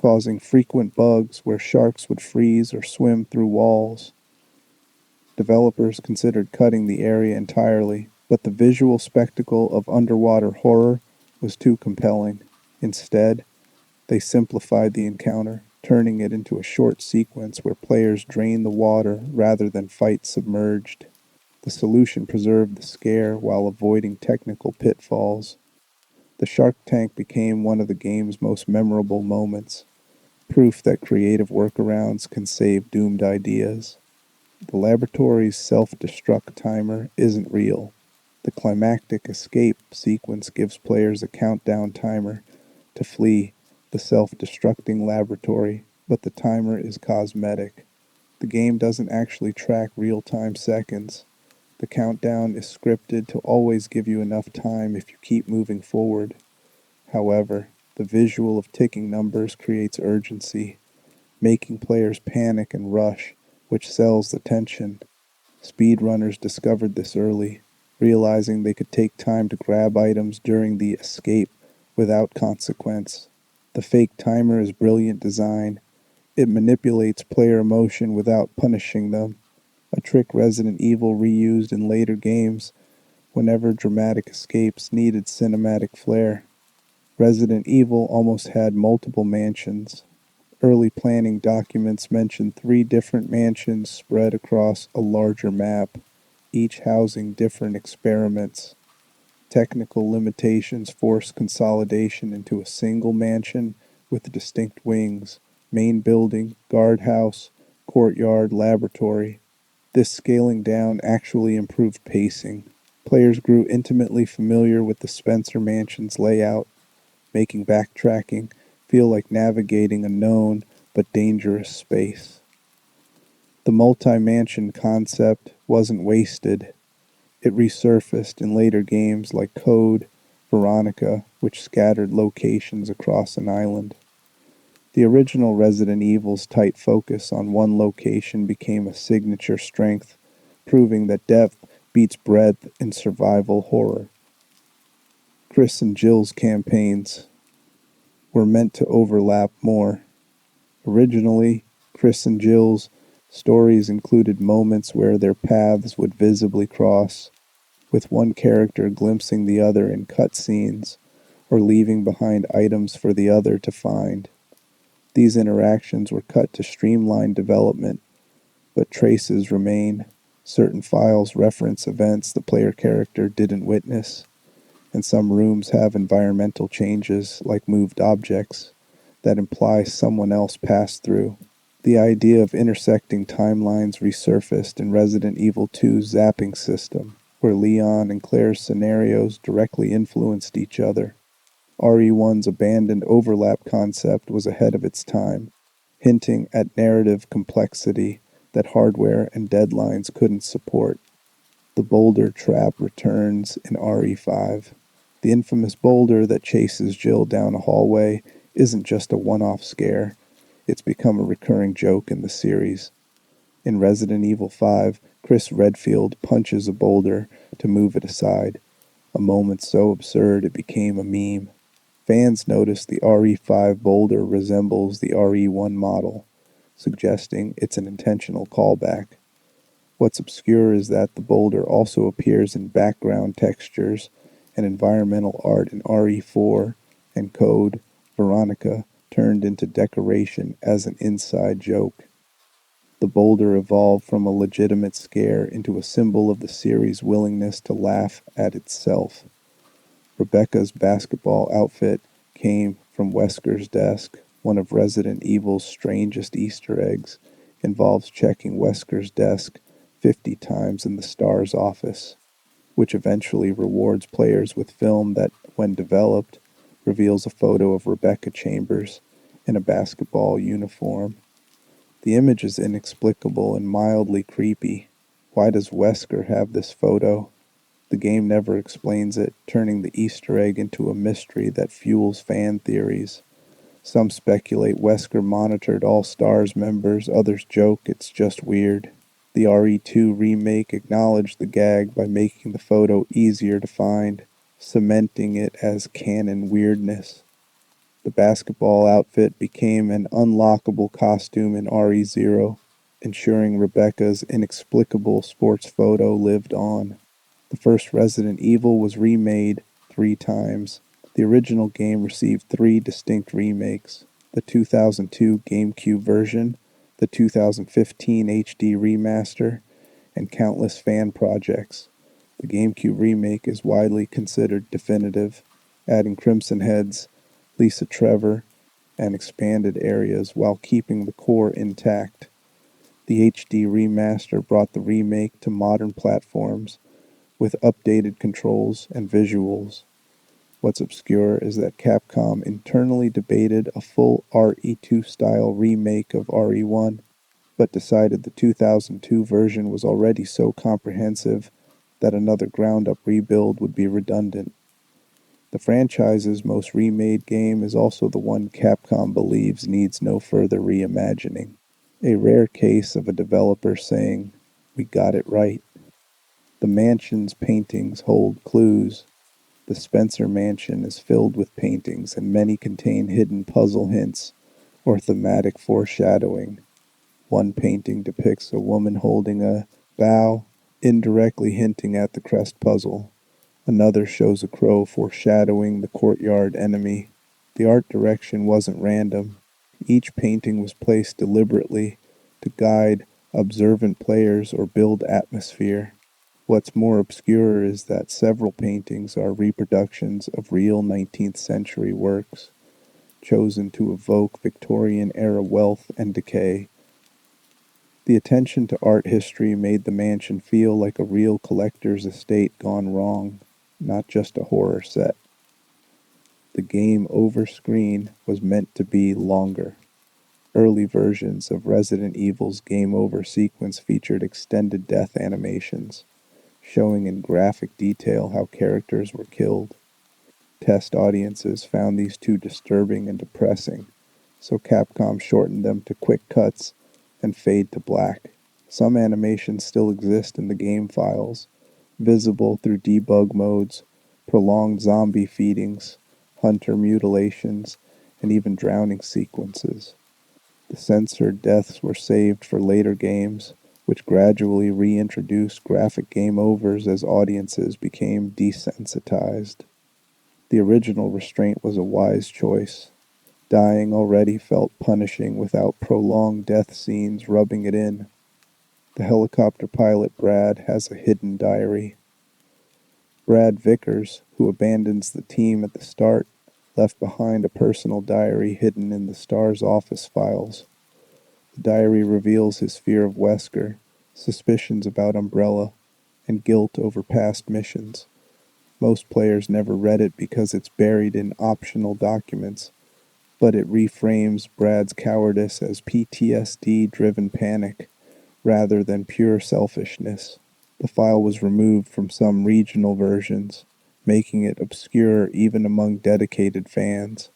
causing frequent bugs where sharks would freeze or swim through walls. Developers considered cutting the area entirely, but the visual spectacle of underwater horror was too compelling. Instead, they simplified the encounter, turning it into a short sequence where players drain the water rather than fight submerged. The solution preserved the scare while avoiding technical pitfalls. The shark tank became one of the game's most memorable moments, proof that creative workarounds can save doomed ideas. The laboratory's self-destruct timer isn't real. The climactic escape sequence gives players a countdown timer to flee the self-destructing laboratory, but the timer is cosmetic. The game doesn't actually track real-time seconds. The countdown is scripted to always give you enough time if you keep moving forward. However, the visual of ticking numbers creates urgency, making players panic and rush, which sells the tension. Speedrunners discovered this early, realizing they could take time to grab items during the escape without consequence. The fake timer is brilliant design. It manipulates player emotion without punishing them, a trick Resident Evil reused in later games whenever dramatic escapes needed cinematic flair. Resident Evil almost had multiple mansions. Early planning documents mention 3 different mansions spread across a larger map, each housing different experiments. Technical limitations forced consolidation into a single mansion with distinct wings, main building, guardhouse, courtyard, laboratory. This scaling down actually improved pacing. Players grew intimately familiar with the Spencer Mansion's layout, making backtracking feel like navigating a known but dangerous space. The multi-mansion concept wasn't wasted. It resurfaced in later games like Code, Veronica, which scattered locations across an island. The original Resident Evil's tight focus on one location became a signature strength, proving that depth beats breadth in survival horror. Chris and Jill's campaigns were meant to overlap more. Originally, Chris and Jill's stories included moments where their paths would visibly cross, with one character glimpsing the other in cutscenes or leaving behind items for the other to find. These interactions were cut to streamline development, but traces remain. Certain files reference events the player character didn't witness, and some rooms have environmental changes, like moved objects, that imply someone else passed through. The idea of intersecting timelines resurfaced in Resident Evil 2's zapping system, where Leon and Claire's scenarios directly influenced each other. RE1's abandoned overlap concept was ahead of its time, hinting at narrative complexity that hardware and deadlines couldn't support. The boulder trap returns in RE5. The infamous boulder that chases Jill down a hallway isn't just a one-off scare. It's become a recurring joke in the series. In Resident Evil 5, Chris Redfield punches a boulder to move it aside, a moment so absurd it became a meme. Fans notice the RE5 boulder resembles the RE1 model, suggesting it's an intentional callback. What's obscure is that the boulder also appears in background textures and environmental art in RE4 and Code Veronica, turned into decoration as an inside joke. The boulder evolved from a legitimate scare into a symbol of the series' willingness to laugh at itself. Rebecca's basketball outfit came from Wesker's desk. One of Resident Evil's strangest Easter eggs involves checking Wesker's desk 50 times in the STARS office, which eventually rewards players with film that, when developed, reveals a photo of Rebecca Chambers in a basketball uniform. The image is inexplicable and mildly creepy. Why does Wesker have this photo? The game never explains it, turning the Easter egg into a mystery that fuels fan theories. Some speculate Wesker monitored all STARS members, others joke it's just weird. The RE2 remake acknowledged the gag by making the photo easier to find, cementing it as canon weirdness. The basketball outfit became an unlockable costume in RE0, ensuring Rebecca's inexplicable sports photo lived on. The first Resident Evil was remade 3 times. The original game received 3 distinct remakes: the 2002 GameCube version, the 2015 HD remaster, and countless fan projects. The GameCube remake is widely considered definitive, adding Crimson Heads, Lisa Trevor, and expanded areas while keeping the core intact. The HD remaster brought the remake to modern platforms with updated controls and visuals. What's obscure is that Capcom internally debated a full RE2 style remake of RE1, but decided the 2002 version was already so comprehensive that another ground up rebuild would be redundant. The franchise's most remade game is also the one Capcom believes needs no further reimagining, a rare case of a developer saying, "We got it right." The mansion's paintings hold clues. The Spencer Mansion is filled with paintings, and many contain hidden puzzle hints or thematic foreshadowing. One painting depicts a woman holding a bow, indirectly hinting at the crest puzzle. Another shows a crow foreshadowing the courtyard enemy. The art direction wasn't random. Each painting was placed deliberately to guide observant players or build atmosphere. What's more obscure is that several paintings are reproductions of real 19th century works, chosen to evoke Victorian-era wealth and decay. The attention to art history made the mansion feel like a real collector's estate gone wrong, not just a horror set. The game over screen was meant to be longer. Early versions of Resident Evil's game over sequence featured extended death animations, showing in graphic detail how characters were killed. Test audiences found these too disturbing and depressing, so Capcom shortened them to quick cuts and fade to black. Some animations still exist in the game files, visible through debug modes, prolonged zombie feedings, hunter mutilations, and even drowning sequences. The censored deaths were saved for later games, which gradually reintroduced graphic game overs as audiences became desensitized. The original restraint was a wise choice. Dying already felt punishing without prolonged death scenes rubbing it in. The helicopter pilot Brad has a hidden diary. Brad Vickers, who abandons the team at the start, left behind a personal diary hidden in the star's office files. The diary reveals his fear of Wesker, suspicions about Umbrella, and guilt over past missions. Most players never read it because it's buried in optional documents, but it reframes Brad's cowardice as PTSD-driven panic rather than pure selfishness. The file was removed from some regional versions, making it obscure even among dedicated fans.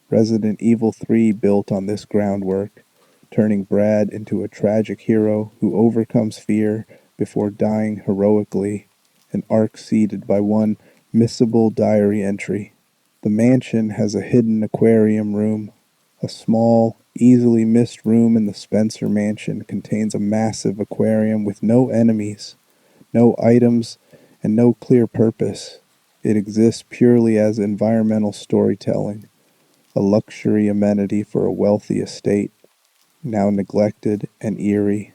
Resident Evil 3 built on this groundwork, turning Brad into a tragic hero who overcomes fear before dying heroically, an arc seeded by one missable diary entry. The mansion has a hidden aquarium room. A small, easily missed room in the Spencer mansion contains a massive aquarium with no enemies, no items, and no clear purpose. It exists purely as environmental storytelling, a luxury amenity for a wealthy estate, now neglected and eerie.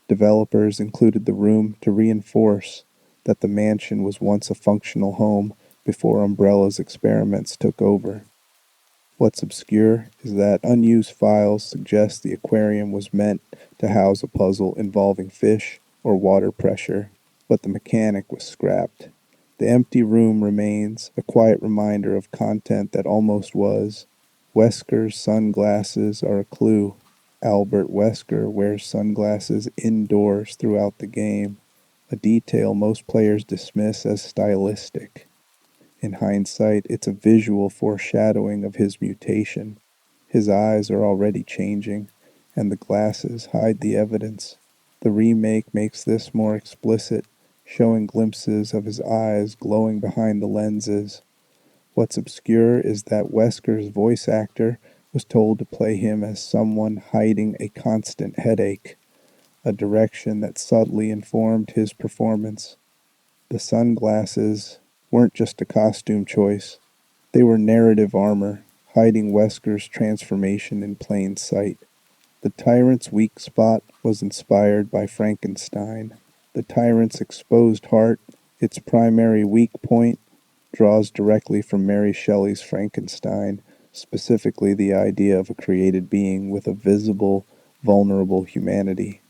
Developers included the room to reinforce that the mansion was once a functional home before Umbrella's experiments took over. What's obscure is that unused files suggest the aquarium was meant to house a puzzle involving fish or water pressure, but the mechanic was scrapped. The empty room remains a quiet reminder of content that almost was. Wesker's sunglasses are a clue. Albert Wesker wears sunglasses indoors throughout the game, a detail most players dismiss as stylistic. In hindsight, it's a visual foreshadowing of his mutation. His eyes are already changing, and the glasses hide the evidence. The remake makes this more explicit, showing glimpses of his eyes glowing behind the lenses. What's obscure is that Wesker's voice actor was told to play him as someone hiding a constant headache, a direction that subtly informed his performance. The sunglasses weren't just a costume choice, they were narrative armor, hiding Wesker's transformation in plain sight. The tyrant's weak spot was inspired by Frankenstein. The tyrant's exposed heart, its primary weak point, draws directly from Mary Shelley's Frankenstein, specifically the idea of a created being with a visible, vulnerable humanity.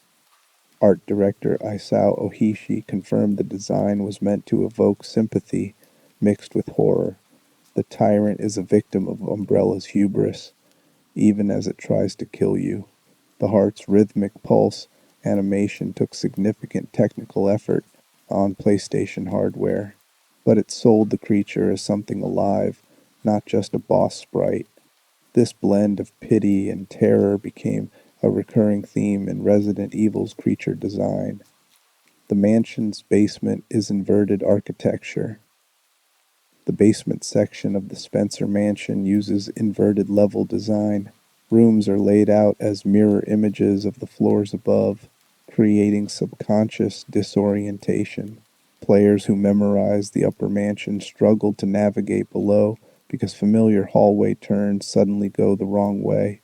Art director Isao Ohishi confirmed the design was meant to evoke sympathy mixed with horror. The tyrant is a victim of Umbrella's hubris, even as it tries to kill you. The heart's rhythmic pulse animation took significant technical effort on PlayStation hardware, but it sold the creature as something alive, not just a boss sprite. This blend of pity and terror became a recurring theme in Resident Evil's creature design. The mansion's basement is inverted architecture. The basement section of the Spencer mansion uses inverted level design. Rooms are laid out as mirror images of the floors above, creating subconscious disorientation. Players who memorize the upper mansion struggle to navigate below because familiar hallway turns suddenly go the wrong way.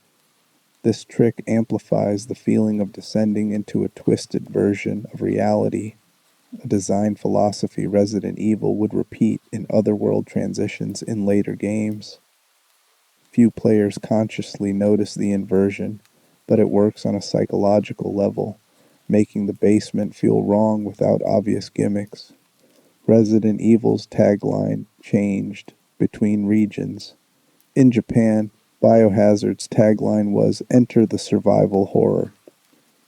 This trick amplifies the feeling of descending into a twisted version of reality, a design philosophy Resident Evil would repeat in otherworld transitions in later games. Few players consciously notice the inversion, but it works on a psychological level, making the basement feel wrong without obvious gimmicks. Resident Evil's tagline changed between regions. In Japan, Biohazard's tagline was "Enter the survival horror."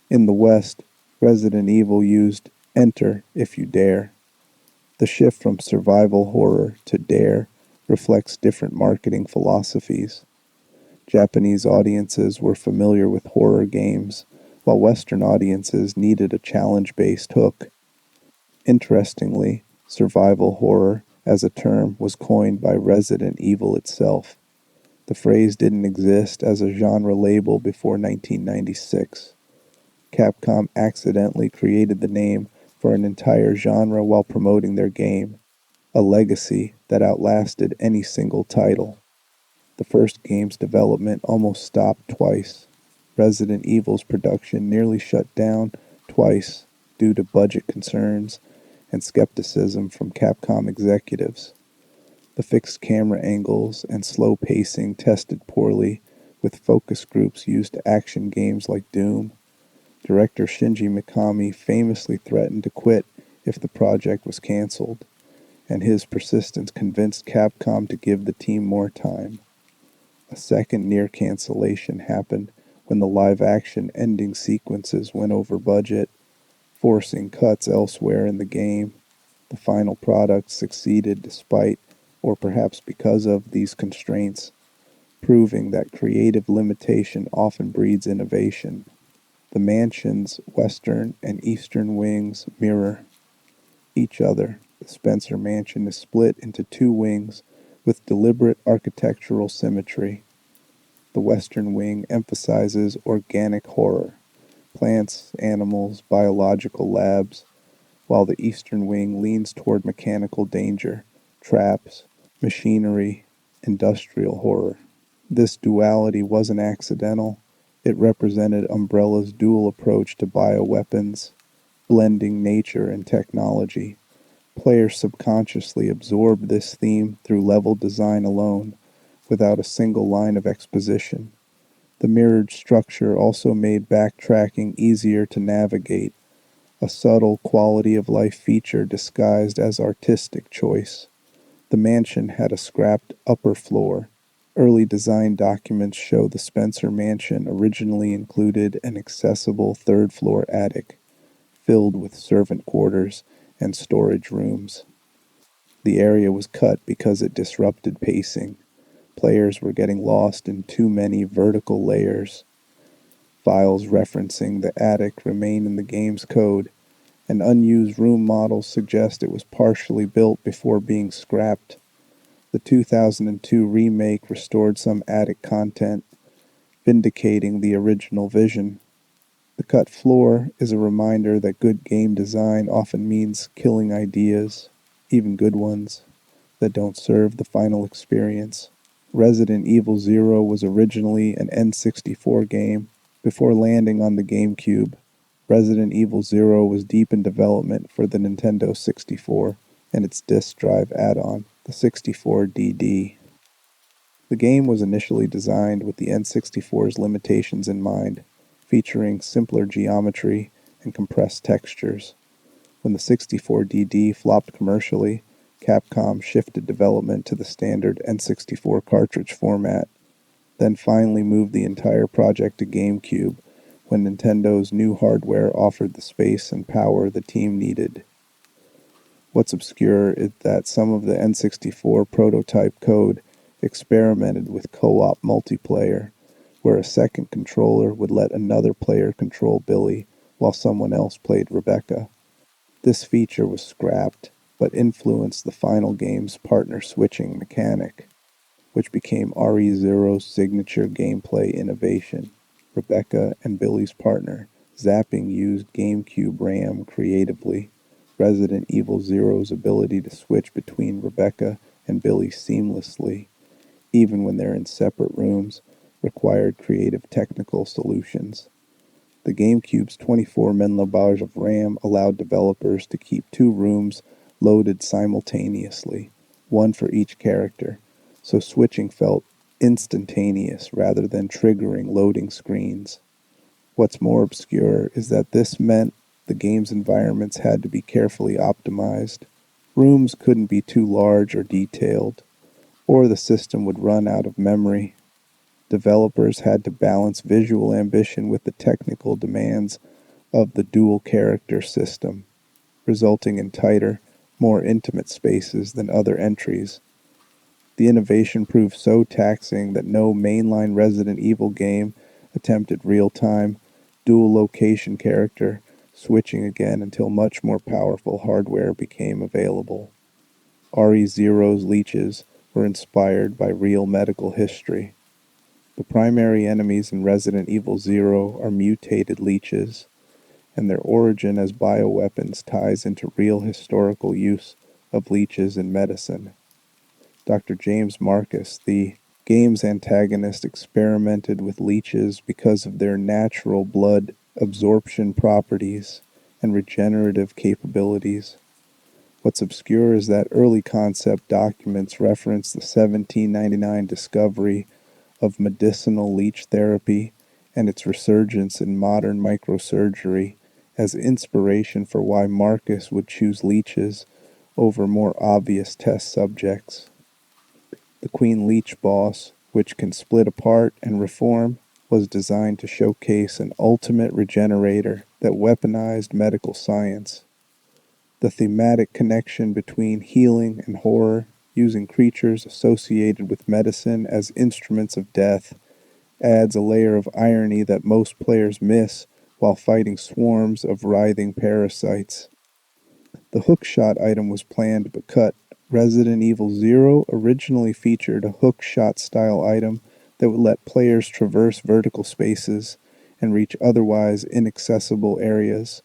In the West, Resident Evil used "Enter if you dare." The shift from survival horror to dare reflects different marketing philosophies. Japanese audiences were familiar with horror games, while Western audiences needed a challenge-based hook. Interestingly, survival horror as a term was coined by Resident Evil itself. The phrase didn't exist as a genre label before 1996. Capcom accidentally created the name for an entire genre while promoting their game, a legacy that outlasted any single title. The first game's development almost stopped twice. Resident Evil's production nearly shut down twice due to budget concerns and skepticism from Capcom executives. The fixed camera angles and slow pacing tested poorly with focus groups used to action games like Doom. Director Shinji Mikami famously threatened to quit if the project was canceled, and his persistence convinced Capcom to give the team more time. A second near cancellation happened when the live-action ending sequences went over budget, forcing cuts elsewhere in the game. The final product succeeded despite, or perhaps because of, these constraints, proving that creative limitation often breeds innovation. The mansion's western and eastern wings mirror each other. The Spencer Mansion is split into two wings with deliberate architectural symmetry. The western wing emphasizes organic horror, plants, animals, biological labs, while the eastern wing leans toward mechanical danger, traps, machinery, industrial horror. This duality wasn't accidental. It represented Umbrella's dual approach to bioweapons, blending nature and technology. Players subconsciously absorbed this theme through level design alone, without a single line of exposition. The mirrored structure also made backtracking easier to navigate, a subtle quality of life feature disguised as artistic choice. The mansion had a scrapped upper floor. Early design documents show the Spencer Mansion originally included an accessible third-floor attic, filled with servant quarters and storage rooms. The area was cut because it disrupted pacing. Players were getting lost in too many vertical layers. Files referencing the attic remain in the game's code, and unused room models suggest it was partially built before being scrapped. The 2002 remake restored some attic content, vindicating the original vision. The cut floor is a reminder that good game design often means killing ideas, even good ones, that don't serve the final experience. Resident Evil Zero was originally an N64 game. Before landing on the GameCube, Resident Evil Zero was deep in development for the Nintendo 64 and its disk drive add-on, the 64DD. The game was initially designed with the N64's limitations in mind, featuring simpler geometry and compressed textures. When the 64DD flopped commercially, Capcom shifted development to the standard N64 cartridge format, then finally moved the entire project to GameCube when Nintendo's new hardware offered the space and power the team needed. What's obscure is that some of the N64 prototype code experimented with co-op multiplayer, where a second controller would let another player control Billy while someone else played Rebecca. This feature was scrapped, but influenced the final game's partner switching mechanic, which became RE0's signature gameplay innovation. Rebecca and Billy's partner, zapping used GameCube RAM creatively. Resident Evil Zero's ability to switch between Rebecca and Billy seamlessly, even when they're in separate rooms, required creative technical solutions. The GameCube's 24 megabytes of RAM allowed developers to keep two rooms loaded simultaneously, one for each character, so switching felt instantaneous rather than triggering loading screens. What's more obscure is that this meant the game's environments had to be carefully optimized. Rooms couldn't be too large or detailed, or the system would run out of memory. Developers had to balance visual ambition with the technical demands of the dual character system, resulting in tighter, more intimate spaces than other entries. The innovation proved so taxing that no mainline Resident Evil game attempted real-time, dual-location character switching again until much more powerful hardware became available. RE0's leeches were inspired by real medical history. The primary enemies in Resident Evil Zero are mutated leeches, and their origin as bioweapons ties into real historical use of leeches in medicine. Dr. James Marcus, the game's antagonist, experimented with leeches because of their natural blood absorption properties and regenerative capabilities. What's obscure is that early concept documents reference the 1799 discovery of medicinal leech therapy and its resurgence in modern microsurgery as inspiration for why Marcus would choose leeches over more obvious test subjects. The Queen Leech boss, which can split apart and reform, was designed to showcase an ultimate regenerator that weaponized medical science. The thematic connection between healing and horror, using creatures associated with medicine as instruments of death, adds a layer of irony that most players miss while fighting swarms of writhing parasites. The hookshot item was planned but cut. Resident Evil Zero originally featured a hookshot style item that would let players traverse vertical spaces and reach otherwise inaccessible areas,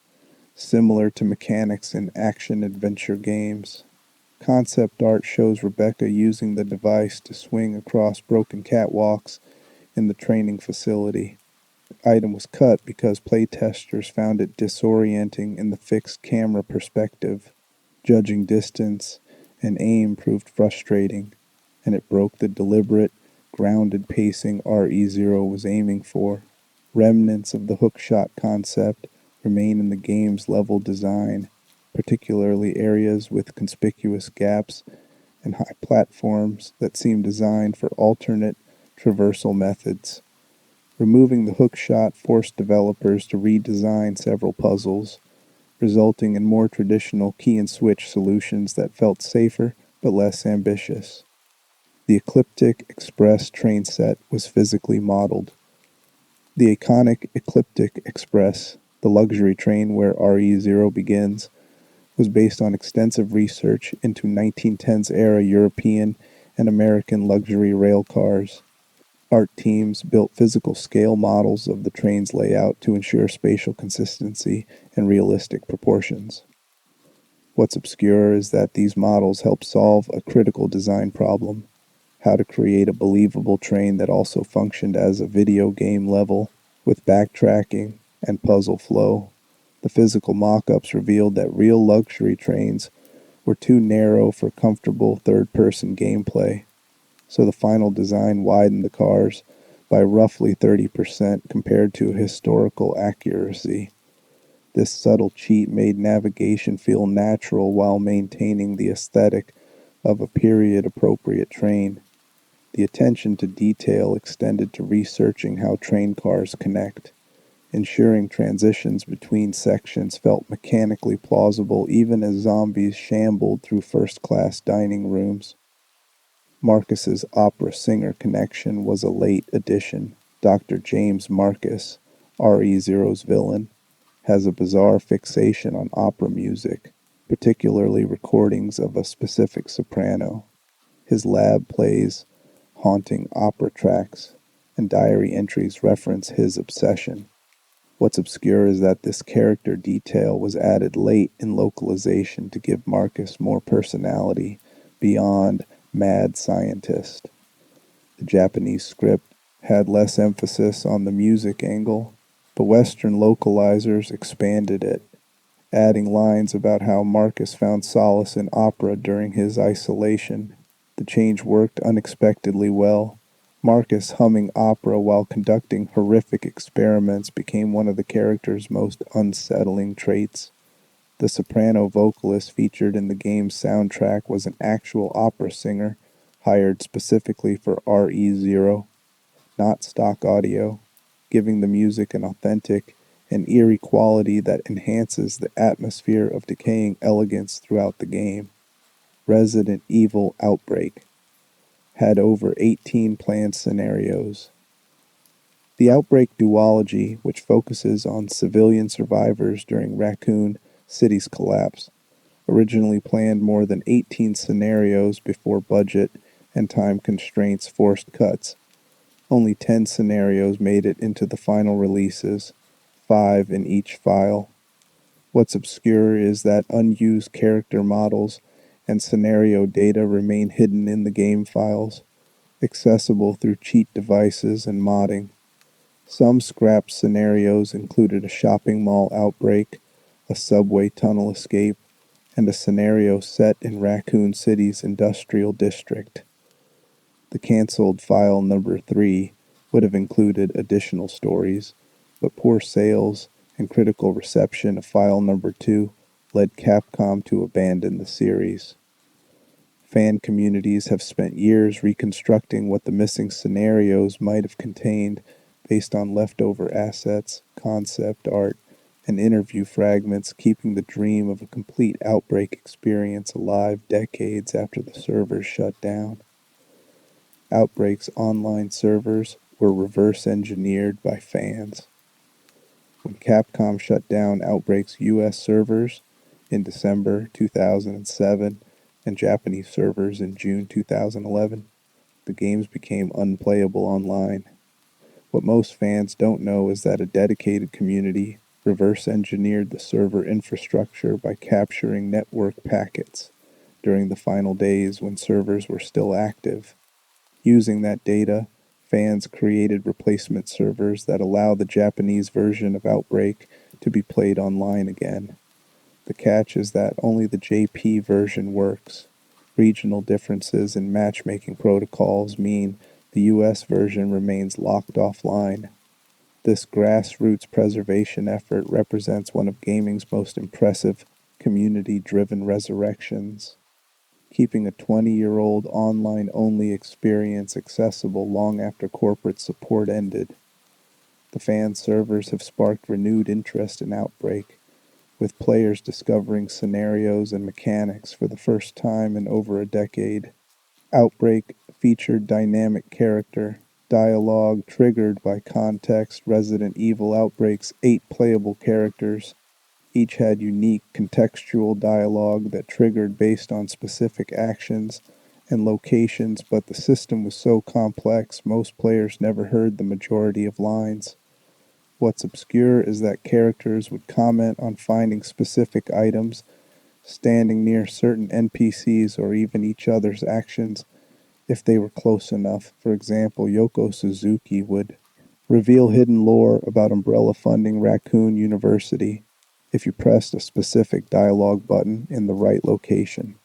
similar to mechanics in action-adventure games. Concept art shows Rebecca using the device to swing across broken catwalks in the training facility. The item was cut because playtesters found it disorienting in the fixed camera perspective. Judging distance and aim proved frustrating, and it broke the deliberate, grounded pacing RE0 was aiming for. Remnants of the hookshot concept remain in the game's level design, particularly areas with conspicuous gaps and high platforms that seem designed for alternate traversal methods. Removing the hookshot forced developers to redesign several puzzles, resulting in more traditional key-and-switch solutions that felt safer but less ambitious. The Ecliptic Express train set was physically modeled. The iconic Ecliptic Express, the luxury train where RE0 begins, was based on extensive research into 1910s-era European and American luxury rail cars. Art teams built physical scale models of the train's layout to ensure spatial consistency and realistic proportions. What's obscure is that these models help solve a critical design problem: how to create a believable train that also functioned as a video game level, with backtracking and puzzle flow. The physical mock-ups revealed that real luxury trains were too narrow for comfortable third-person gameplay, so the final design widened the cars by roughly 30% compared to historical accuracy. This subtle cheat made navigation feel natural while maintaining the aesthetic of a period-appropriate train. The attention to detail extended to researching how train cars connect, ensuring transitions between sections felt mechanically plausible even as zombies shambled through first-class dining rooms. Marcus's opera singer connection was a late addition. Dr. James Marcus, RE0's villain, has a bizarre fixation on opera music, particularly recordings of a specific soprano. His lab plays haunting opera tracks, and diary entries reference his obsession. What's obscure is that this character detail was added late in localization to give Marcus more personality beyond mad scientist. The Japanese script had less emphasis on the music angle, but Western localizers expanded it, adding lines about how Marcus found solace in opera during his isolation. The change worked unexpectedly well. Marcus humming opera while conducting horrific experiments became one of the character's most unsettling traits. The soprano vocalist featured in the game's soundtrack was an actual opera singer hired specifically for RE0, not stock audio, giving the music an authentic and eerie quality that enhances the atmosphere of decaying elegance throughout the game. Resident Evil Outbreak had over 18 planned scenarios. The Outbreak duology, which focuses on civilian survivors during Raccoon City's collapse, originally planned more than 18 scenarios before budget and time constraints forced cuts. Only 10 scenarios made it into the final releases, 5 in each file. What's obscure is that unused character models and scenario data remain hidden in the game files, accessible through cheat devices and modding. Some scrapped scenarios included a shopping mall outbreak, a subway tunnel escape, and a scenario set in Raccoon City's industrial district. The cancelled file number 3 would have included additional stories, but poor sales and critical reception of file number 2 led Capcom to abandon the series. Fan communities have spent years reconstructing what the missing scenarios might have contained based on leftover assets, concept art, and interview fragments, keeping the dream of a complete Outbreak experience alive decades after the servers shut down. Outbreak's online servers were reverse engineered by fans. When Capcom shut down Outbreak's US servers in December 2007 and Japanese servers in June 2011, the games became unplayable online. What most fans don't know is that a dedicated community reverse engineered the server infrastructure by capturing network packets during the final days when servers were still active. Using that data, fans created replacement servers that allow the Japanese version of Outbreak to be played online again. The catch is that only the JP version works. Regional differences in matchmaking protocols mean the US version remains locked offline. This grassroots preservation effort represents one of gaming's most impressive community-driven resurrections, keeping a 20-year-old online-only experience accessible long after corporate support ended. The fan servers have sparked renewed interest in Outbreak, with players discovering scenarios and mechanics for the first time in over a decade. Outbreak featured dynamic character, dialogue triggered by context. Resident Evil Outbreak's 8 playable characters each had unique contextual dialogue that triggered based on specific actions and locations, but the system was so complex most players never heard the majority of lines. What's obscure is that characters would comment on finding specific items, standing near certain NPCs, or even each other's actions if they were close enough. For example, Yoko Suzuki would reveal hidden lore about Umbrella funding Raccoon University if you pressed a specific dialogue button in the right location.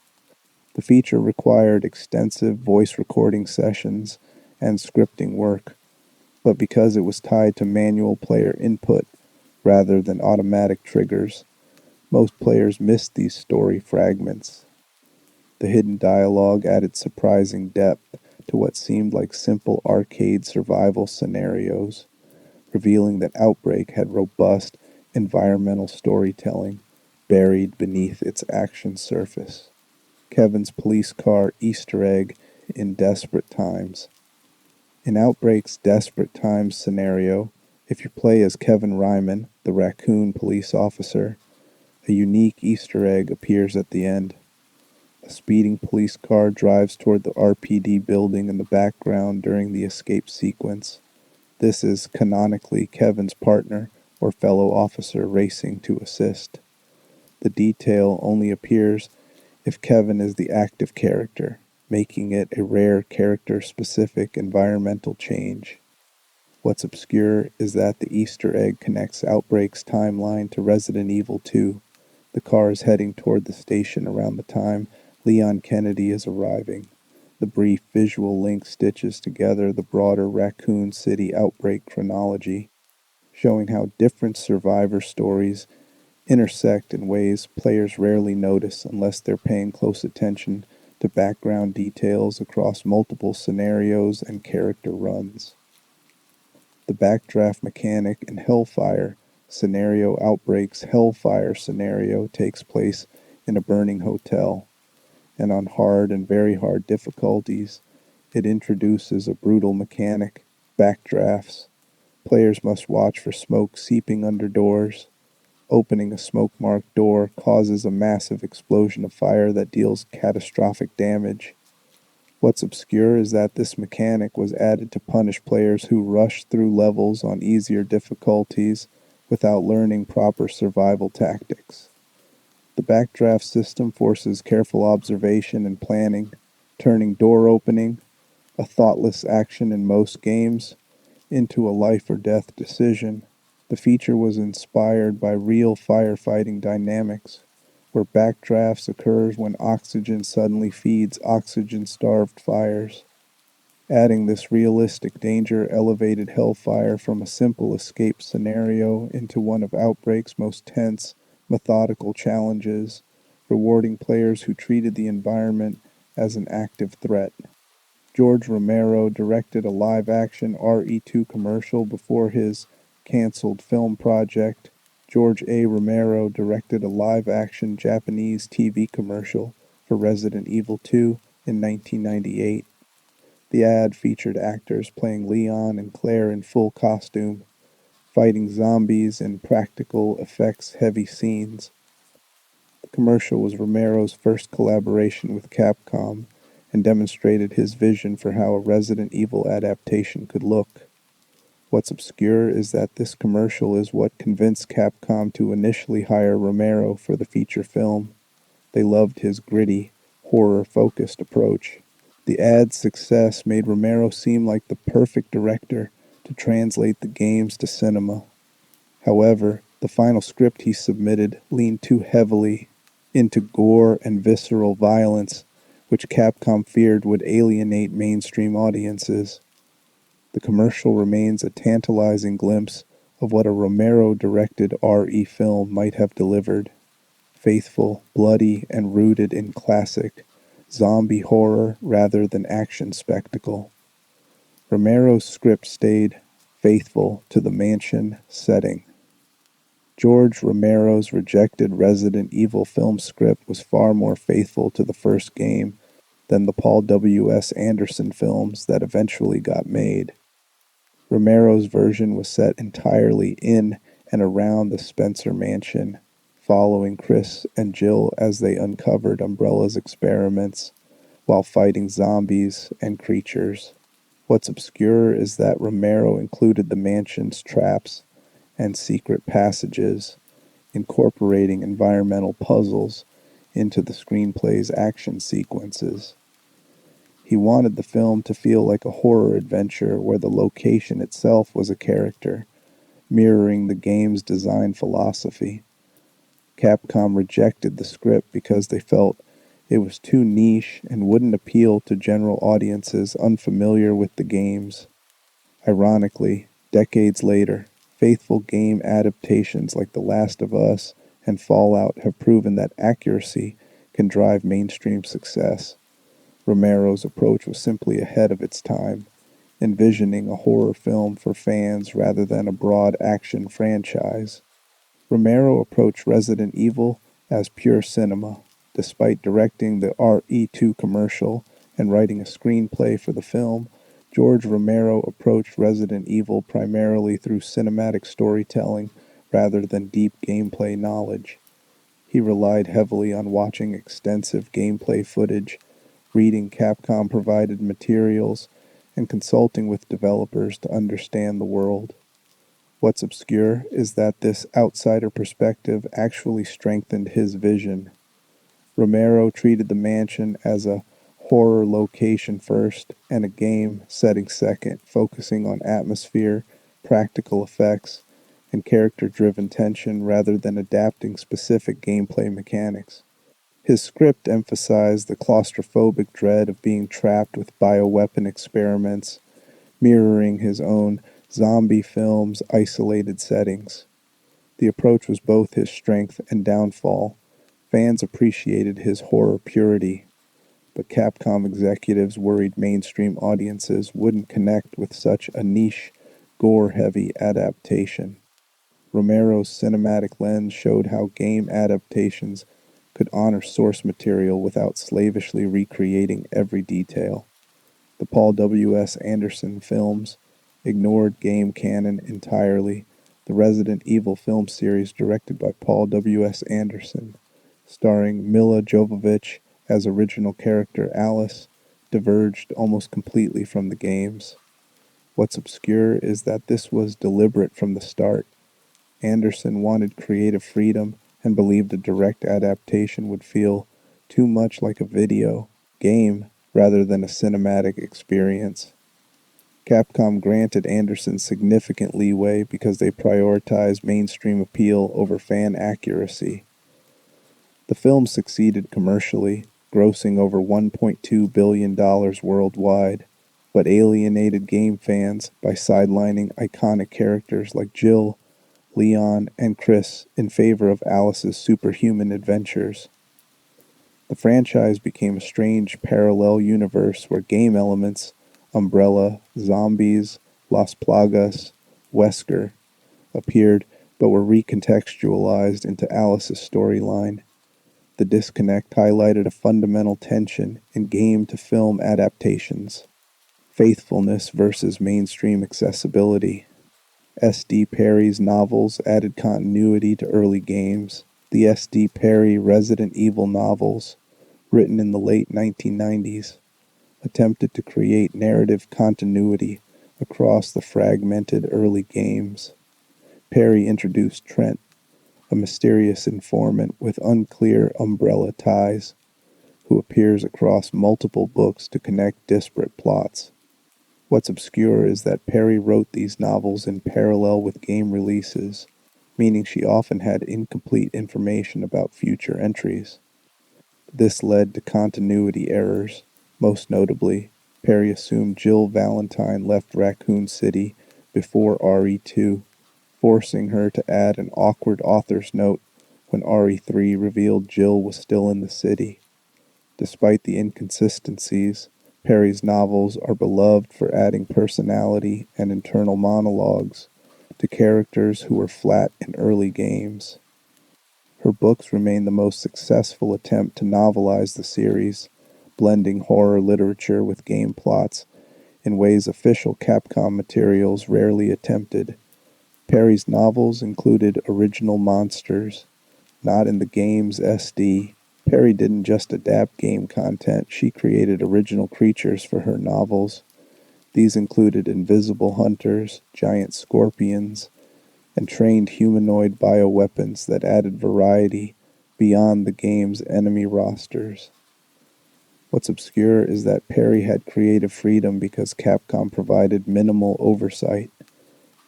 The feature required extensive voice recording sessions and scripting work, but because it was tied to manual player input rather than automatic triggers, most players missed these story fragments. The hidden dialogue added surprising depth to what seemed like simple arcade survival scenarios, revealing that Outbreak had robust environmental storytelling buried beneath its action surface. Kevin's police car Easter egg in Desperate Times. In Outbreak's Desperate Times scenario, if you play as Kevin Ryman, the raccoon police officer, a unique Easter egg appears at the end. A speeding police car drives toward the RPD building in the background during the escape sequence. This is canonically Kevin's partner or fellow officer racing to assist. The detail only appears if Kevin is the active character, making it a rare character-specific environmental change. What's obscure is that the Easter egg connects Outbreak's timeline to Resident Evil 2. The car is heading toward the station around the time Leon Kennedy is arriving. The brief visual link stitches together the broader Raccoon City Outbreak chronology, showing how different survivor stories intersect in ways players rarely notice unless they're paying close attention to background details across multiple scenarios and character runs. The backdraft mechanic in Hellfire scenario Outbreak's Hellfire scenario takes place in a burning hotel, and on hard and very hard difficulties, it introduces a brutal mechanic, backdrafts. Players must watch for smoke seeping under doors, Opening a smoke-marked door causes a massive explosion of fire that deals catastrophic damage. What's obscure is that this mechanic was added to punish players who rushed through levels on easier difficulties without learning proper survival tactics. The backdraft system forces careful observation and planning, turning door opening, a thoughtless action in most games, into a life or death decision. The feature was inspired by real firefighting dynamics, where backdrafts occurs when oxygen suddenly feeds oxygen-starved fires. Adding this realistic danger elevated Hellfire from a simple escape scenario into one of Outbreak's most tense, methodical challenges, rewarding players who treated the environment as an active threat. George Romero directed a live-action RE2 commercial before his canceled film project. George A. Romero directed a live-action Japanese TV commercial for Resident Evil 2 in 1998. The ad featured actors playing Leon and Claire in full costume, fighting zombies in practical effects heavy scenes. The commercial was Romero's first collaboration with Capcom and demonstrated his vision for how a Resident Evil adaptation could look. What's obscure is that this commercial is what convinced Capcom to initially hire Romero for the feature film. They loved his gritty, horror-focused approach. The ad's success made Romero seem like the perfect director to translate the games to cinema. However, the final script he submitted leaned too heavily into gore and visceral violence, which Capcom feared would alienate mainstream audiences. The commercial remains a tantalizing glimpse of what a Romero-directed RE film might have delivered. Faithful, bloody, and rooted in classic zombie horror rather than action spectacle. Romero's script stayed faithful to the mansion setting. George Romero's rejected Resident Evil film script was far more faithful to the first game than the Paul W. S. Anderson films that eventually got made. Romero's version was set entirely in and around the Spencer mansion, following Chris and Jill as they uncovered Umbrella's experiments while fighting zombies and creatures. What's obscure is that Romero included the mansion's traps and secret passages, incorporating environmental puzzles into the screenplay's action sequences. He wanted the film to feel like a horror adventure where the location itself was a character, mirroring the game's design philosophy. Capcom rejected the script because they felt it was too niche and wouldn't appeal to general audiences unfamiliar with the games. Ironically, decades later, faithful game adaptations like The Last of Us and Fallout have proven that accuracy can drive mainstream success. Romero's approach was simply ahead of its time, envisioning a horror film for fans rather than a broad action franchise. Romero approached Resident Evil as pure cinema, despite directing the RE2 commercial and writing a screenplay for the film. George Romero approached Resident Evil primarily through cinematic storytelling rather than deep gameplay knowledge. He relied heavily on watching extensive gameplay footage, reading Capcom-provided materials, and consulting with developers to understand the world. What's obscure is that this outsider perspective actually strengthened his vision. Romero treated the mansion as a horror location first and a game setting second, focusing on atmosphere, practical effects, and character-driven tension rather than adapting specific gameplay mechanics. His script emphasized the claustrophobic dread of being trapped with bioweapon experiments, mirroring his own zombie film's isolated settings. The approach was both his strength and downfall. Fans appreciated his horror purity, but Capcom executives worried mainstream audiences wouldn't connect with such a niche, gore-heavy adaptation. Romero's cinematic lens showed how game adaptations could honor source material without slavishly recreating every detail. The Paul W. S. Anderson films ignored game canon entirely, the Resident Evil film series directed by Paul W.S. Anderson, starring Milla Jovovich as original character Alice, diverged almost completely from the games. What's obscure is that this was deliberate from the start. Anderson wanted creative freedom and believed a direct adaptation would feel too much like a video game rather than a cinematic experience. Capcom granted Anderson significant leeway because they prioritized mainstream appeal over fan accuracy. The film succeeded commercially, grossing over $1.2 billion worldwide, but alienated game fans by sidelining iconic characters like Jill, Leon, and Chris in favor of Alice's superhuman adventures. The franchise became a strange parallel universe where game elements, Umbrella, Zombies, Las Plagas, Wesker, appeared but were recontextualized into Alice's storyline. The disconnect highlighted a fundamental tension in game-to-film adaptations: faithfulness versus mainstream accessibility. S.D. Perry's novels added continuity to early games. The S.D. Perry Resident Evil novels, written in the late 1990s, attempted to create narrative continuity across the fragmented early games. Perry introduced Trent, a mysterious informant with unclear Umbrella ties, who appears across multiple books to connect disparate plots. What's obscure is that Perry wrote these novels in parallel with game releases, meaning she often had incomplete information about future entries. This led to continuity errors. Most notably, Perry assumed Jill Valentine left Raccoon City before RE2, forcing her to add an awkward author's note when RE3 revealed Jill was still in the city. Despite the inconsistencies, Perry's novels are beloved for adding personality and internal monologues to characters who were flat in early games. Her books remain the most successful attempt to novelize the series, blending horror literature with game plots in ways official Capcom materials rarely attempted. Perry's novels included original monsters, not in the game's SD. Perry didn't just adapt game content, she created original creatures for her novels. These included invisible hunters, giant scorpions, and trained humanoid bioweapons that added variety beyond the game's enemy rosters. What's obscure is that Perry had creative freedom because Capcom provided minimal oversight,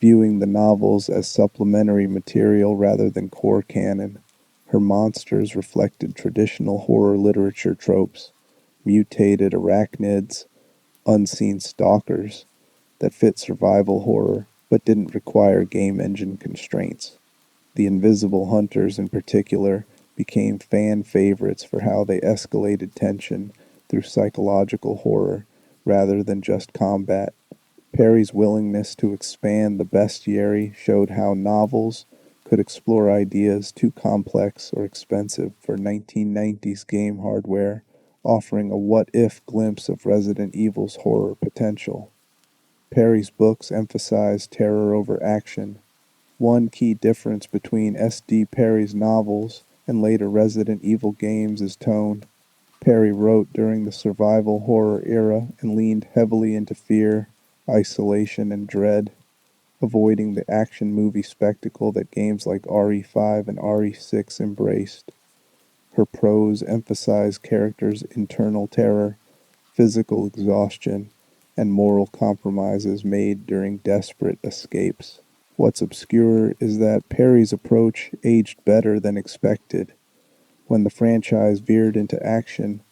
viewing the novels as supplementary material rather than core canon. Her monsters reflected traditional horror literature tropes: mutated arachnids, unseen stalkers, that fit survival horror but didn't require game engine constraints. The invisible hunters, in particular, became fan favorites for how they escalated tension through psychological horror rather than just combat. Perry's willingness to expand the bestiary showed how novels could explore ideas too complex or expensive for 1990s game hardware, offering a what-if glimpse of Resident Evil's horror potential. Perry's books emphasize terror over action. One key difference between S.D. Perry's novels and later Resident Evil games is tone. Perry wrote during the survival horror era and leaned heavily into fear, isolation, and dread, avoiding the action movie spectacle that games like RE5 and RE6 embraced. Her prose emphasized characters' internal terror, physical exhaustion, and moral compromises made during desperate escapes. What's obscure is that Perry's approach aged better than expected. When the franchise veered into action,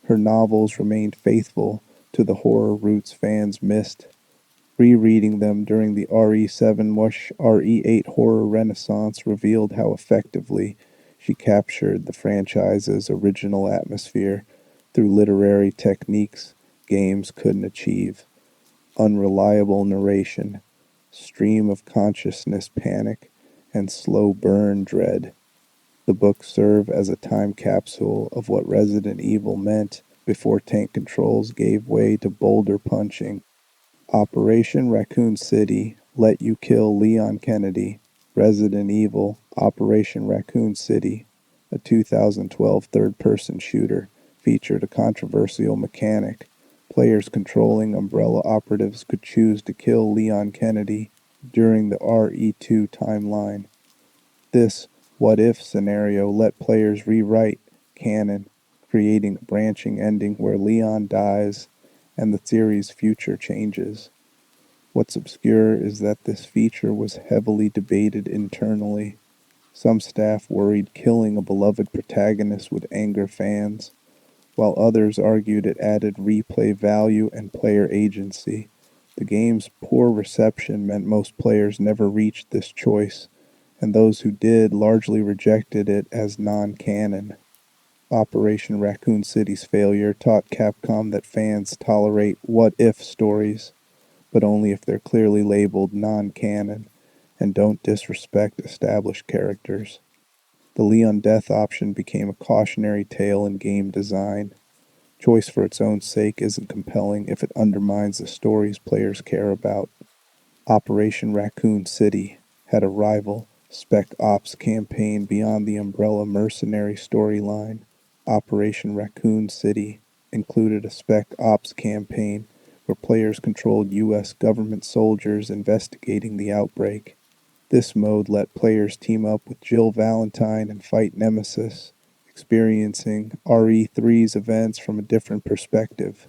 her novels remained faithful to the horror roots fans missed. Rereading them during the RE7/RE8 horror renaissance revealed how effectively she captured the franchise's original atmosphere through literary techniques games couldn't achieve: unreliable narration, stream of consciousness panic, and slow burn dread. The books serve as a time capsule of what Resident Evil meant before tank controls gave way to boulder punching. Operation Raccoon City, Let You Kill Leon Kennedy, Resident Evil Operation Raccoon City, a 2012 third-person shooter, featured a controversial mechanic. Players controlling Umbrella operatives could choose to kill Leon Kennedy during the RE2 timeline. This what-if scenario let players rewrite canon, creating a branching ending where Leon dies and the series' future changes. What's obscure is that this feature was heavily debated internally. Some staff worried killing a beloved protagonist would anger fans, while others argued it added replay value and player agency. The game's poor reception meant most players never reached this choice, and those who did largely rejected it as non-canon. Operation Raccoon City's failure taught Capcom that fans tolerate what-if stories, but only if they're clearly labeled non-canon and don't disrespect established characters. The Leon death option became a cautionary tale in game design. Choice for its own sake isn't compelling if it undermines the stories players care about. Operation Raccoon City had a rival, Spec Ops campaign beyond the Umbrella mercenary storyline. Operation Raccoon City included a Spec Ops campaign where players controlled U.S. government soldiers investigating the outbreak. This mode let players team up with Jill Valentine and fight Nemesis, experiencing RE3's events from a different perspective.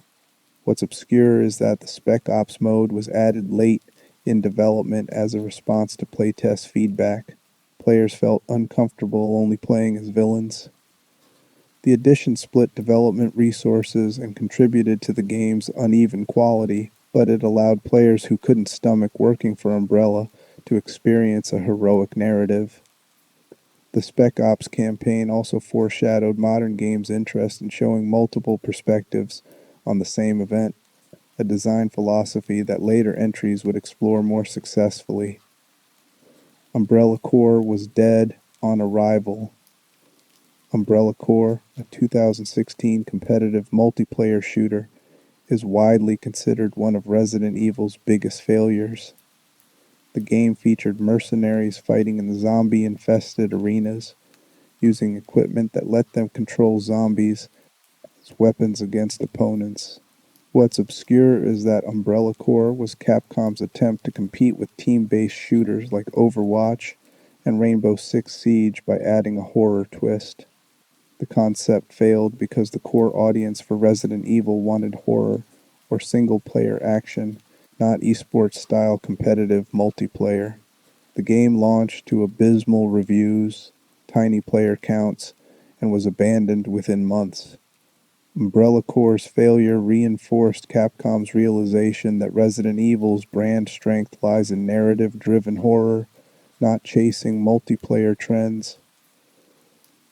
What's obscure is that the Spec Ops mode was added late in development as a response to playtest feedback. Players felt uncomfortable only playing as villains. The addition split development resources and contributed to the game's uneven quality, but it allowed players who couldn't stomach working for Umbrella to experience a heroic narrative. The Spec Ops campaign also foreshadowed modern games' interest in showing multiple perspectives on the same event, a design philosophy that later entries would explore more successfully. Umbrella Corps was dead on arrival. Umbrella Corps, a 2016 competitive multiplayer shooter, is widely considered one of Resident Evil's biggest failures. The game featured mercenaries fighting in zombie-infested arenas, using equipment that let them control zombies as weapons against opponents. What's obscure is that Umbrella Corps was Capcom's attempt to compete with team-based shooters like Overwatch and Rainbow Six Siege by adding a horror twist. The concept failed because the core audience for Resident Evil wanted horror or single-player action, not esports-style competitive multiplayer. The game launched to abysmal reviews, tiny player counts, and was abandoned within months. Umbrella Corps' failure reinforced Capcom's realization that Resident Evil's brand strength lies in narrative-driven horror, not chasing multiplayer trends.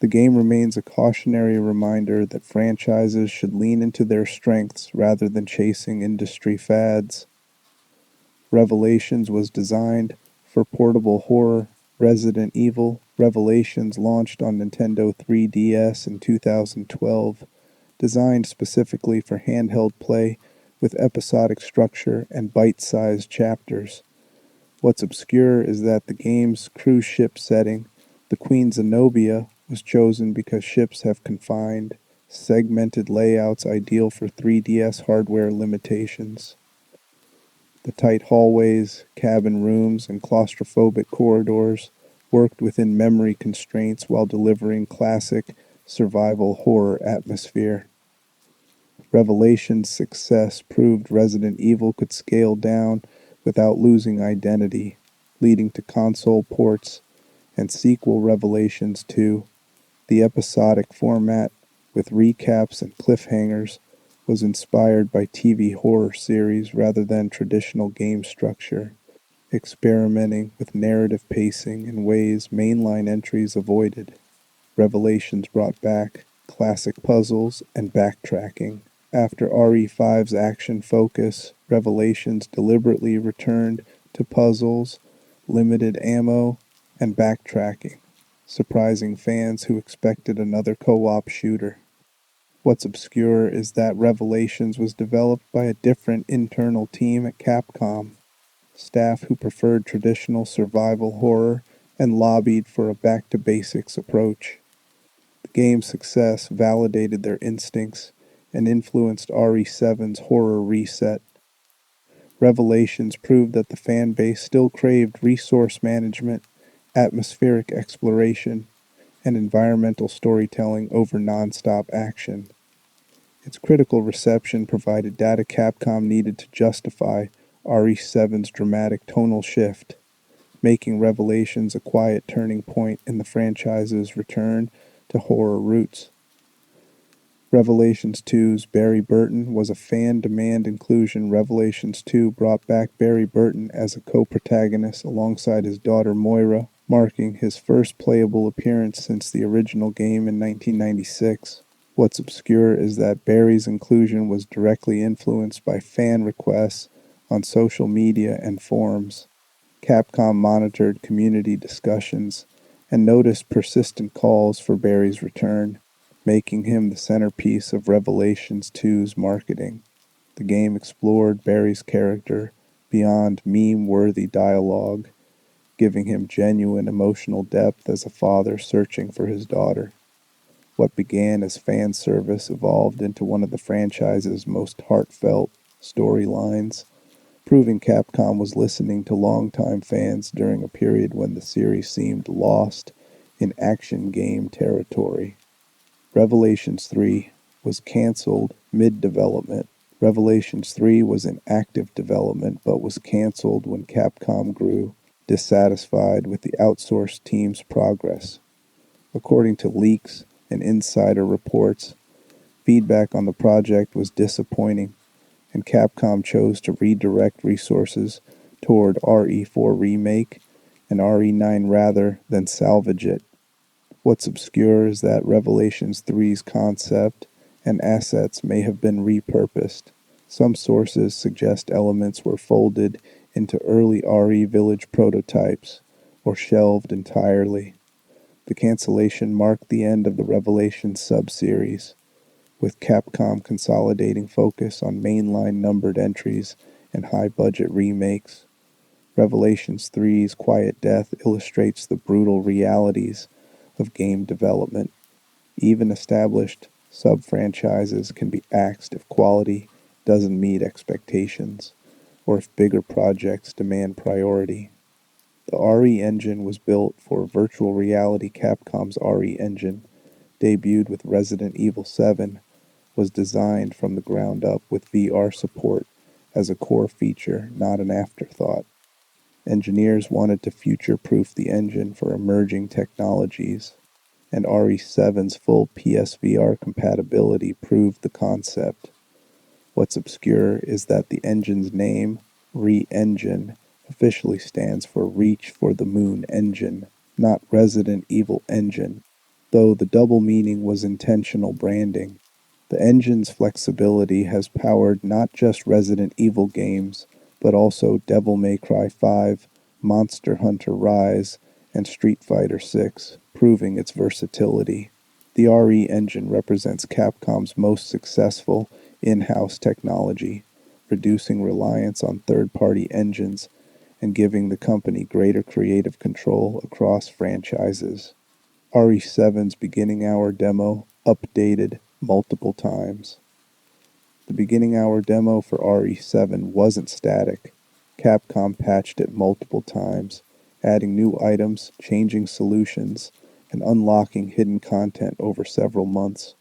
The game remains a cautionary reminder that franchises should lean into their strengths rather than chasing industry fads. Revelations was designed for portable horror. Resident Evil Revelations launched on Nintendo 3DS in 2012, designed specifically for handheld play with episodic structure and bite-sized chapters. What's obscure is that the game's cruise ship setting, the Queen Zenobia, was chosen because ships have confined, segmented layouts ideal for 3DS hardware limitations. The tight hallways, cabin rooms, and claustrophobic corridors worked within memory constraints while delivering classic survival horror atmosphere. Revelation's success proved Resident Evil could scale down without losing identity, leading to console ports and sequel Revelations 2. The episodic format, with recaps and cliffhangers, was inspired by TV horror series rather than traditional game structure, experimenting with narrative pacing in ways mainline entries avoided. Revelations brought back classic puzzles and backtracking. After RE5's action focus, Revelations deliberately returned to puzzles, limited ammo, and backtracking, surprising fans who expected another co-op shooter. What's obscure is that Revelations was developed by a different internal team at Capcom, staff who preferred traditional survival horror and lobbied for a back-to-basics approach. The game's success validated their instincts and influenced RE7's horror reset. Revelations proved that the fan base still craved resource management, atmospheric exploration, and environmental storytelling over non-stop action. Its critical reception provided data Capcom needed to justify RE7's dramatic tonal shift, making Revelations a quiet turning point in the franchise's return to horror roots. Revelations 2's Barry Burton was a fan demand inclusion. Revelations 2 brought back Barry Burton as a co-protagonist alongside his daughter Moira, marking his first playable appearance since the original game in 1996. What's obscure is that Barry's inclusion was directly influenced by fan requests on social media and forums. Capcom monitored community discussions and noticed persistent calls for Barry's return, making him the centerpiece of Revelations 2's marketing. The game explored Barry's character beyond meme-worthy dialogue, giving him genuine emotional depth as a father searching for his daughter. What began as fan service evolved into one of the franchise's most heartfelt storylines, proving Capcom was listening to longtime fans during a period when the series seemed lost in action game territory. Revelations 3 was canceled mid-development. Revelations 3 was in active development but was canceled when Capcom grew dissatisfied with the outsourced team's progress. According to leaks and insider reports, feedback on the project was disappointing, and Capcom chose to redirect resources toward RE4 Remake and RE9 rather than salvage it. What's obscure is that Revelations 3's concept and assets may have been repurposed. Some sources suggest elements were folded into early RE Village prototypes or shelved entirely. The cancellation marked the end of the Revelations sub-series, with Capcom consolidating focus on mainline numbered entries and high-budget remakes. Revelations 3's quiet death illustrates the brutal realities of game development. Even established sub-franchises can be axed if quality doesn't meet expectations, or if bigger projects demand priority. The RE engine was built for virtual reality. Capcom's RE engine, debuted with Resident Evil 7, was designed from the ground up with VR support as a core feature, not an afterthought. Engineers wanted to future-proof the engine for emerging technologies, and RE7's full PSVR compatibility proved the concept. What's obscure is that the engine's name, Re-Engine, officially stands for Reach for the Moon Engine, not Resident Evil Engine, though the double meaning was intentional branding. The engine's flexibility has powered not just Resident Evil games, but also Devil May Cry 5, Monster Hunter Rise, and Street Fighter 6, proving its versatility. The RE engine represents Capcom's most successful in-house technology, reducing reliance on third-party engines and giving the company greater creative control across franchises. RE7's beginning hour demo updated multiple times. The beginning hour demo for RE7 wasn't static. Capcom patched it multiple times, adding new items, changing solutions, and unlocking hidden content over several months.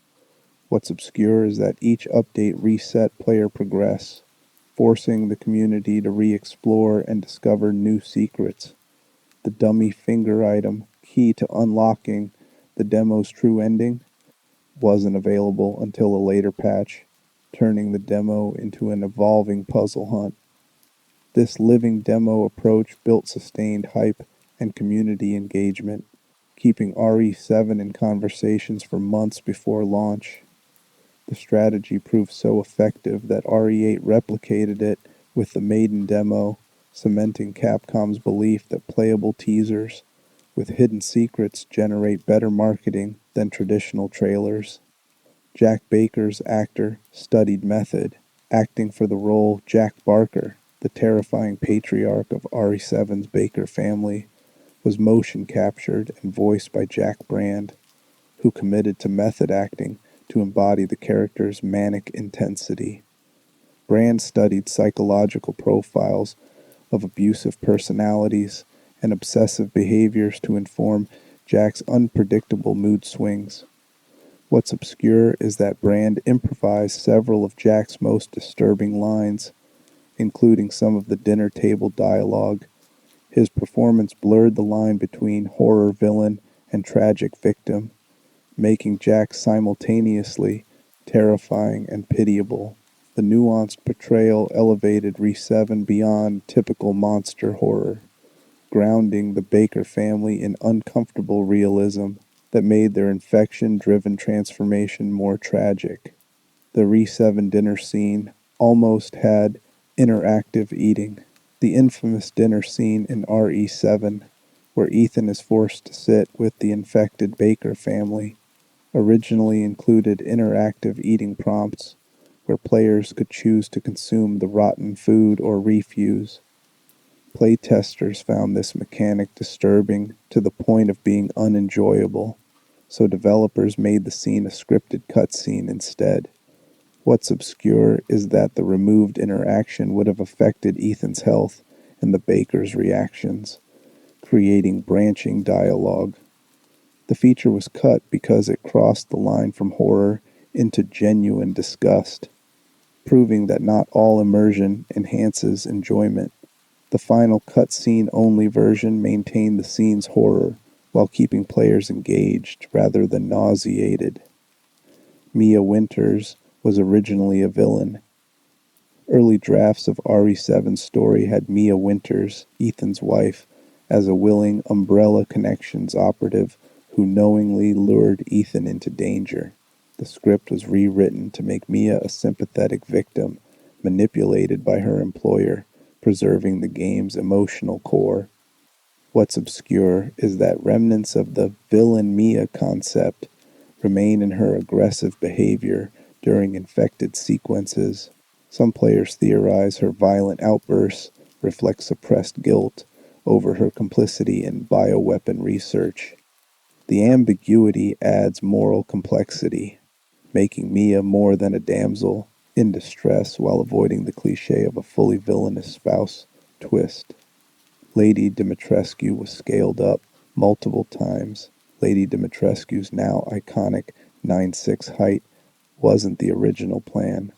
What's obscure is that each update reset player progress, forcing the community to re-explore and discover new secrets. The dummy finger item, key to unlocking the demo's true ending, wasn't available until a later patch, turning the demo into an evolving puzzle hunt. This living demo approach built sustained hype and community engagement, keeping RE7 in conversations for months before launch. The strategy proved so effective that RE8 replicated it with the maiden demo, cementing Capcom's belief that playable teasers with hidden secrets generate better marketing than traditional trailers. Jack Baker's actor studied method, acting for the role Jack Barker, the terrifying patriarch of RE7's Baker family, was motion captured and voiced by Jack Brand, who committed to method acting to embody the character's manic intensity. Brand studied psychological profiles of abusive personalities and obsessive behaviors to inform Jack's unpredictable mood swings. What's obscure is that Brand improvised several of Jack's most disturbing lines, including some of the dinner table dialogue. His performance blurred the line between horror villain and tragic victim, making Jack simultaneously terrifying and pitiable. The nuanced portrayal elevated Re7 beyond typical monster horror, grounding the Baker family in uncomfortable realism that made their infection-driven transformation more tragic. The Re7 dinner scene almost had interactive eating. The infamous dinner scene in RE7, where Ethan is forced to sit with the infected Baker family, originally included interactive eating prompts where players could choose to consume the rotten food or refuse. Playtesters found this mechanic disturbing to the point of being unenjoyable, so developers made the scene a scripted cutscene instead. What's obscure is that the removed interaction would have affected Ethan's health and the baker's reactions, creating branching dialogue. The feature was cut because it crossed the line from horror into genuine disgust, proving that not all immersion enhances enjoyment. The final cutscene-only version maintained the scene's horror while keeping players engaged rather than nauseated. Mia Winters was originally a villain. Early drafts of RE7's story had Mia Winters, Ethan's wife, as a willing Umbrella Connections operative who knowingly lured Ethan into danger. The script was rewritten to make Mia a sympathetic victim, manipulated by her employer, preserving the game's emotional core. What's obscure is that remnants of the villain Mia concept remain in her aggressive behavior during infected sequences. Some players theorize her violent outbursts reflect suppressed guilt over her complicity in bioweapon research. The ambiguity adds moral complexity, making Mia more than a damsel in distress while avoiding the cliché of a fully villainous spouse twist. Lady Dimitrescu was scaled up multiple times. Lady Dimitrescu's now iconic 9'6" height wasn't the original plan.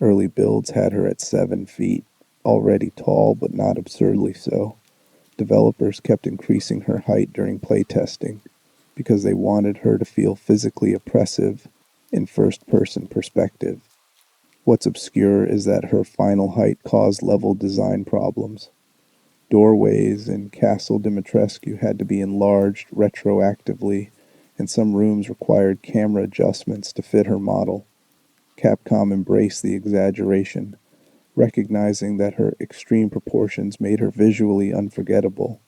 Early builds had her at 7 feet, already tall but not absurdly so. Developers kept increasing her height during playtesting because they wanted her to feel physically oppressive in first-person perspective. What's obscure is that her final height caused level design problems. Doorways in Castle Dimitrescu had to be enlarged retroactively, and some rooms required camera adjustments to fit her model. Capcom embraced the exaggeration, recognizing that her extreme proportions made her visually unforgettable.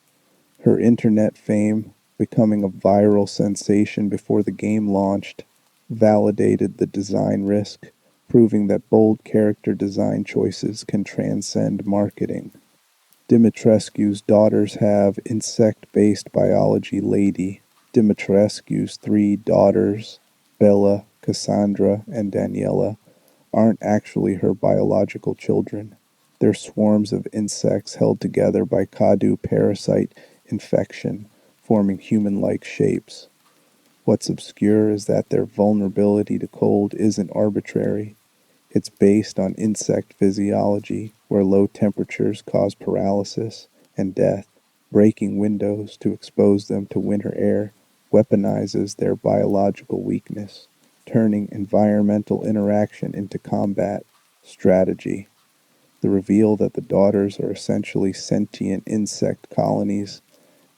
Her internet fame, becoming a viral sensation before the game launched, validated the design risk, proving that bold character design choices can transcend marketing. Dimitrescu's daughters have insect-based biology Lady. Dimitrescu's three daughters, Bella, Cassandra, and Daniela, aren't actually her biological children. They're swarms of insects held together by Kadu parasite infection, forming human-like shapes. What's obscure is that their vulnerability to cold isn't arbitrary. It's based on insect physiology, where low temperatures cause paralysis and death. Breaking windows to expose them to winter air weaponizes their biological weakness, turning environmental interaction into combat strategy. The reveal that the daughters are essentially sentient insect colonies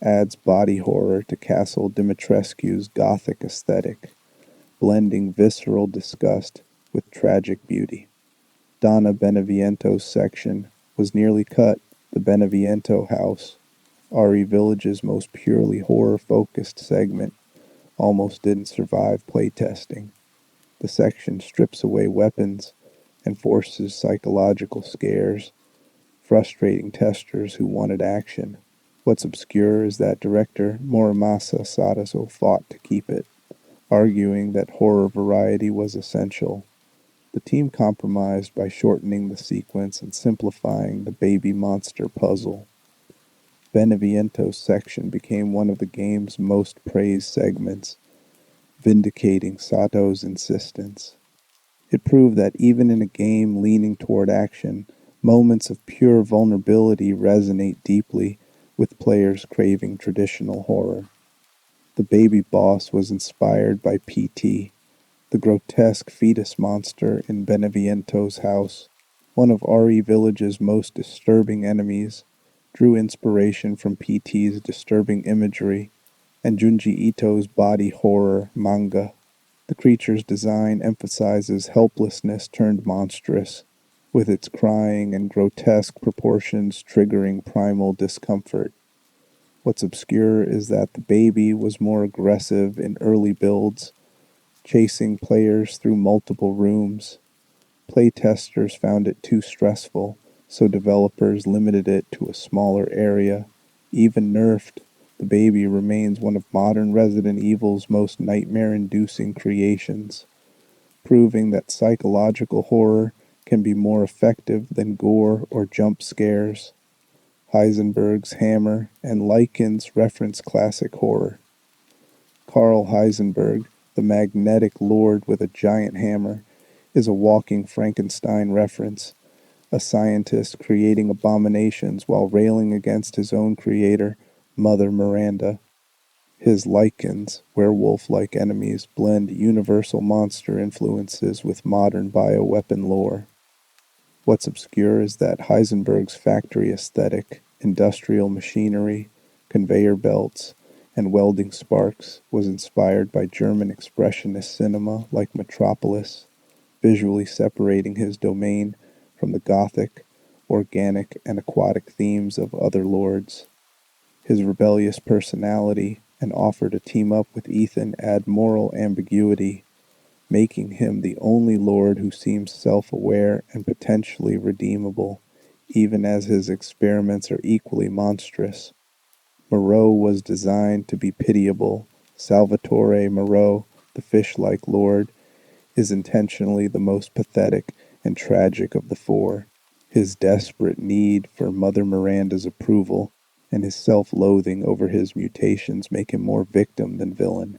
adds body horror to Castle Dimitrescu's gothic aesthetic, blending visceral disgust with tragic beauty. Donna Beneviento's section was nearly cut. The Beneviento house, RE Village's most purely horror-focused segment, almost didn't survive playtesting. The section strips away weapons and forces psychological scares, frustrating testers who wanted action. What's obscure is that director Muramasa Sadaso fought to keep it, arguing that horror variety was essential. The team compromised by shortening the sequence and simplifying the baby monster puzzle. Beneviento's section became one of the game's most praised segments, vindicating Sato's insistence. It proved that even in a game leaning toward action, moments of pure vulnerability resonate deeply with players craving traditional horror. The baby boss was inspired by PT, the grotesque fetus monster in Beneviento's house. One of RE Village's most disturbing enemies, drew inspiration from PT's disturbing imagery and Junji Ito's body horror manga. The creature's design emphasizes helplessness turned monstrous, with its crying and grotesque proportions triggering primal discomfort. What's obscure is that the baby was more aggressive in early builds, chasing players through multiple rooms. Playtesters found it too stressful, so developers limited it to a smaller area. Even nerfed, the baby remains one of modern Resident Evil's most nightmare-inducing creations, proving that psychological horror can be more effective than gore or jump scares. Heisenberg's hammer and Lycan's reference classic horror. Karl Heisenberg, the magnetic lord with a giant hammer, is a walking Frankenstein reference, a scientist creating abominations while railing against his own creator, Mother Miranda. His Lycans, werewolf-like enemies, blend universal monster influences with modern bioweapon lore. What's obscure is that Heisenberg's factory aesthetic, industrial machinery, conveyor belts, and welding sparks was inspired by German expressionist cinema like Metropolis, visually separating his domain from the gothic, organic, and aquatic themes of other lords. His rebellious personality and offer to team up with Ethan add moral ambiguity, making him the only lord who seems self-aware and potentially redeemable, even as his experiments are equally monstrous. Moreau was designed to be pitiable. Salvatore Moreau, the fish-like lord, is intentionally the most pathetic and tragic of the four. His desperate need for Mother Miranda's approval and his self-loathing over his mutations make him more victim than villain.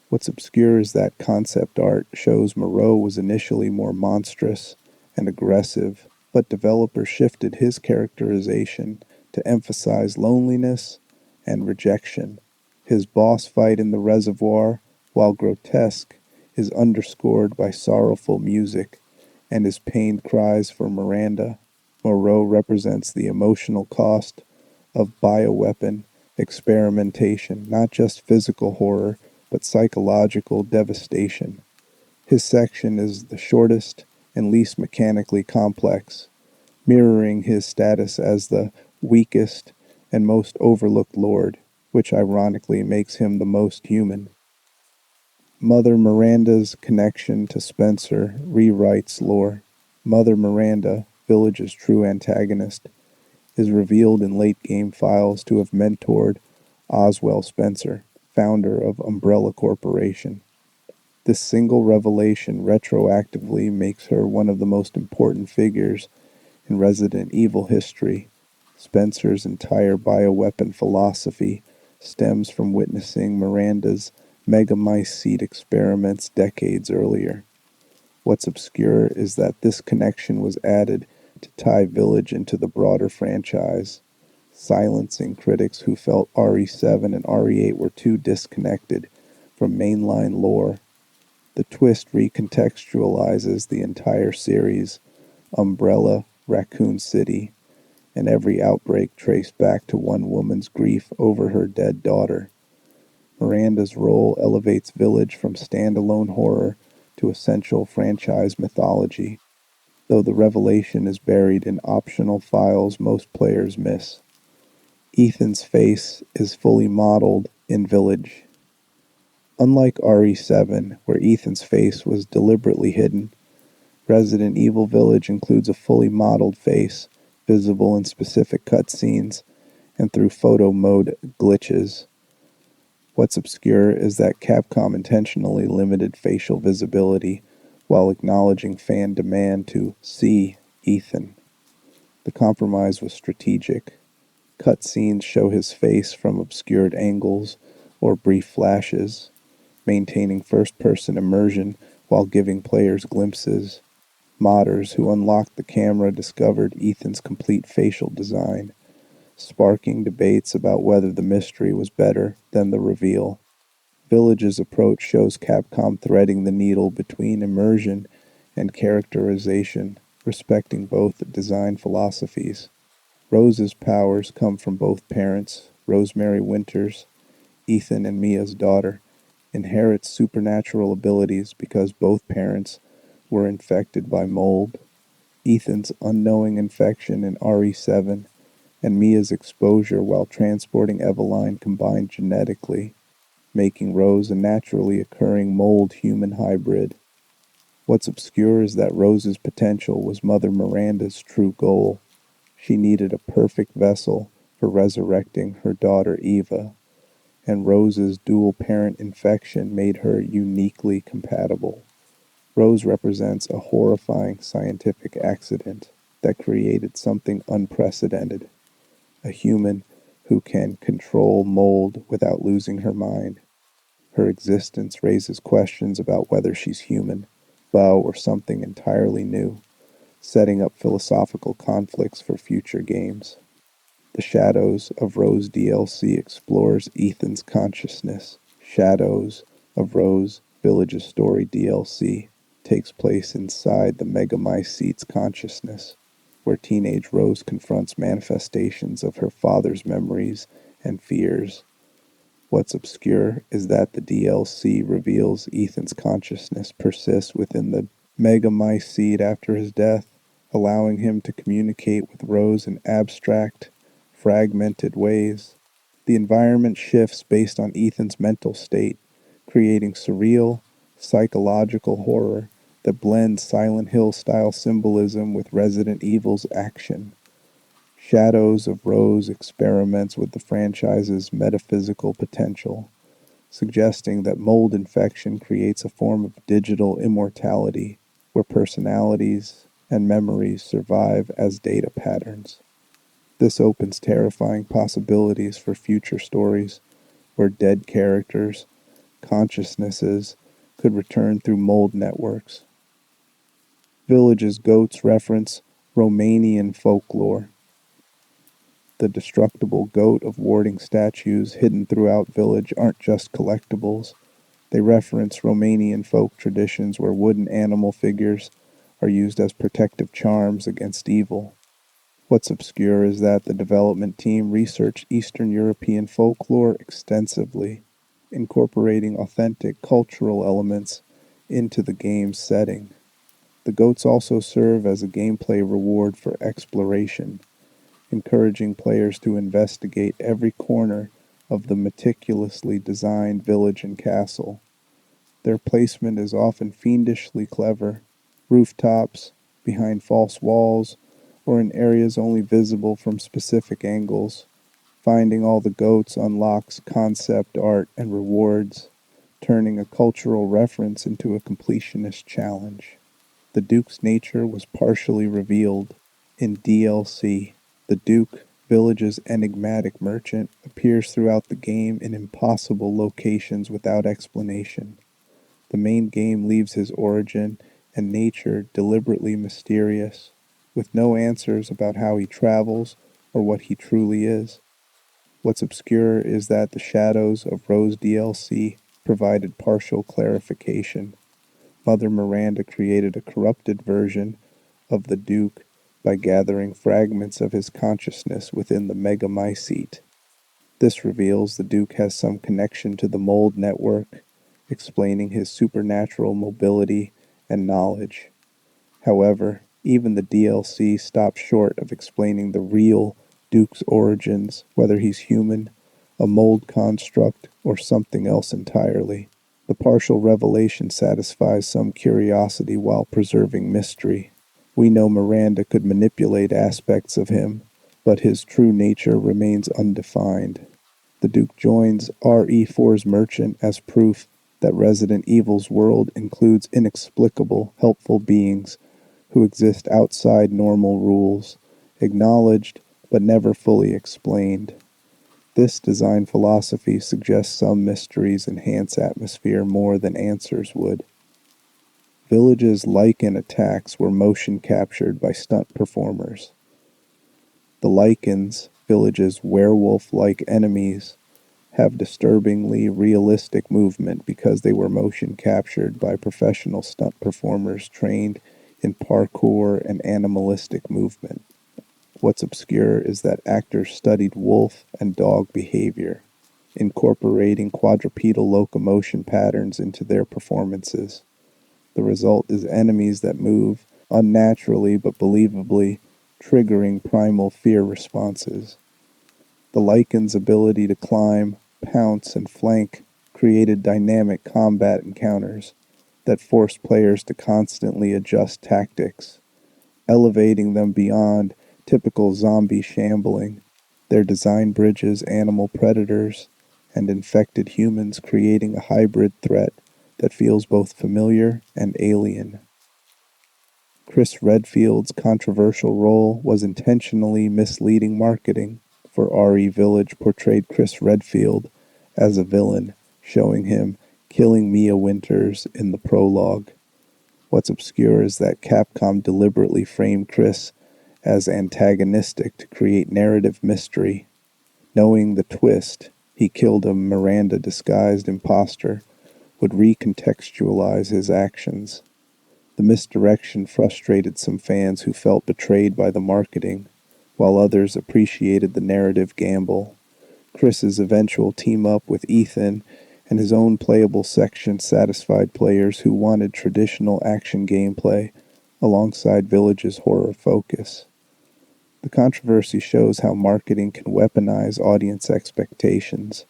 What's obscure is that concept art shows Moreau was initially more monstrous and aggressive, but developers shifted his characterization to emphasize loneliness and rejection. His boss fight in the reservoir, while grotesque, is underscored by sorrowful music and his pained cries for Miranda. Moreau represents the emotional cost of bioweapon experimentation, not just physical horror, but psychological devastation. His section is the shortest and least mechanically complex, mirroring his status as the weakest and most overlooked lord, which ironically makes him the most human. Mother Miranda's connection to Spencer rewrites lore. Mother Miranda, Village's true antagonist, is revealed in late-game files to have mentored Oswell Spencer, founder of Umbrella Corporation. This single revelation retroactively makes her one of the most important figures in Resident Evil history. Spencer's entire bioweapon philosophy stems from witnessing Miranda's Megamice seed experiments decades earlier. What's obscure is that this connection was added to tie Village into the broader franchise, silencing critics who felt RE7 and RE8 were too disconnected from mainline lore. The twist recontextualizes the entire series, Umbrella, Raccoon City, and every outbreak traced back to one woman's grief over her dead daughter. Miranda's role elevates Village from standalone horror to essential franchise mythology, though the revelation is buried in optional files most players miss. Ethan's face is fully modeled in Village. Unlike RE7, where Ethan's face was deliberately hidden, Resident Evil Village includes a fully modeled face, visible in specific cutscenes, and through photo mode glitches. What's obscure is that Capcom intentionally limited facial visibility while acknowledging fan demand to see Ethan. The compromise was strategic. Cutscenes show his face from obscured angles or brief flashes, maintaining first-person immersion while giving players glimpses. Modders who unlocked the camera discovered Ethan's complete facial design, sparking debates about whether the mystery was better than the reveal. Village's approach shows Capcom threading the needle between immersion and characterization, respecting both design philosophies. Rose's powers come from both parents. Rosemary Winters, Ethan and Mia's daughter, inherits supernatural abilities because both parents were infected by mold. Ethan's unknowing infection in RE7 and Mia's exposure while transporting Eveline combined genetically, making Rose a naturally occurring mold-human hybrid. What's obscure is that Rose's potential was Mother Miranda's true goal. She needed a perfect vessel for resurrecting her daughter Eva, and Rose's dual-parent infection made her uniquely compatible. Rose represents a horrifying scientific accident that created something unprecedented, a human who can control mold without losing her mind. Her existence raises questions about whether she's human, foe, or something entirely new, setting up philosophical conflicts for future games. The Shadows of Rose DLC explores Ethan's consciousness. Shadows of Rose Village's Story DLC takes place inside the Megamycete's consciousness, where teenage Rose confronts manifestations of her father's memories and fears. What's obscure is that the DLC reveals Ethan's consciousness persists within the Megamycete after his death, allowing him to communicate with Rose in abstract, fragmented ways. The environment shifts based on Ethan's mental state, creating surreal, psychological horror that blends Silent Hill-style symbolism with Resident Evil's action. Shadows of Rose experiments with the franchise's metaphysical potential, suggesting that mold infection creates a form of digital immortality where personalities and memories survive as data patterns. This opens terrifying possibilities for future stories where dead characters' consciousnesses could return through mold networks. Village's goats reference Romanian folklore. The destructible goat of warding statues hidden throughout Village aren't just collectibles. They reference Romanian folk traditions where wooden animal figures are used as protective charms against evil. What's obscure is that the development team researched Eastern European folklore extensively, incorporating authentic cultural elements into the game's setting. The goats also serve as a gameplay reward for exploration, encouraging players to investigate every corner of the meticulously designed village and castle. Their placement is often fiendishly clever: rooftops, behind false walls, or in areas only visible from specific angles. Finding all the goats unlocks concept art and rewards, turning a cultural reference into a completionist challenge. The Duke's nature was partially revealed in DLC. The Duke, Village's enigmatic merchant, appears throughout the game in impossible locations without explanation. The main game leaves his origin and nature deliberately mysterious, with no answers about how he travels or what he truly is. What's obscure is that the Shadows of Rose DLC provided partial clarification. Mother Miranda created a corrupted version of the Duke by gathering fragments of his consciousness within the Megamycete. This reveals the Duke has some connection to the Mold Network, explaining his supernatural mobility and knowledge. However, even the DLC stops short of explaining the real Duke's origins, whether he's human, a mold construct, or something else entirely. The partial revelation satisfies some curiosity while preserving mystery. We know Miranda could manipulate aspects of him, but his true nature remains undefined. The Duke joins RE4's merchant as proof that Resident Evil's world includes inexplicable, helpful beings who exist outside normal rules, acknowledged but never fully explained. This design philosophy suggests some mysteries enhance atmosphere more than answers would. Village's lichen attacks were motion captured by stunt performers. The lichens, Village's werewolf-like enemies, have disturbingly realistic movement because they were motion captured by professional stunt performers trained in parkour and animalistic movement. What's obscure is that actors studied wolf and dog behavior, incorporating quadrupedal locomotion patterns into their performances. The result is enemies that move unnaturally but believably, triggering primal fear responses. The lichen's ability to climb, pounce, and flank created dynamic combat encounters that forced players to constantly adjust tactics, elevating them beyond typical zombie shambling. Their design bridges animal predators and infected humans, creating a hybrid threat that feels both familiar and alien. Chris Redfield's controversial role was intentionally misleading marketing, for RE Village portrayed Chris Redfield as a villain, showing him killing Mia Winters in the prologue. What's obscure is that Capcom deliberately framed Chris as antagonistic to create narrative mystery. Knowing the twist, he killed a Miranda disguised imposter, would recontextualize his actions. The misdirection frustrated some fans who felt betrayed by the marketing, while others appreciated the narrative gamble. Chris's eventual team-up with Ethan and his own playable section satisfied players who wanted traditional action gameplay alongside Village's horror focus. The controversy shows how marketing can weaponize audience expectations,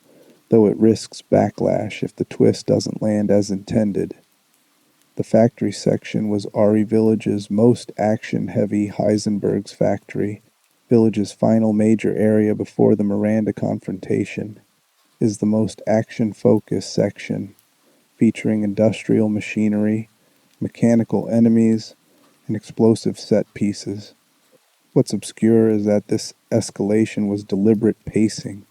though it risks backlash if the twist doesn't land as intended. The factory section was RE Village's most action-heavy. Heisenberg's factory, Village's final major area before the Miranda confrontation, is the most action-focused section, featuring industrial machinery, mechanical enemies, and explosive set pieces. What's obscure is that this escalation was deliberate pacing.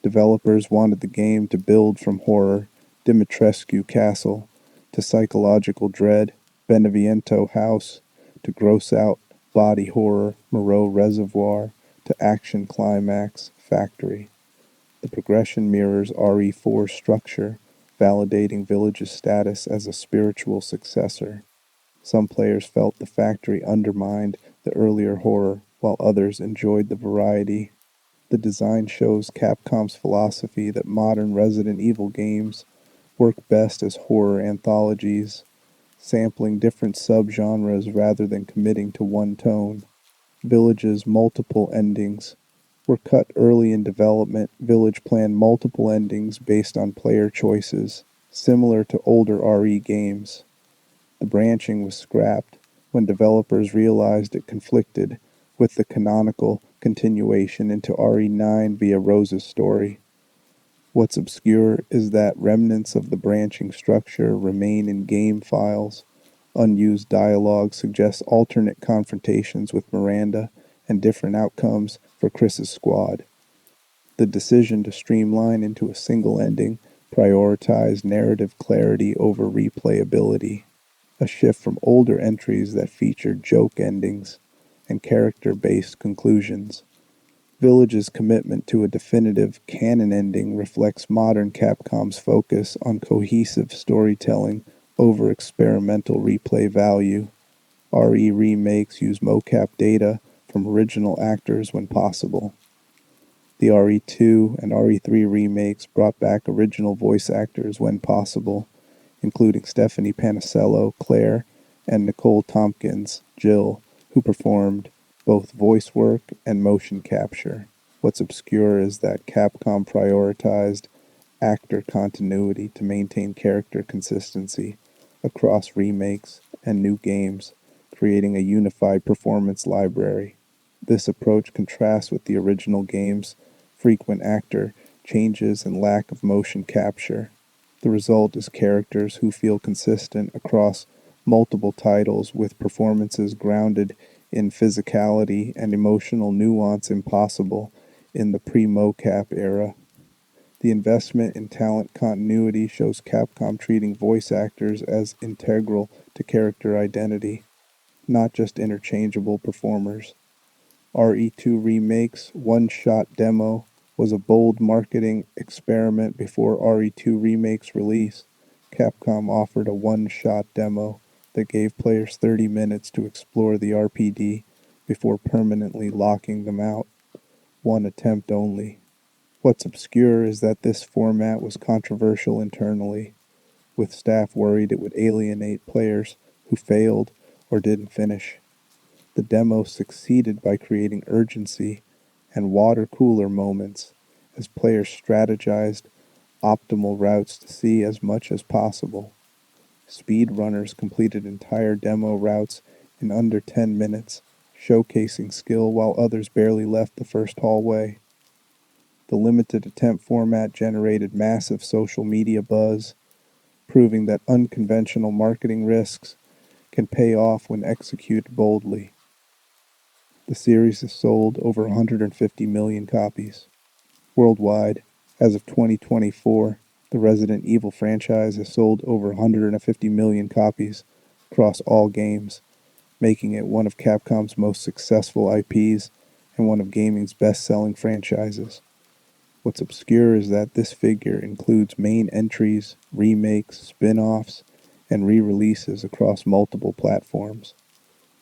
Developers wanted the game to build from horror, Dimitrescu Castle, to psychological dread, Beneviento House, to gross-out body horror, Moreau Reservoir, to action climax, Factory. The progression mirrors RE4's structure, validating Village's status as a spiritual successor. Some players felt the Factory undermined the earlier horror, while others enjoyed the variety. The design shows Capcom's philosophy that modern Resident Evil games work best as horror anthologies, sampling different subgenres rather than committing to one tone. Village's multiple endings were cut early in development. Village planned multiple endings based on player choices, similar to older RE games. The branching was scrapped when developers realized it conflicted with the canonical continuation into RE9 via Rose's story. What's obscure is that remnants of the branching structure remain in game files. Unused dialogue suggests alternate confrontations with Miranda and different outcomes for Chris's squad. The decision to streamline into a single ending prioritized narrative clarity over replayability, a shift from older entries that featured joke endings and character-based conclusions. Village's commitment to a definitive canon ending reflects modern Capcom's focus on cohesive storytelling over experimental replay value. RE remakes use mocap data from original actors when possible. The RE2 and RE3 remakes brought back original voice actors when possible, including Stephanie Panicello, Claire, and Nicole Tompkins, Jill, who performed both voice work and motion capture. What's obscure is that Capcom prioritized actor continuity to maintain character consistency across remakes and new games, creating a unified performance library. This approach contrasts with the original game's frequent actor changes and lack of motion capture. The result is characters who feel consistent across multiple titles with performances grounded in physicality and emotional nuance impossible in the pre-mocap era. The investment in talent continuity shows Capcom treating voice actors as integral to character identity, not just interchangeable performers. RE2 Remake's one-shot demo was a bold marketing experiment before RE2 Remake's release. Capcom offered a one-shot demo that gave players 30 minutes to explore the RPD before permanently locking them out. One attempt only. What's obscure is that this format was controversial internally, with staff worried it would alienate players who failed or didn't finish. The demo succeeded by creating urgency and water cooler moments as players strategized optimal routes to see as much as possible. Speedrunners completed entire demo routes in under 10 minutes, showcasing skill while others barely left the first hallway. The limited attempt format generated massive social media buzz, proving that unconventional marketing risks can pay off when executed boldly. The series has sold over 150 million copies. Worldwide, as of 2024, the Resident Evil franchise has sold over 150 million copies across all games, making it one of Capcom's most successful IPs and one of gaming's best-selling franchises. What's obscure is that this figure includes main entries, remakes, spin-offs, and re-releases across multiple platforms.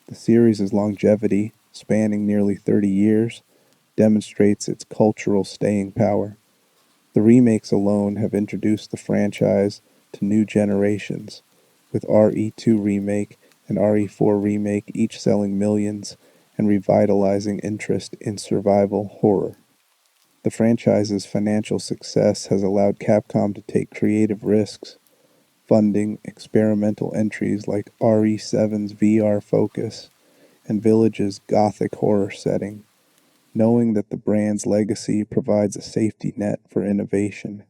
The series' longevity, spanning nearly 30 years, demonstrates its cultural staying power. The remakes alone have introduced the franchise to new generations, with RE2 Remake and RE4 Remake each selling millions and revitalizing interest in survival horror. The franchise's financial success has allowed Capcom to take creative risks, funding experimental entries like RE7's VR Focus and Village's gothic horror setting, knowing that the brand's legacy provides a safety net for innovation.